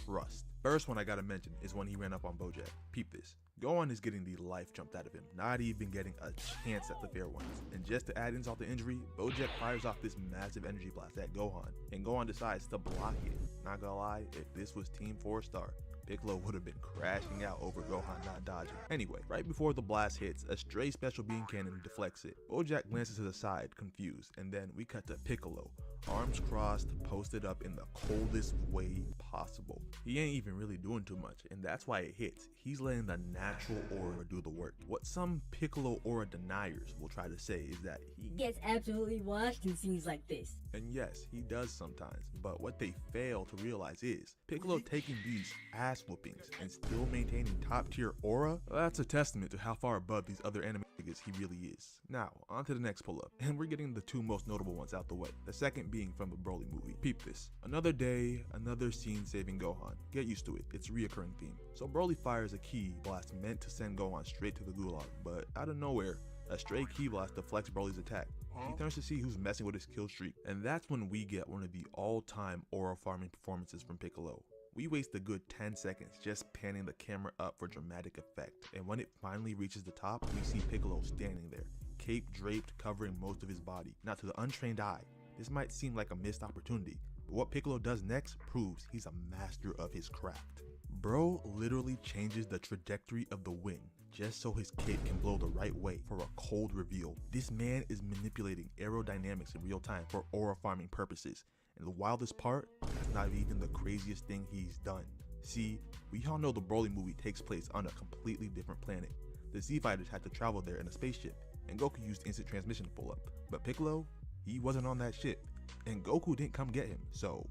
Trust. First one I gotta mention is when he ran up on Bojack. Peep this. Gohan is getting the life jumped out of him, not even getting a chance at the fair ones. And just to add insult to injury, Bojack fires off this massive energy blast at Gohan, and Gohan decides to block it. Not gonna lie, if this was Team 4-Star, Piccolo would have been crashing out over Gohan not dodging. Anyway, right before the blast hits, a stray special beam cannon deflects it. Bojack glances to the side, confused, and then we cut to Piccolo, arms crossed, posted up in the coldest way possible. He ain't even really doing too much, and that's why it hits. He's letting the natural aura do the work. What some Piccolo aura deniers will try to say is that he gets absolutely washed in scenes like this. And yes, he does sometimes, but what they fail to realize is Piccolo taking these ass whoopings and still maintaining top tier aura, that's a testament to how far above these other anime niggas he really is. Now, on to the next pull-up, and we're getting the two most notable ones out the way, the second being from the Broly movie. Peep this. Another day, another scene saving Gohan. Get used to it, it's a reoccurring theme. So Broly fires a ki blast meant to send Gohan straight to the gulag, but out of nowhere, a stray ki blast deflects Broly's attack. He turns to see who's messing with his kill streak, and that's when we get one of the all-time aura farming performances from Piccolo. We waste a good 10 seconds just panning the camera up for dramatic effect, and when it finally reaches the top, we see Piccolo standing there, cape draped covering most of his body. Now to the untrained eye, this might seem like a missed opportunity, but what Piccolo does next proves he's a master of his craft. Bro literally changes the trajectory of the wind just so his cape can blow the right way for a cold reveal. This man is manipulating aerodynamics in real time for aura farming purposes. And the wildest part, that's not even the craziest thing he's done. See, we all know the Broly movie takes place on a completely different planet. The Z-Fighters had to travel there in a spaceship, and Goku used instant transmission to pull up. But Piccolo, he wasn't on that ship, and Goku didn't come get him, so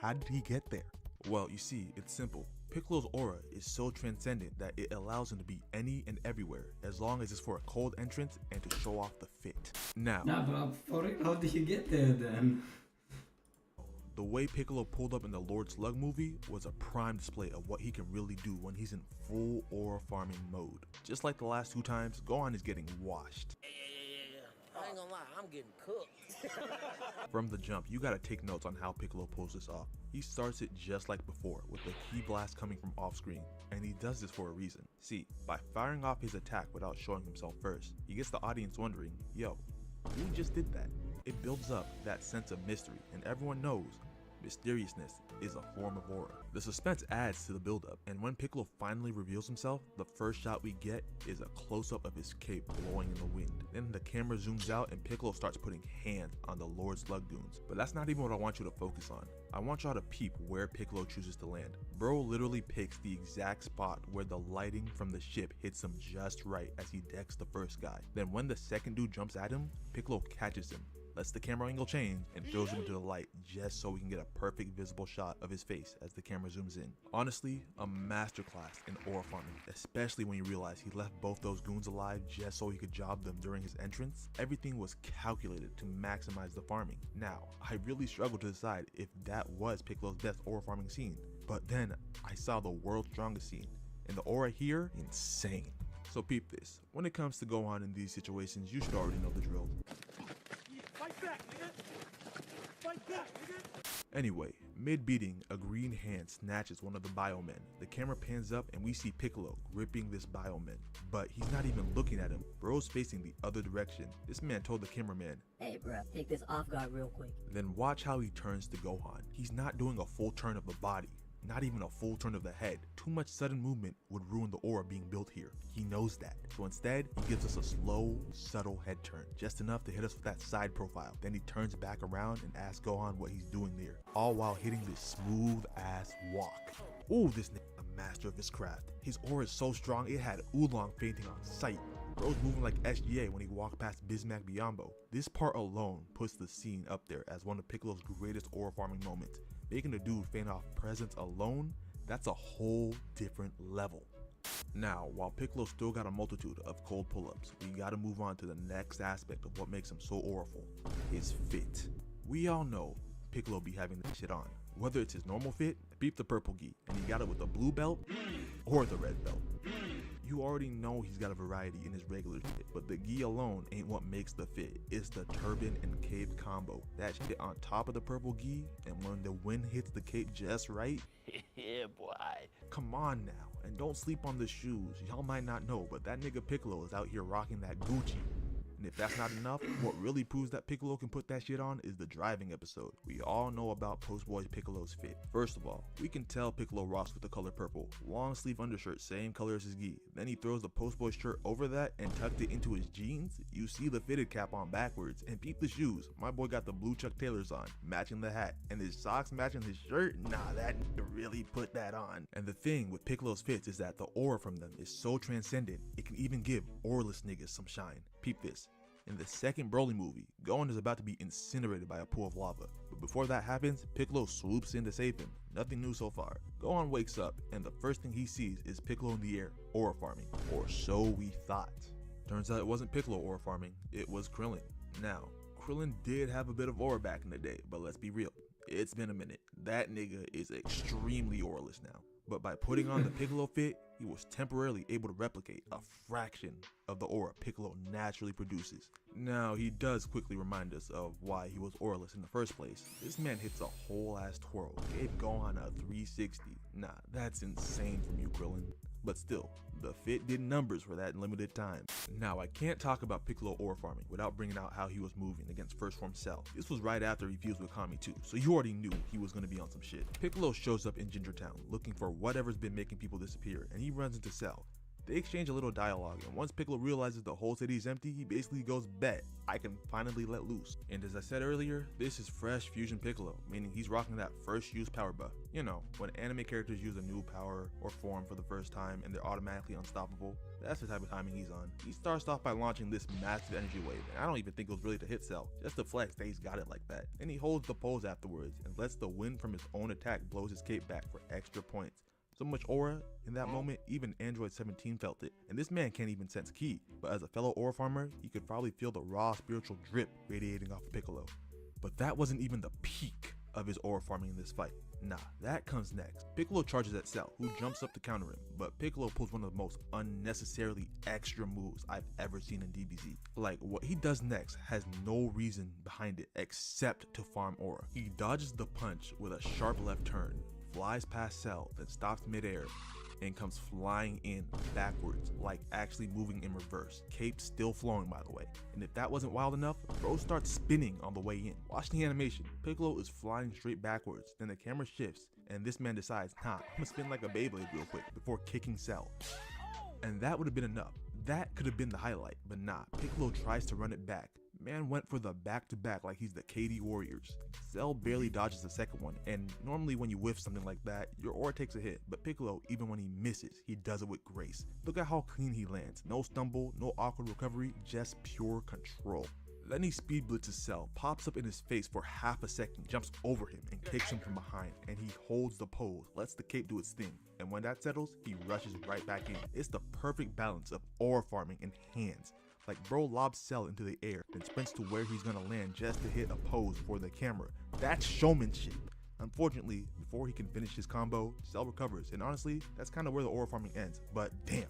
how did he get there? Well, you see, it's simple. Piccolo's aura is so transcendent that it allows him to be any and everywhere, as long as it's for a cold entrance and to show off the fit. Now, but for real, how did he get there then? The way Piccolo pulled up in the Lord Slug movie was a prime display of what he can really do when he's in full aura farming mode. Just like the last two times, Gohan is getting washed. I ain't gonna lie, I'm getting cooked. From the jump, you gotta take notes on how Piccolo pulls this off. He starts it just like before, with the ki blast coming from off screen, and he does this for a reason. See, by firing off his attack without showing himself first, he gets the audience wondering, yo, who just did that? It builds up that sense of mystery, and everyone knows mysteriousness is a form of aura. The suspense adds to the buildup, and when Piccolo finally reveals himself, the first shot we get is a close-up of his cape blowing in the wind. Then the camera zooms out and Piccolo starts putting hands on the Lord Slug goons. But that's not even what I want you to focus on. I want y'all to peep where Piccolo chooses to land. Bro literally picks the exact spot where the lighting from the ship hits him just right as he decks the first guy. Then when the second dude jumps at him, Piccolo catches him, lets the camera angle change, and throws him into the light just so we can get a perfect visible shot of his face as the camera zooms in. Honestly, a masterclass in aura farming, especially when you realize he left both those goons alive just so he could job them during his entrance. Everything was calculated to maximize the farming. Now, I really struggled to decide if that was Piccolo's best aura farming scene, but then I saw the world's strongest scene, and the aura here, insane. So peep this, when it comes to Gohan in these situations, you should already know the drill. Fight back, nigga! Fight back, nigga! Anyway, mid-beating, a green hand snatches one of the biomen. The camera pans up and we see Piccolo gripping this bioman, but he's not even looking at him. Bro's facing the other direction. This man told the cameraman, Hey bro, take this off guard real quick. Then watch how he turns to Gohan. He's not doing a full turn of the body, not even a full turn of the head. Too much sudden movement would ruin the aura being built here. He knows that. So instead, he gives us a slow, subtle head turn, just enough to hit us with that side profile. Then he turns back around and asks Gohan what he's doing there, all while hitting this smooth ass walk. Ooh, this nigga a master of his craft. His aura is so strong it had Oolong fainting on sight. Bro's moving like SGA when he walked past Bismack Biombo. This part alone puts the scene up there as one of Piccolo's greatest aura farming moments. Making the dude faint off presence alone, that's a whole different level. Now, while Piccolo still got a multitude of cold pull-ups, we gotta move on to the next aspect of what makes him so auraful, his fit. We all know Piccolo be having this shit on. Whether it's his normal fit, beep the purple gi, and he got it with the blue belt, or the red belt. You already know he's got a variety in his regular shit, but the gi alone ain't what makes the fit. It's the turban and cape combo. That shit on top of the purple gi, and when the wind hits the cape just right, Yeah, boy. come on now, and don't sleep on the shoes. Y'all might not know, but that nigga Piccolo is out here rocking that Gucci. And if that's not enough, what really proves that Piccolo can put that shit on is the driving episode. We all know about Post Boy Piccolo's fit. First of all, we can tell Piccolo rocks with the color purple. Long sleeve undershirt, same color as his gi. Then he throws the Post Boy shirt over that and tucked it into his jeans. You see the fitted cap on backwards, and peep the shoes. My boy got the blue Chuck Taylors on, matching the hat, and his socks matching his shirt. Nah, that nigga really put that on. And the thing with Piccolo's fits is that the aura from them is so transcendent, it can even give auraless niggas some shine. Peep this. In the second Broly movie, Gohan is about to be incinerated by a pool of lava, but before that happens, Piccolo swoops in to save him. Nothing new so far. Gohan wakes up, and the first thing he sees is Piccolo in the air, aura farming, or so we thought. Turns out it wasn't Piccolo aura farming, it was Krillin. Now, Krillin did have a bit of aura back in the day, but let's be real, it's been a minute. That nigga is extremely auraless now. But by putting on the Piccolo fit, he was temporarily able to replicate a fraction of the aura Piccolo naturally produces. Now, he does quickly remind us of why he was auraless in the first place. This man hits a whole ass twirl, gave Gohan a 360. Nah, that's insane from you, Krillin. But still, the fit did numbers for that limited time. Now, I can't talk about Piccolo aura farming without bringing out how he was moving against First Form Cell. This was right after he fused with Kami too, so you already knew he was gonna be on some shit. Piccolo shows up in Gingertown looking for whatever's been making people disappear, and he runs into Cell. They exchange a little dialogue, and once Piccolo realizes the whole city is empty, he basically goes, bet, I can finally let loose. And as I said earlier, this is fresh Fusion Piccolo, meaning he's rocking that first use power buff. You know, when anime characters use a new power or form for the first time and they're automatically unstoppable, that's the type of timing he's on. He starts off by launching this massive energy wave, and I don't even think it was really to hit Cell, just to flex that he's got it like that. Then he holds the pose afterwards and lets the wind from his own attack blows his cape back for extra points. So much aura in that moment, even Android 17 felt it. And this man can't even sense ki, but as a fellow aura farmer, he could probably feel the raw spiritual drip radiating off of Piccolo. But that wasn't even the peak of his aura farming in this fight. Nah, that comes next. Piccolo charges at Cell, who jumps up to counter him, but Piccolo pulls one of the most unnecessarily extra moves I've ever seen in DBZ. Like, what he does next has no reason behind it except to farm aura. He dodges the punch with a sharp left turn, flies past Cell, then stops midair, and comes flying in backwards, like actually moving in reverse. Cape still flowing, by the way. And if that wasn't wild enough, Bro starts spinning on the way in. Watch the animation. Piccolo is flying straight backwards, then the camera shifts, and this man decides, nah, I'm gonna spin like a Beyblade real quick before kicking Cell. And that would have been enough. That could have been the highlight, but nah, Piccolo tries to run it back. Man went for the back-to-back like he's the KD Warriors. Cell barely dodges the second one, and normally when you whiff something like that, your aura takes a hit, but Piccolo, even when he misses, he does it with grace. Look at how clean he lands. No stumble, no awkward recovery, just pure control. Then he speed blitzes Cell, pops up in his face for half a second, jumps over him and kicks him from behind, and he holds the pose, lets the cape do its thing, and when that settles, he rushes right back in. It's the perfect balance of aura farming and hands. Like bro lobs Cell into the air, then sprints to where he's gonna land just to hit a pose for the camera. That's showmanship. Unfortunately, before he can finish his combo, Cell recovers, and honestly, that's kind of where the aura farming ends, but damn,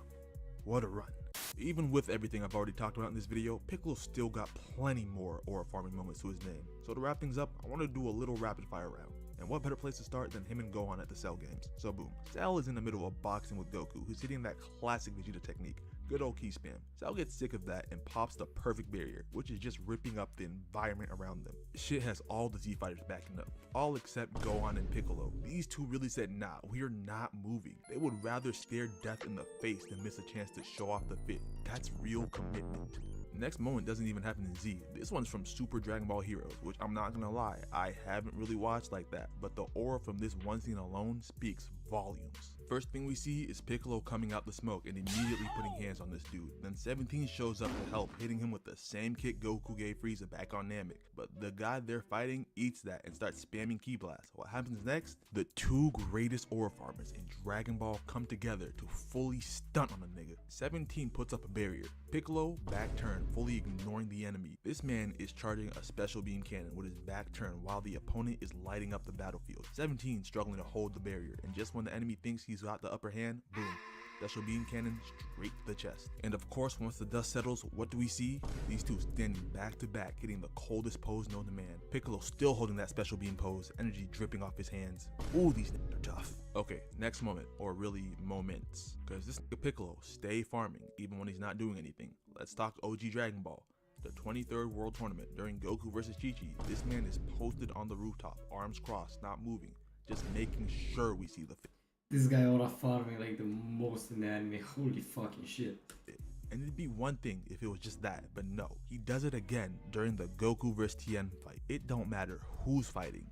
what a run. Even with everything I've already talked about in this video, Piccolo still got plenty more aura farming moments to his name. So to wrap things up, I want to do a little rapid fire round. And what better place to start than him and Gohan at the Cell games. So boom, Cell is in the middle of boxing with Goku, who's hitting that classic Vegeta technique. Good old key spam. Cell gets sick of that and pops the perfect barrier, which is just ripping up the environment around them. Shit has all the Z fighters backing up, all except Gohan and Piccolo. These two really said, nah, we're not moving. They would rather stare death in the face than miss a chance to show off the fit. That's real commitment. Next moment doesn't even happen in Z. This one's from Super Dragon Ball Heroes, which I'm not gonna lie, I haven't really watched like that, but the aura from this one scene alone speaks volumes. First thing we see is Piccolo coming out the smoke and immediately putting hands on this dude. Then 17 shows up to help, hitting him with the same kick Goku gave Frieza back on Namek. But the guy they're fighting eats that and starts spamming Ki Blast. What happens next? The two greatest aura farmers in Dragon Ball come together to fully stunt on a nigga. 17 puts up a barrier. Piccolo, back turn, fully ignoring the enemy. This man is charging a special beam cannon with his back turn while the opponent is lighting up the battlefield. 17 struggling to hold the barrier, and just when the enemy thinks he's got the upper hand, boom, special beam cannon straight to the chest. And of course, once the dust settles, what do we see? These two standing back to back, hitting the coldest pose known to man. Piccolo still holding that special beam pose, energy dripping off his hands. Ooh, these niggas are tough. Okay, next moment, or really moments, because this nigga Piccolo stay farming even when he's not doing anything. Let's talk OG Dragon Ball. The 23rd World Tournament during Goku vs Chi-Chi, this man is posted on the rooftop, arms crossed, not moving, just making sure we see the fit. This guy aura farming like the most in the anime, holy fucking shit. And it'd be one thing if it was just that, but no, he does it again during the Goku vs Tien fight. It don't matter who's fighting,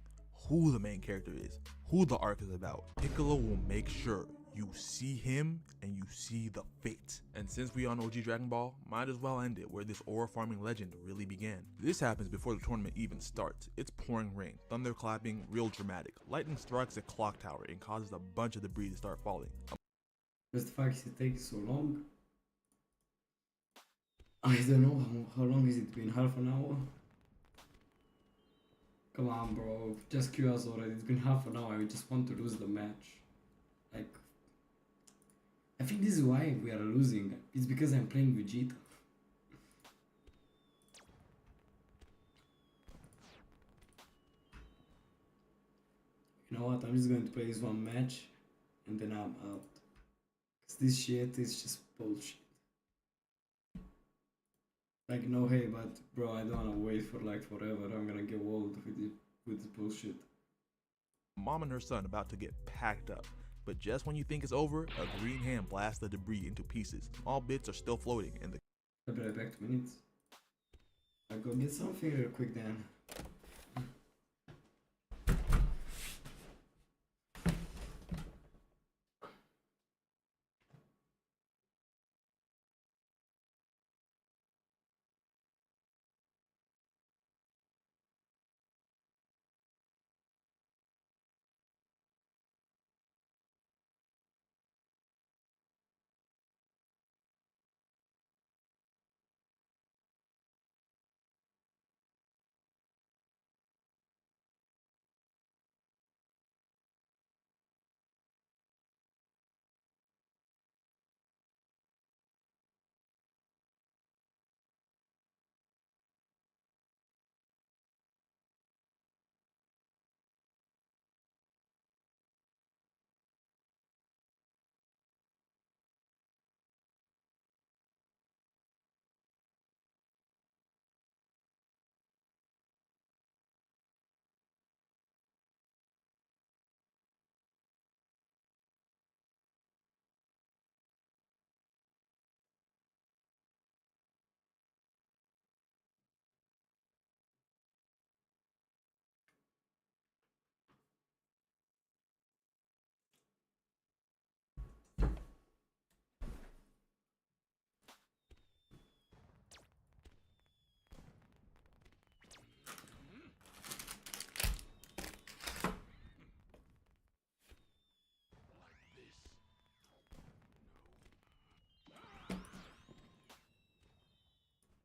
who the main character is, who the arc is about. Piccolo will make sure you see him and you see the fate. And since we on OG Dragon Ball, might as well end it where this aura farming legend really began. This happens before the tournament even starts. It's pouring rain, thunder clapping, real dramatic. Lightning strikes a clock tower and causes a bunch of debris to start falling. What the fuck is it taking so long? I don't know, how long has it been? Half an hour? Come on bro, just cue us already, it's been half an hour, I just want to lose the match. Like, I think this is why we are losing, it's because I'm playing Vegeta. You know what, I'm just going to play this one match and then I'm out. Cause this shit is just bullshit. Like, no, hey, but bro, I don't wanna wait for like forever. I'm gonna get old with this bullshit. Mom and her son about to get packed up, but just when you think it's over, a green hand blasts the debris into pieces. All bits are still floating, and the I'll be right back, 2 minutes. I'll go get something real quick then.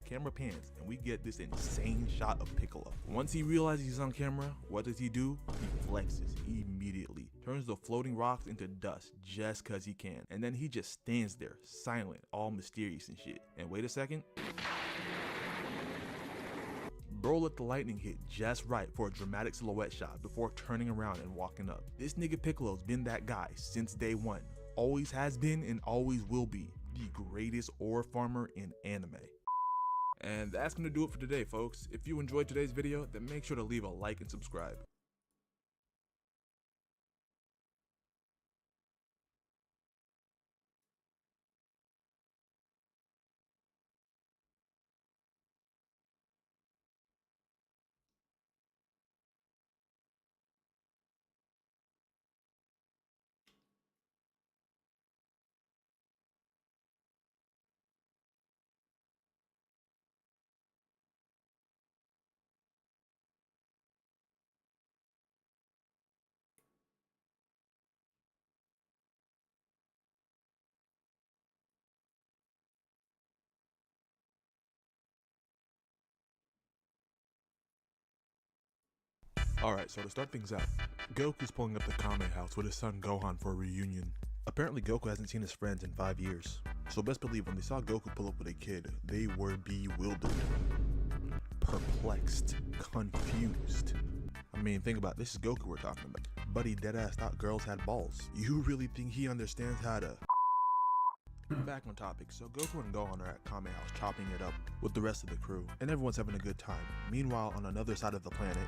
camera pans and we get this insane shot of Piccolo. Once he realizes he's on camera, what does he do? He flexes immediately, turns the floating rocks into dust just cause he can, and then he just stands there, silent, all mysterious and shit. And wait a second. Bro let the lightning hit just right for a dramatic silhouette shot before turning around and walking up. This nigga Piccolo's been that guy since day one. Always has been and always will be the greatest ore farmer in anime. And that's gonna do it for today, folks. If you enjoyed today's video, then make sure to leave a like and subscribe. Alright, so to start things out, Goku's pulling up the Kame house with his son Gohan for a reunion. Apparently Goku hasn't seen his friends in 5 years, so best believe when they saw Goku pull up with a kid, they were bewildered, perplexed, confused. I mean, think about it, this is Goku we're talking about. Buddy deadass thought girls had balls. You really think he understands how to... Back on topic, so Goku and Gohan are at Kame house chopping it up with the rest of the crew, and everyone's having a good time. Meanwhile, on another side of the planet,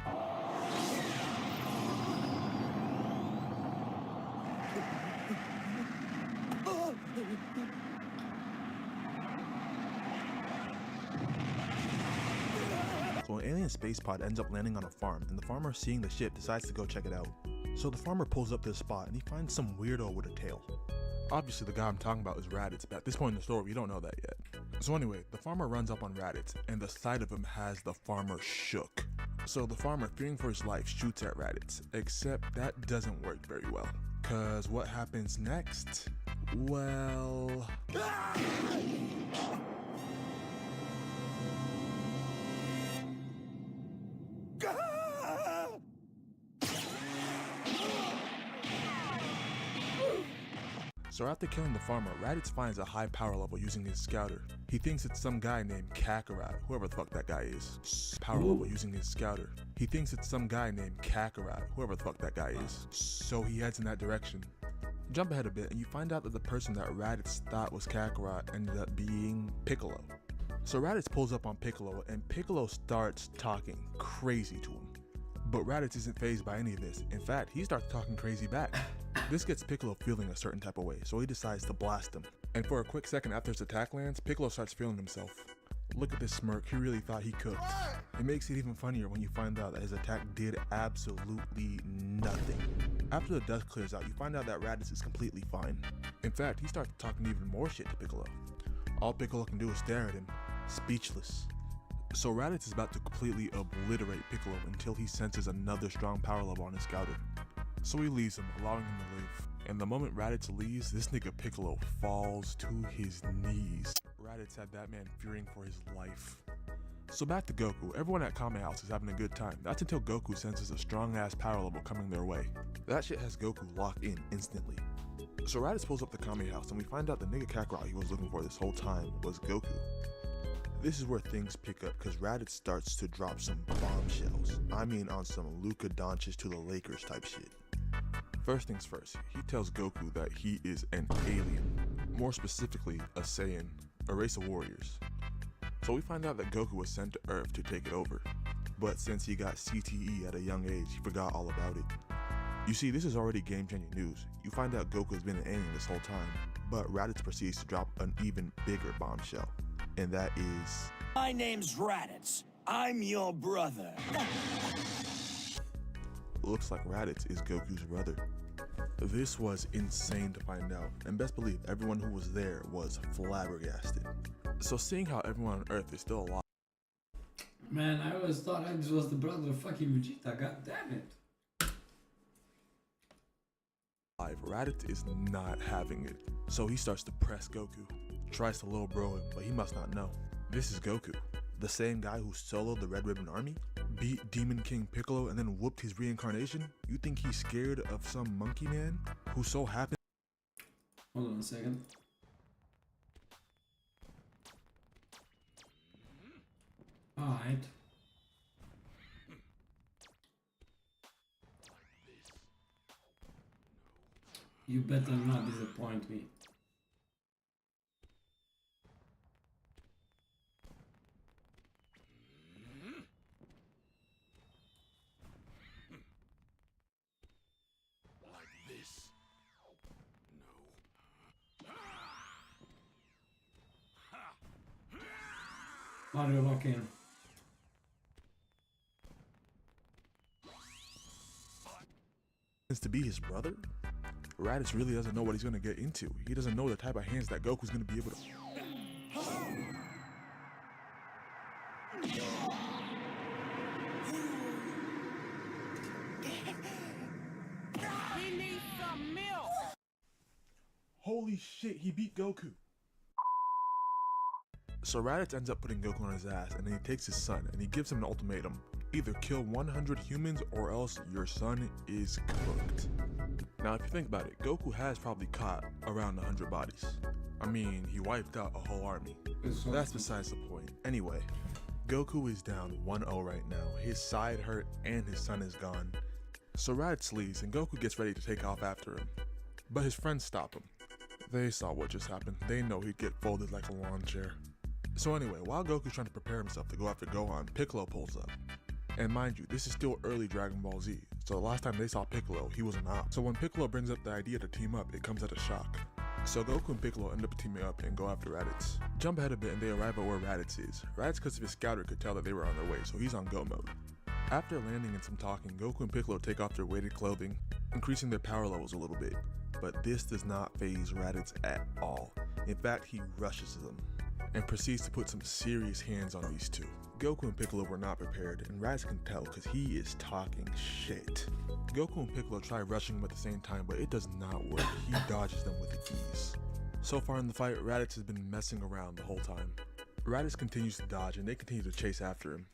so an alien space pod ends up landing on a farm, and the farmer, seeing the ship, decides to go check it out. So the farmer pulls up to the spot and he finds some weirdo with a tail. Obviously the guy I'm talking about is Raditz, but at this point in the story we don't know that yet. So anyway, the farmer runs up on Raditz, and the sight of him has the farmer shook. So the farmer, fearing for his life, shoots at Raditz, except that doesn't work very well. Cause what happens next? Well... So after killing the farmer, Raditz finds a high power level using his scouter. He thinks it's some guy named Kakarot, whoever the fuck that guy is. Power level using his scouter. He thinks it's some guy named Kakarot, whoever the fuck that guy is. So he heads in that direction. Jump ahead a bit and you find out that the person that Raditz thought was Kakarot ended up being Piccolo. So Raditz pulls up on Piccolo and Piccolo starts talking crazy to him. But Raditz isn't fazed by any of this. In fact, he starts talking crazy back. This gets Piccolo feeling a certain type of way, so he decides to blast him. And for a quick second after his attack lands, Piccolo starts feeling himself. Look at this smirk, he really thought he cooked. It makes it even funnier when you find out that his attack did absolutely nothing. After the dust clears out, you find out that Raditz is completely fine. In fact, he starts talking even more shit to Piccolo. All Piccolo can do is stare at him, speechless. So Raditz is about to completely obliterate Piccolo until he senses another strong power level on his scouter. So he leaves him, allowing him to live. And the moment Raditz leaves, this nigga Piccolo falls to his knees. Raditz had that man fearing for his life. So back to Goku, everyone at Kame House is having a good time. That's until Goku senses a strong ass power level coming their way. That shit has Goku locked in instantly. So Raditz pulls up the Kame House and we find out the nigga Kakarot he was looking for this whole time was Goku. This is where things pick up because Raditz starts to drop some bombshells. I mean on some Luka Doncic to the Lakers type shit. First things first, he tells Goku that he is an alien, more specifically a Saiyan, a race of warriors. So we find out that Goku was sent to Earth to take it over, but since he got CTE at a young age, he forgot all about it. You see, this is already game-changing news. You find out Goku has been an alien this whole time, but Raditz proceeds to drop an even bigger bombshell, and that is... My name's Raditz. I'm your brother. Looks like Raditz is Goku's brother. This was insane to find out, and best believe everyone who was there was flabbergasted. So seeing how everyone on Earth is still alive... Man, I always thought Raditz was the brother of fucking Vegeta, god damn it. Raditz is not having it, so he starts to press Goku. Tries to little bro him, but he must not know. This is Goku. The same guy who soloed the Red Ribbon Army? Beat Demon King Piccolo and then whooped his reincarnation? You think he's scared of some monkey man who so happens? Hold on a second. Alright. You better not disappoint me. Mario lock in. To be his brother? Raditz really doesn't know what he's gonna get into. He doesn't know the type of hands that Goku's gonna be able to. He needs some milk. Holy shit, he beat Goku. So Raditz ends up putting Goku on his ass, and then he takes his son and he gives him an ultimatum. Either kill 100 humans or else your son is cooked. Now if you think about it, Goku has probably caught around 100 bodies. I mean, he wiped out a whole army. That's besides the point. Anyway, Goku is down 1-0 right now. His side hurt and his son is gone. So Raditz leaves and Goku gets ready to take off after him. But his friends stop him. They saw what just happened. They know he'd get folded like a lawn chair. So anyway, while Goku's trying to prepare himself to go after Gohan, Piccolo pulls up. And mind you, this is still early Dragon Ball Z, so the last time they saw Piccolo, he was an op. So when Piccolo brings up the idea to team up, it comes as a shock. So Goku and Piccolo end up teaming up and go after Raditz. Jump ahead a bit and they arrive at where Raditz is. Raditz, because of his scouter, could tell that they were on their way, so he's on go mode. After landing and some talking, Goku and Piccolo take off their weighted clothing, increasing their power levels a little bit. But this does not faze Raditz at all. In fact, he rushes them and proceeds to put some serious hands on these two. Goku and Piccolo were not prepared, and Raditz can tell because he is talking shit. Goku and Piccolo try rushing him at the same time, but it does not work. He dodges them with ease. So far in the fight, Raditz has been messing around the whole time. Raditz continues to dodge, and they continue to chase after him.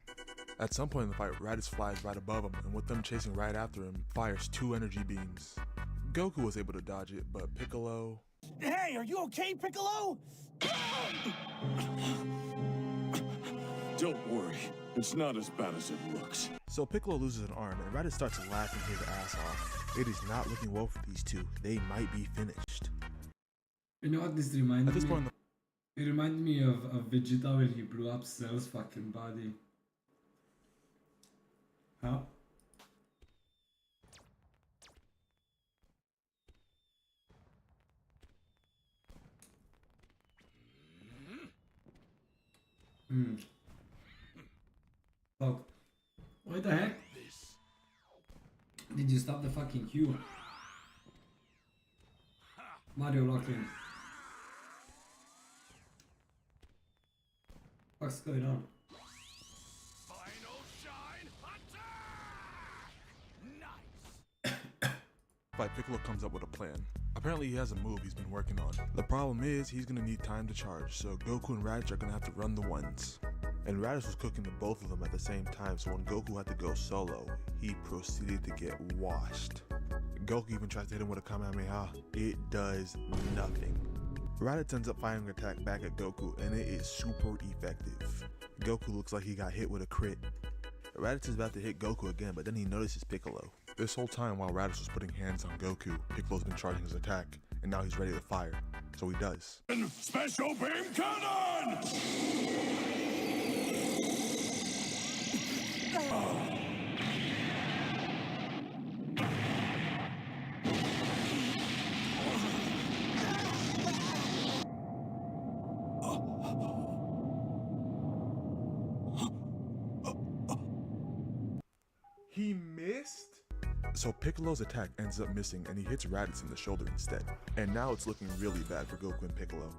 At some point in the fight, Raditz flies right above him, and with them chasing right after him, fires 2 energy beams. Goku was able to dodge it, but Piccolo... Hey, are you okay, Piccolo? Don't worry, it's not as bad as it looks. So Piccolo loses an arm, and Raditz starts laughing his ass off. It is not looking well for these two. They might be finished. You know what this reminded At this me? point, It reminded me of Vegeta when he blew up Cell's fucking body. Huh? Fuck. What the heck? Did you stop the fucking queue? Mario locked in. What's going on? Final shine attack! Nice! fight, Piccolo comes up with a plan. Apparently he has a move he's been working on. The problem is he's gonna need time to charge, so Goku and Raditz are gonna have to run the ones. And Raditz was cooking the both of them at the same time, so when Goku had to go solo, he proceeded to get washed. Goku even tries to hit him with a Kamehameha. It does nothing. Raditz ends up firing an attack back at Goku, and it is super effective. Goku looks like he got hit with a crit. Raditz is about to hit Goku again, but then he notices Piccolo. This whole time while Raditz was putting hands on Goku, Piccolo's been charging his attack, and now he's ready to fire. So he does. Special beam cannon! He missed? So Piccolo's attack ends up missing and he hits Raditz in the shoulder instead. And now it's looking really bad for Goku and Piccolo.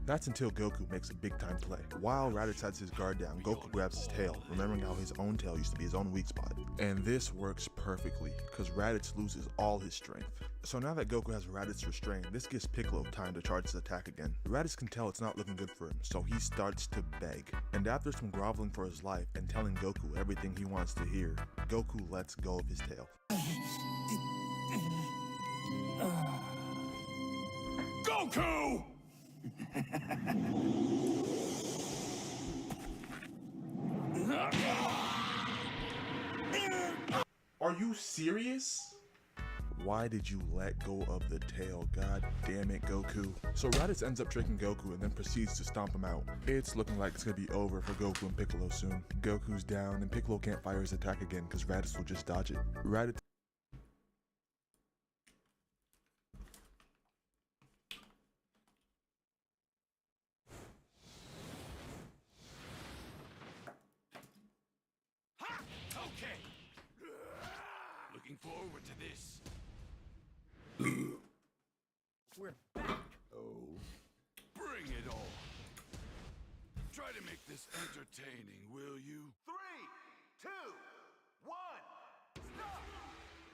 That's until Goku makes a big time play. While Raditz has his guard down, Goku grabs his tail, remembering how his own tail used to be his own weak spot. And this works perfectly, because Raditz loses all his strength. So now that Goku has Raditz restrained, this gives Piccolo time to charge his attack again. Raditz can tell it's not looking good for him, so he starts to beg. And after some groveling for his life and telling Goku everything he wants to hear, Goku lets go of his tail. Goku! Are you serious? Why did you let go of the tail? God damn it, Goku. So Raditz ends up tricking Goku and then proceeds to stomp him out. It's looking like it's gonna be over for Goku and Piccolo soon. Goku's down and Piccolo can't fire his attack again because Raditz will just dodge it. Raditz Okay. Looking forward to this. We're back. Oh. Bring it on. Try to make this entertaining, will you? 3, 2, 1, stop!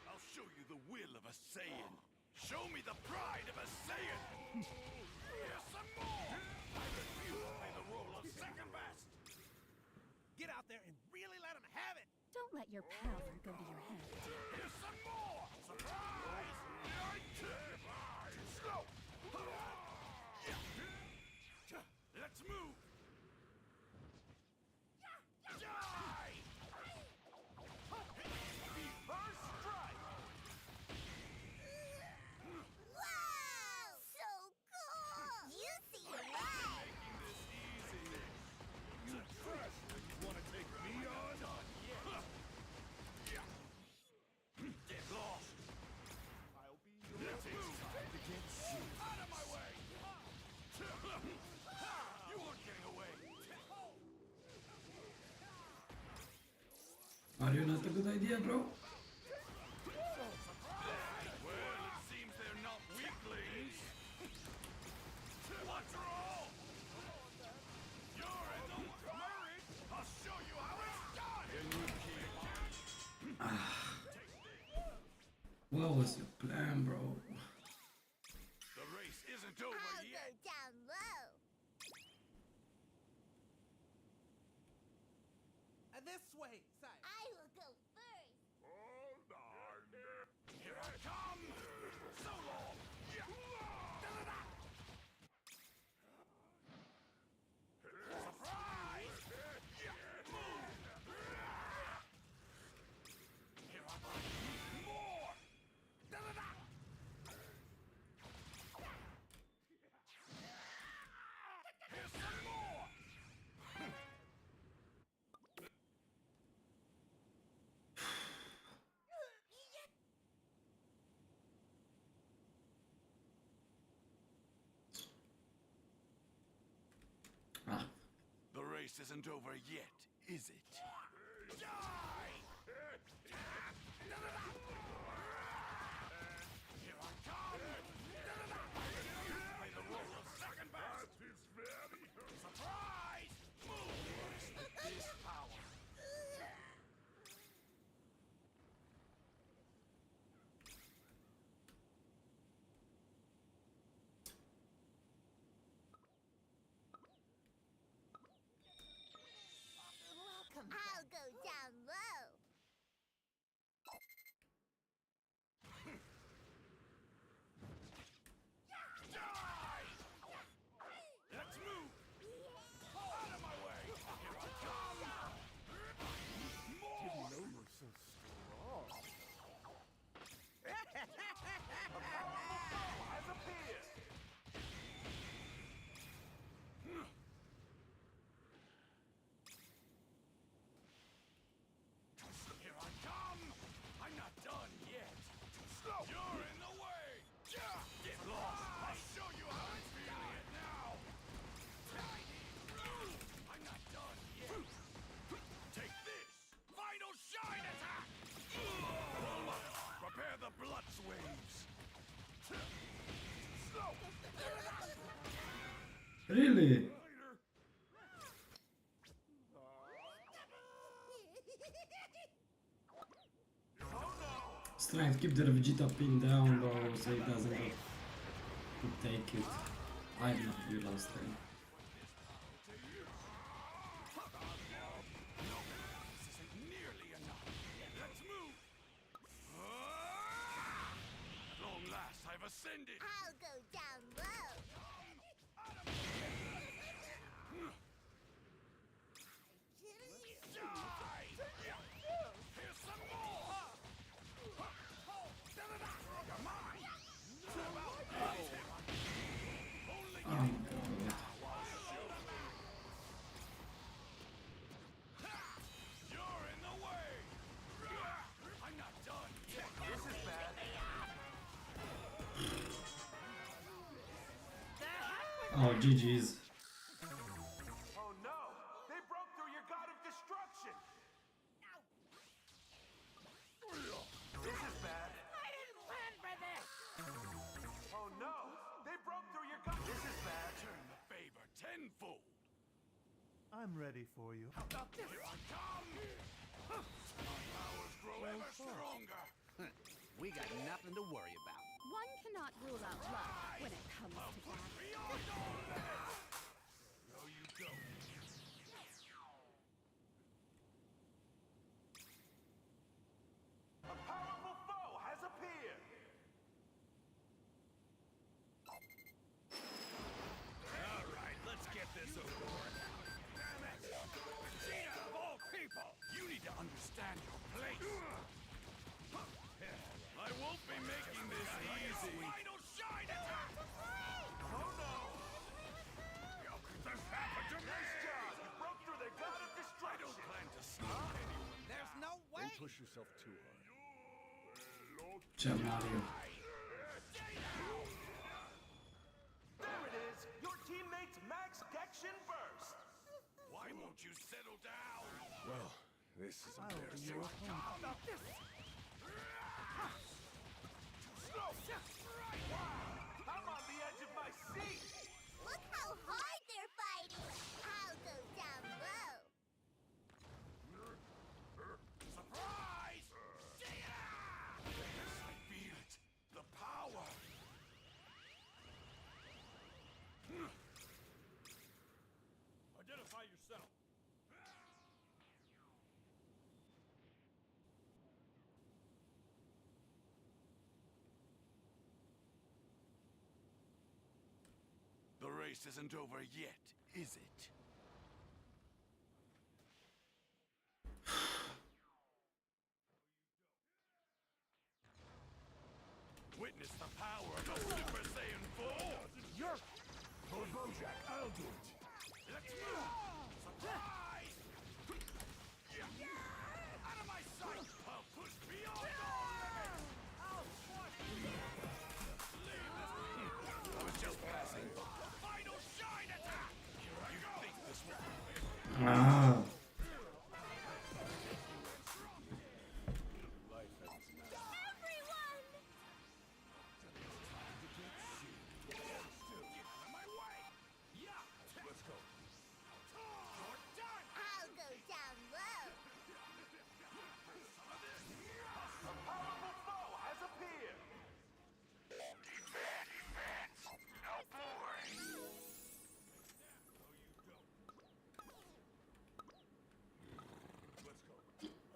I'll show you the will of a Saiyan. Show me the pride of a Saiyan. Here's some more. I refuse to play the role of second best. Get out there and really let him have it. Don't let your power go to your head. Here's some more. Surprise! Slow. Let's move. Die! First strike! Wow! So cool! You see right! Making this easy. You trash niggas wanna take me on? Get lost. I'll be your Let's move. Out of my way. You aren't getting away. Are you not a good idea, bro? Well, it seems they're not weaklings. What's wrong? You're in the hurry. I'll show you how it's done. What was your plan, bro? The race isn't over I'll yet. go down low! This way, side. I will go first! Hold on. Here I come. So long. Surprise! Move. Here I come. More. Here's some more. Ah, The race isn't over yet, is it? Die! Here I come! Play the role of second best! Surprise! Move! This power! I'll go down low! Really? Just trying to keep the Vegeta pin down though, so he doesn't go to take it. I did not do last time. Ascended. I'll go down low. Here's some more. Oh god. You're in the way. I'm not done yet. This is bad. Oh, GG's. Oh no! They broke through your god of destruction! This is bad. I didn't plan for this! Oh no! They broke through your god. This is bad. Turn the favor tenfold. I'm ready for you. Here I come. My powers grow ever stronger. We got nothing to worry about. One cannot rule out love when it comes to that. Beyond all limits. No, you don't. A powerful foe has appeared! All right, let's get this over with. Damn it! Vegeta, of all people, you need to understand your place. I won't be making this easy. Final shine attack! Oh no! How could this happen to me? Nice job! You broke through their god of I destruction! don't plan to stop anyone. There's no way. Don't push yourself too hard. Ciao Mario. There it is! Your teammate's Max Gekishin Burst! Why won't you settle down? Well, this is embarrassing. How about this? I'm on the edge of my seat! Look how hard they're fighting. I'll go down low. Surprise! Yes, I feel it. The power. Identify yourself. The race isn't over yet, is it? Witness the power of a Super Saiyan 4! Yerk! Bojack, I'll do it. Let's move! Surprise! Out of my sight! I'll push beyond all limits! Leave this. I was just passing. Final shine attack! You think this will... Ah. Everyone! My way! Yeah! Let's go. You're done! I'll go down low. A powerful foe has appeared!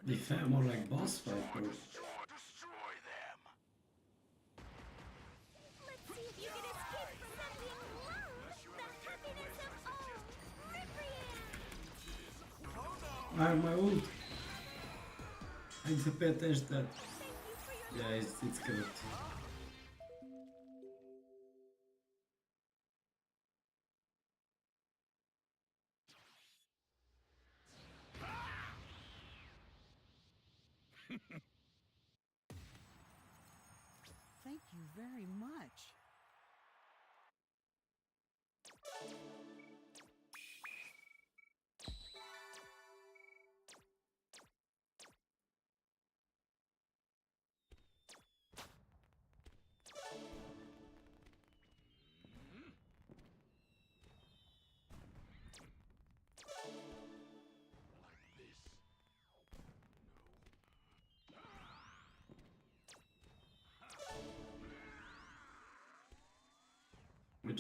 They felt more like boss fight though. Destroy them! Let's see if you can escape from them being alone. The happiness of all. Ribrian! Ah, my ult. I need to pay attention to that. Yeah, it's good. Thank you very much.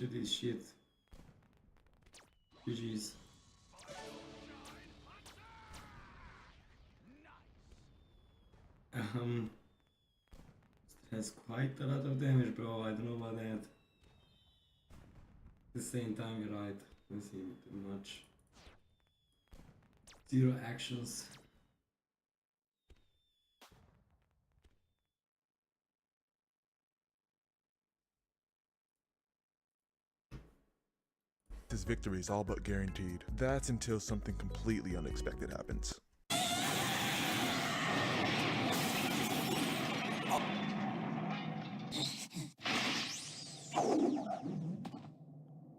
this shit. GG's. It has quite a lot of damage, bro. I don't know about that. At the same time, you're right. Doesn't seem too much. 0 actions. His victory is all but guaranteed. That's until something completely unexpected happens.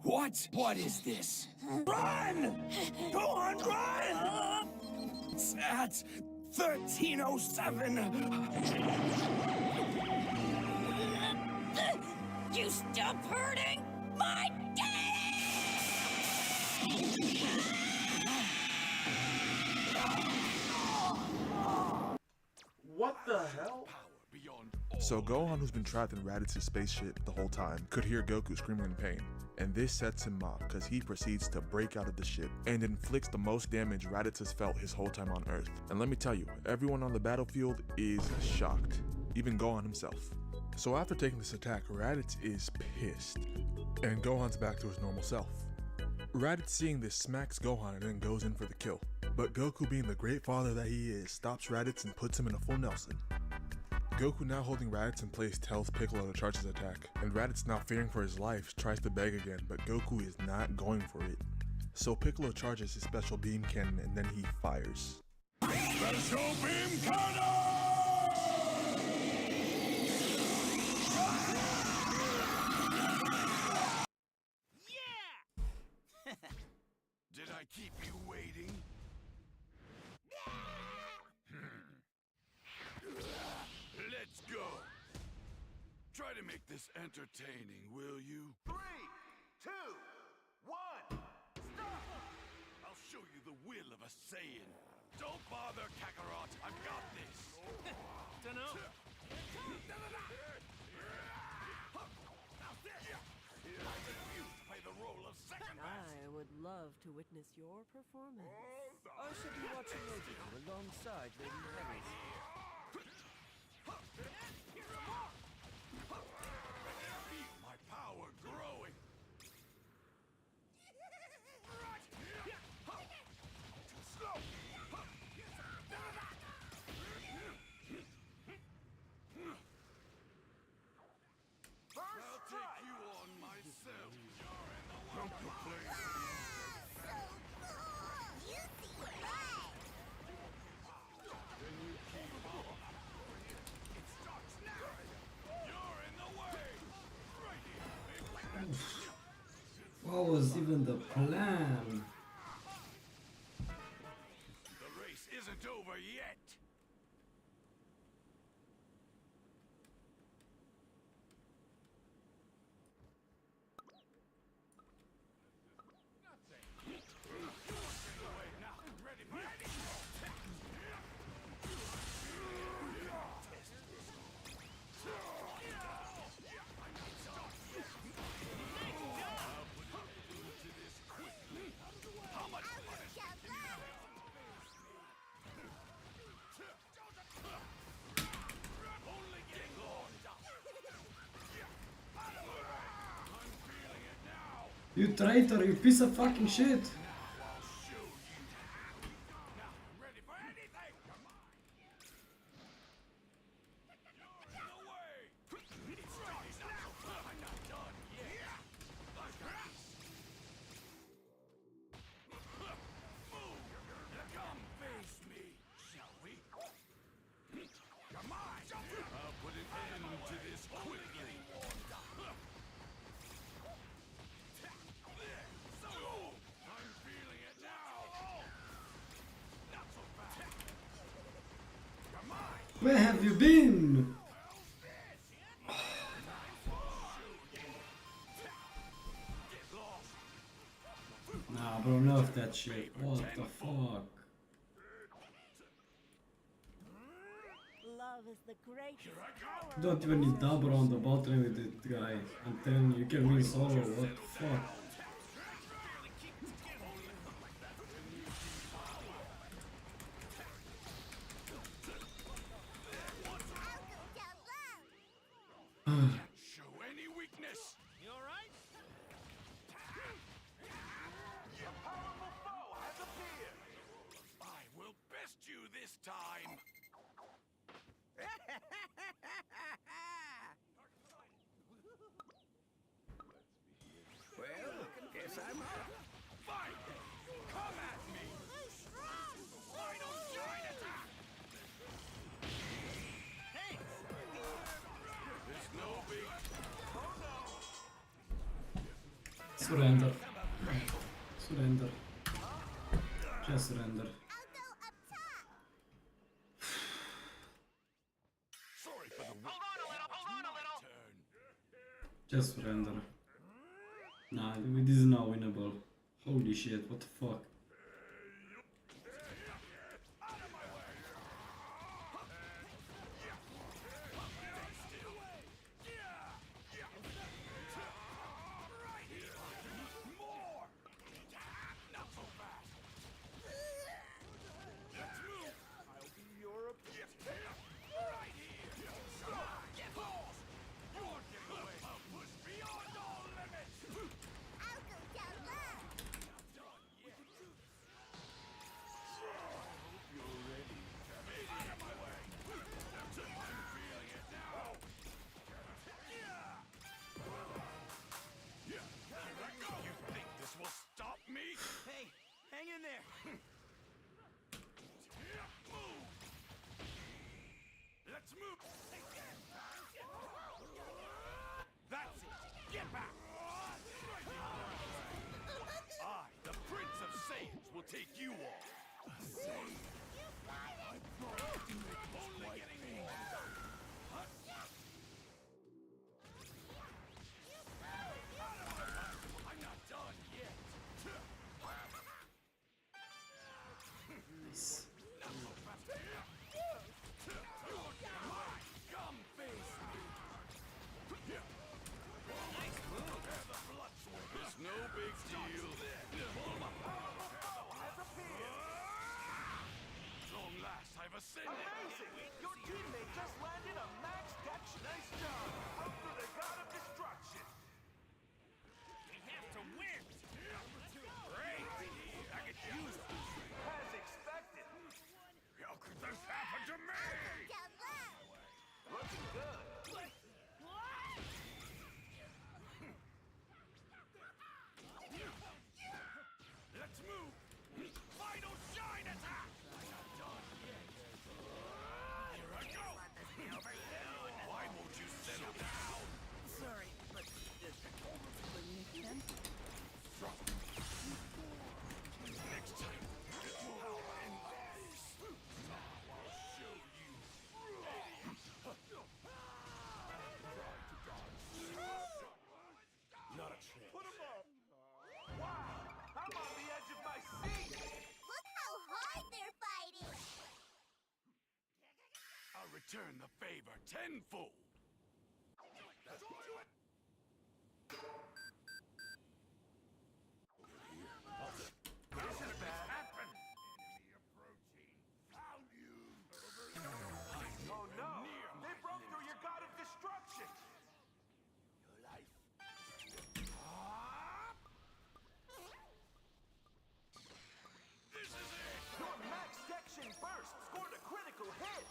What? What is this? Run! Go on, run! It's at 1307. You stop hurting my What the hell? So Gohan, who's been trapped in Raditz's spaceship the whole time, could hear Goku screaming in pain. And this sets him off because he proceeds to break out of the ship and inflicts the most damage Raditz has felt his whole time on Earth. And let me tell you, everyone on the battlefield is shocked, even Gohan himself. So after taking this attack, Raditz is pissed, and Gohan's back to his normal self. Raditz, seeing this, smacks Gohan and then goes in for the kill. But Goku, being the great father that he is, stops Raditz and puts him in a full Nelson. Goku, now holding Raditz in place, tells Piccolo to charge his attack, and Raditz, now fearing for his life, tries to beg again, but Goku is not going for it. So Piccolo charges his special beam cannon and then he fires. Special beam cannon! Did I keep you waiting? Let's go. Try to make this entertaining, will you? 3, 2, 1, stop! I'll show you the will of a Saiyan. Don't bother, Kakarot. I've got this. Dunno. Play the role of second best. I would love to witness your performance. I should be watching you alongside Lady Harris. Feel my power growing. Too slow. I'll take you on myself. Don't complain. So cool! You see right! Then you keep on. It starts now. You're in the way. Right here. What was even the plan? The race isn't over yet. You traitor, you piece of fucking shit! Where have you been? Nah, bro, nerf that shit. What the fuck? Love Love is the greatest power. You don't even need double on the bottom with this guy, and then you can win solo. What the fuck? Show any weakness. You alright? A powerful foe has appeared. I will best you this time. Well, guess I'm up. Fight! Come at me! Final shine attack! There's no big... Surrender. Surrender. Just surrender. I'll go up top. Sorry for the... Hold on a little. Turn. Just surrender. Nah, this is not winnable. Holy shit, what the fuck? More! Not so fast! Let's move! I'll be your gift. Right here! Get lost! You're getting away! Push beyond all limits! I'll go down low. Out of my way! I'm feeling it now! Here I go! You think this will stop me? Hey, hang in there. Move! Let's move! That's it! Get back! I, the Prince of Saiyans, will take you on! Only getting more! I'm not done yet! Nice. Come face me! Nice move! There's no big deal. Long last, I've ascended. Amazing! Your teammate just landed a max dex. Nice job. Broke through the god of destruction. We have to win. Great! I could use it. As expected. How could this happen to me? Down low. Looking good. Let's move! Final shine attack! I'm not done yet. Here I go! Why won't you settle down? Sorry, but Next time, get more in this. Now I'll show you. Not a chance. Put him up. Wow! I'm on the edge of my seat. Look how hard they're fighting. I'll return the favor tenfold. This is bad. Happen. Found you. Oh no! They broke through your god of destruction. Your life. This is it. Your max dex burst scored a critical hit.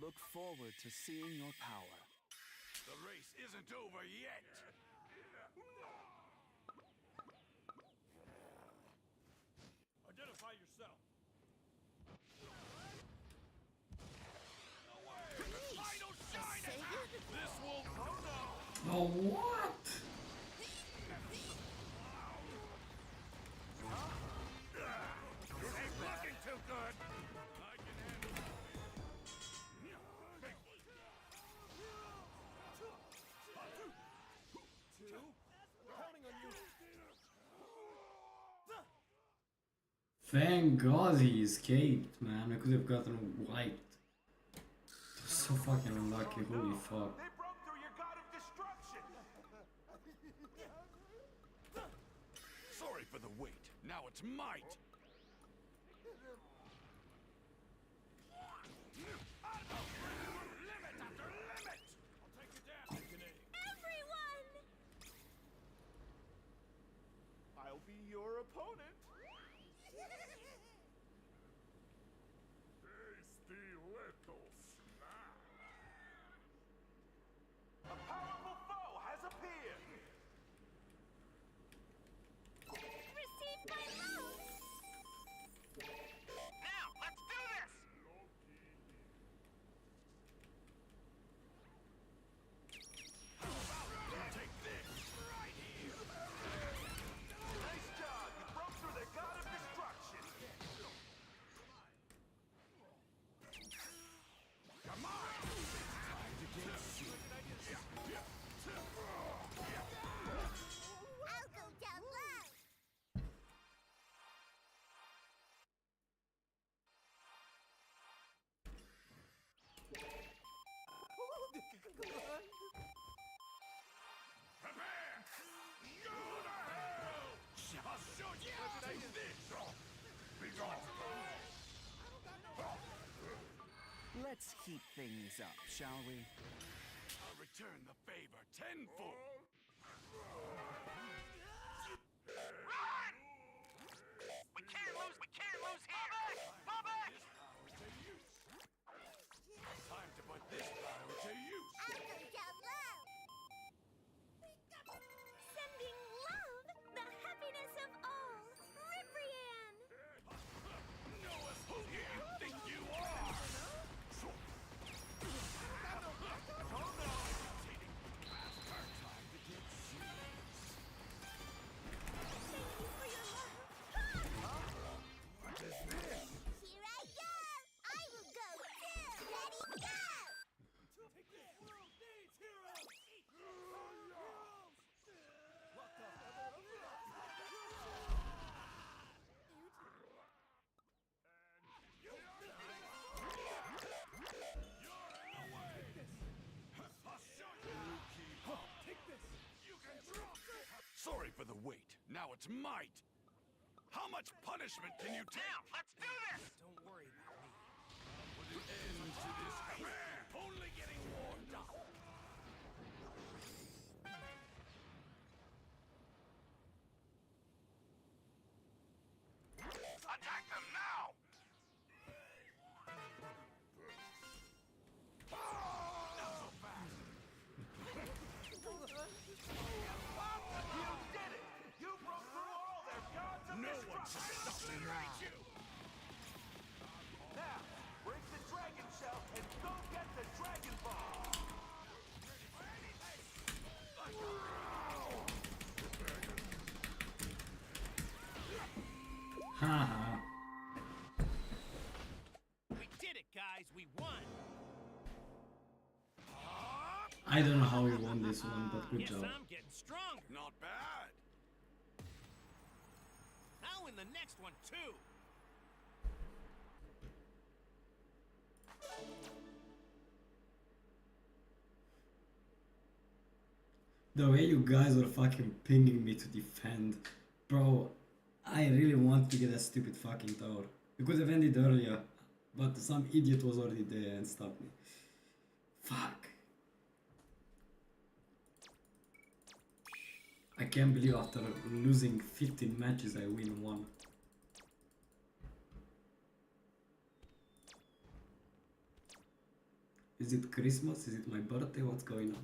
look forward to seeing your power. The race isn't over yet. Identify yourself. Final shine attack! This will... Oh, what? This ain't looking too good. I can handle it. Thank God he escaped, man. I could have gotten wiped. So fucking unlucky, holy fuck. They broke through your god of destruction! Sorry for the wait. Now it's might. Limit after limit! I'll take you down, Canadian. Everyone! I'll be your opponent. Tasty little snack. A powerful foe has appeared. Receive my love! Now, let's do this! Take this right here. Nice job! You broke through the god of destruction. Come on! I'll go down low! Prepare! Go to hell! I'll show you! Take this! Be gone! Let's heat things up, shall we? I'll return the favor tenfold! Run! We can't lose here! Fall back! Time to put this power to use! I'll go down low! Sending love, the happiness of all! Ribrianne! Knowest who you think you are! Thank you for your love! Here I go! I will go too! Ready, go! World needs heroes! Sorry for the wait. Now it's might. How much punishment can you take? Now, let's do this! Don't worry about me. Put an end to this. Only getting warmed up. Attack them now! You did it! You broke through all their gods of destruction! Now, break the dragon shell and go get the Dragon Ball! Haha. We did it, guys. We won. I don't know how we won this one, but good Guess job. I'm getting stronger. Not bad. I'll win the next one too. The way you guys were fucking pinging me to defend. Bro, I really want to get a stupid fucking tower. We could have ended earlier, but some idiot was already there and stopped me. Fuck. I can't believe after losing 15 matches I win one. Is it Christmas? Is it my birthday? What's going on?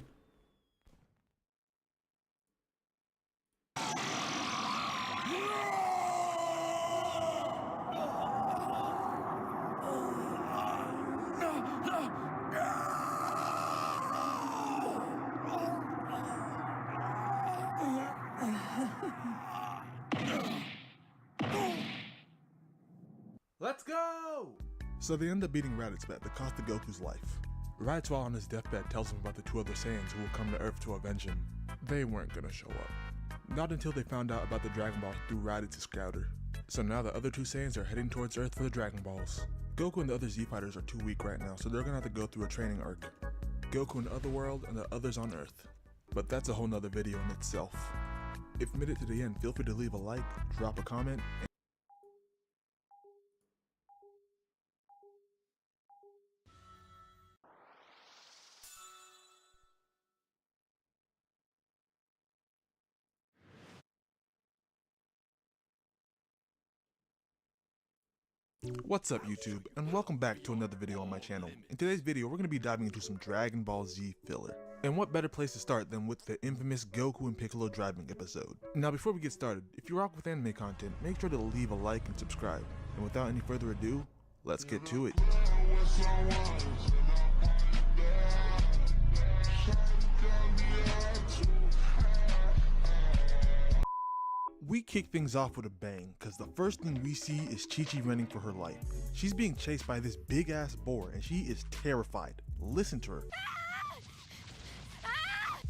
Let's go! So they end up beating Raditz at the cost of Goku's life. Raditz, while on his deathbed, tells him about the two other Saiyans who will come to Earth to avenge him. They weren't gonna show up. Not until they found out about the Dragon Balls through Raditz's scouter. So now the other two Saiyans are heading towards Earth for the Dragon Balls. Goku and the other Z Fighters are too weak right now, so they're gonna have to go through a training arc. Goku in Otherworld and the others on Earth. But that's a whole nother video in itself. If you made it to the end, feel free to leave a like, drop a comment, and what's up YouTube, and welcome back to another video on my channel. In today's video, we're going to be diving into some Dragon Ball Z filler. And what better place to start than with the infamous Goku and Piccolo driving episode. Now before we get started, if you rock with anime content, make sure to leave a like and subscribe. And without any further ado, let's get to it. We kick things off with a bang, cause the first thing we see is Chi-Chi running for her life. She's being chased by this big ass boar and she is terrified. Listen to her.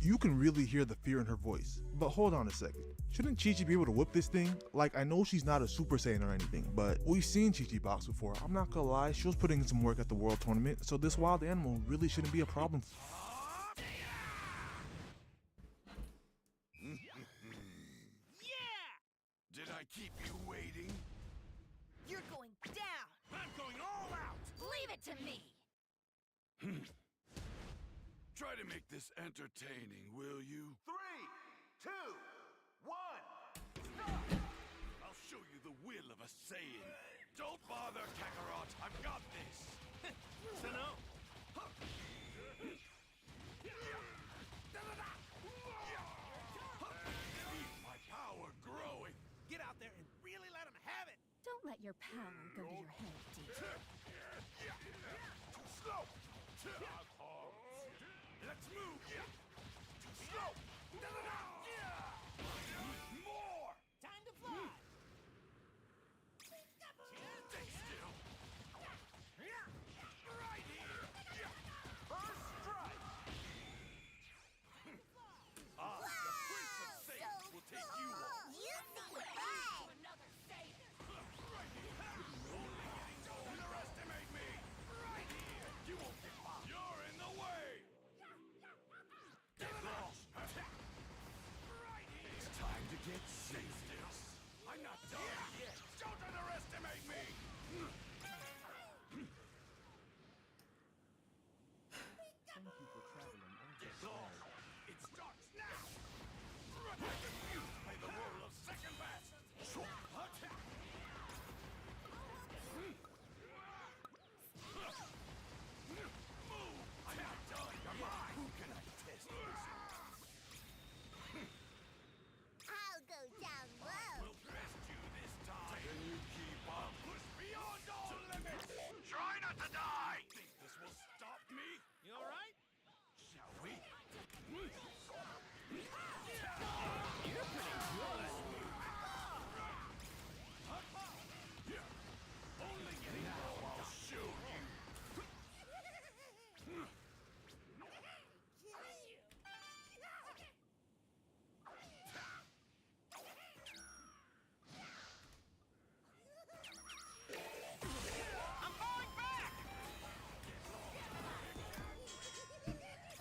You can really hear the fear in her voice. But hold on a second. Shouldn't Chi-Chi be able to whip this thing? Like, I know she's not a Super Saiyan or anything, but we've seen Chi-Chi box before. I'm not gonna lie, she was putting in some work at the World Tournament, so this wild animal really shouldn't be a problem. Did I keep you waiting? You're going down! I'm going all out! Leave it to me! Try to make this entertaining, will you? 3, 2, 1, stop! I'll show you the will of a Saiyan. Don't bother, Kakarot. I've got this. Sano! Feel my power growing. Get out there and really let him have it! Don't let your power go to your head, dear. Too slow. Let's move. Too slow. More. Time to fly! Stay still. Right here. First strike! The Prince of Saiyans will take you on. You seem fun! Another Saiyan! Don't underestimate me. Right here. You won't get by. You're in the way. Get lost. Right here. It's time to get serious. I'm not done yet. Don't underestimate me. Get lost. It starts now. I refuse to play the role of second best. Move! I'm not done. You're mine. Who can I test this? I'll go down low. We'll test you this time. Can you keep up? Push beyond all limits. Try not to die. Think this will stop me? You alright? Shall we? Only getting now, I'll show you.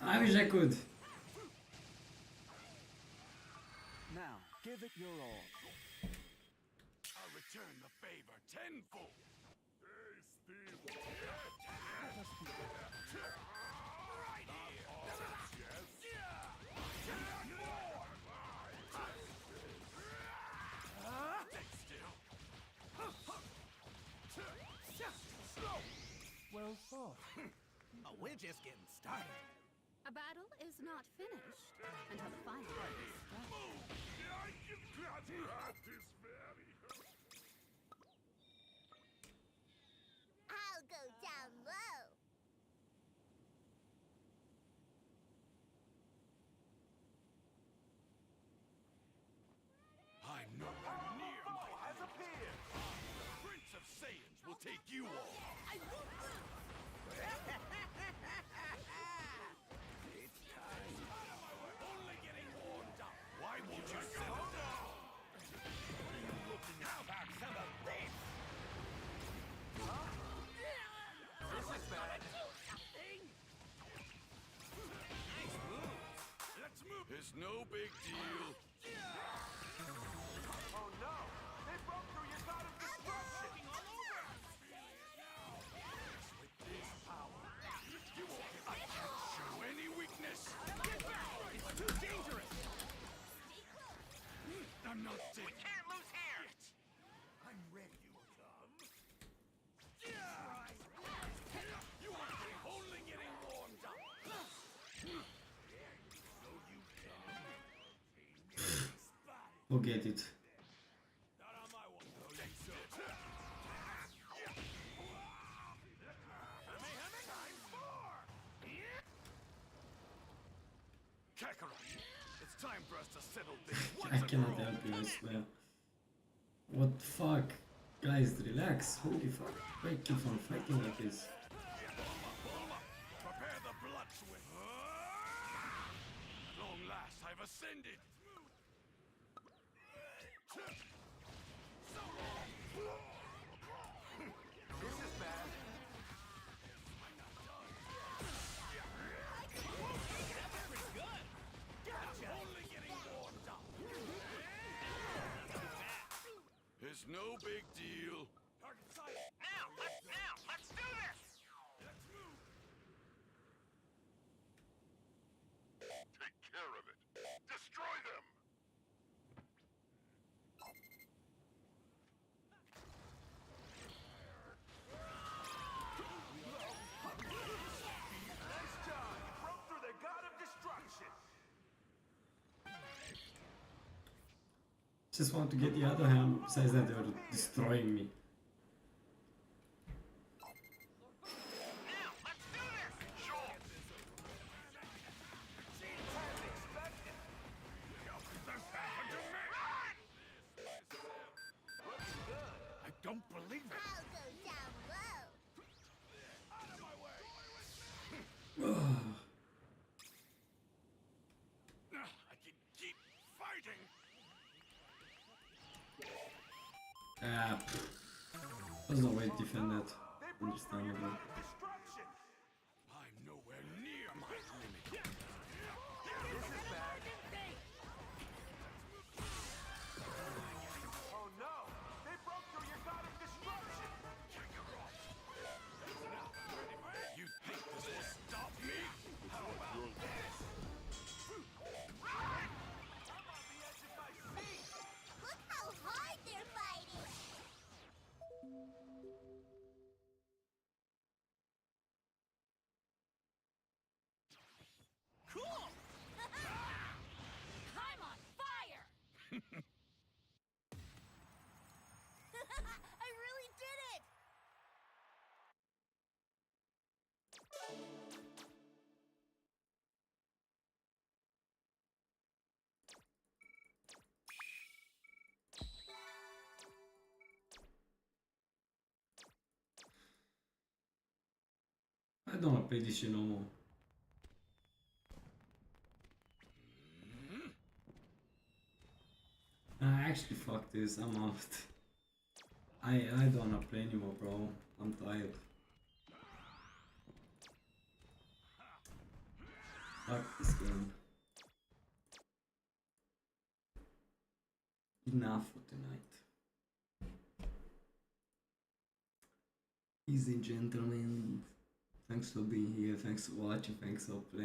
I wish I could. Now, give it your all. I'll return the favor tenfold. Right here. Stay still. Well thought. A we're just getting started. A battle is not finished until the final is started. I'll go down low. I'm nowhere near my Has appeared. The Prince of Saiyans will take you all. I won't lose! It's time. Only getting warmed up. Why won't you settle down? How about some of this? This is bad. Nice move. Let's move. It's no big deal. Oh no! They broke through your god of destruction! All over! With this power, you won't get I can't show any weakness. It's too dangerous! I'm not dead. We can't lose here! I'm ready to come. You are only getting warmed up. Forget it. Not on my watch. No, you so. Kakarot, it's time for us to settle things once I and cannot for all. help you, I swear. What the fuck? Guys, relax. Holy fuck. Why keep on fighting like this? Prepare the blood swim. At long last, I've ascended. This is bad. Only getting warmed up. It's no big deal. Target sight. Let's do this! Let's move. Take care of it. Destroy them. Nice job! You broke through the god of destruction! Just want to get the other hand. Says that they're destroying me. Let's do this! Sure. Hadn't expected. Looking good. I don't believe it. I'll go down low. Out of my way. I can keep fighting. Ah, there's no way to defend that. They broke through your Understandable. god of destruction! I'm nowhere near my limit. This is bad. Oh no! They broke through your god of destruction! You think this will stop me? How about this? I'm on the edge of my seat! Look how hard they're fighting. Cool! I'm on fire! I really did it. I don't wanna play this shit no more. Nah, actually fuck this, I'm out. I don't wanna play anymore, bro. I'm tired. Fuck this game. Enough for tonight. Easy gentlemen. Thanks for being here, thanks for watching, thanks for playing.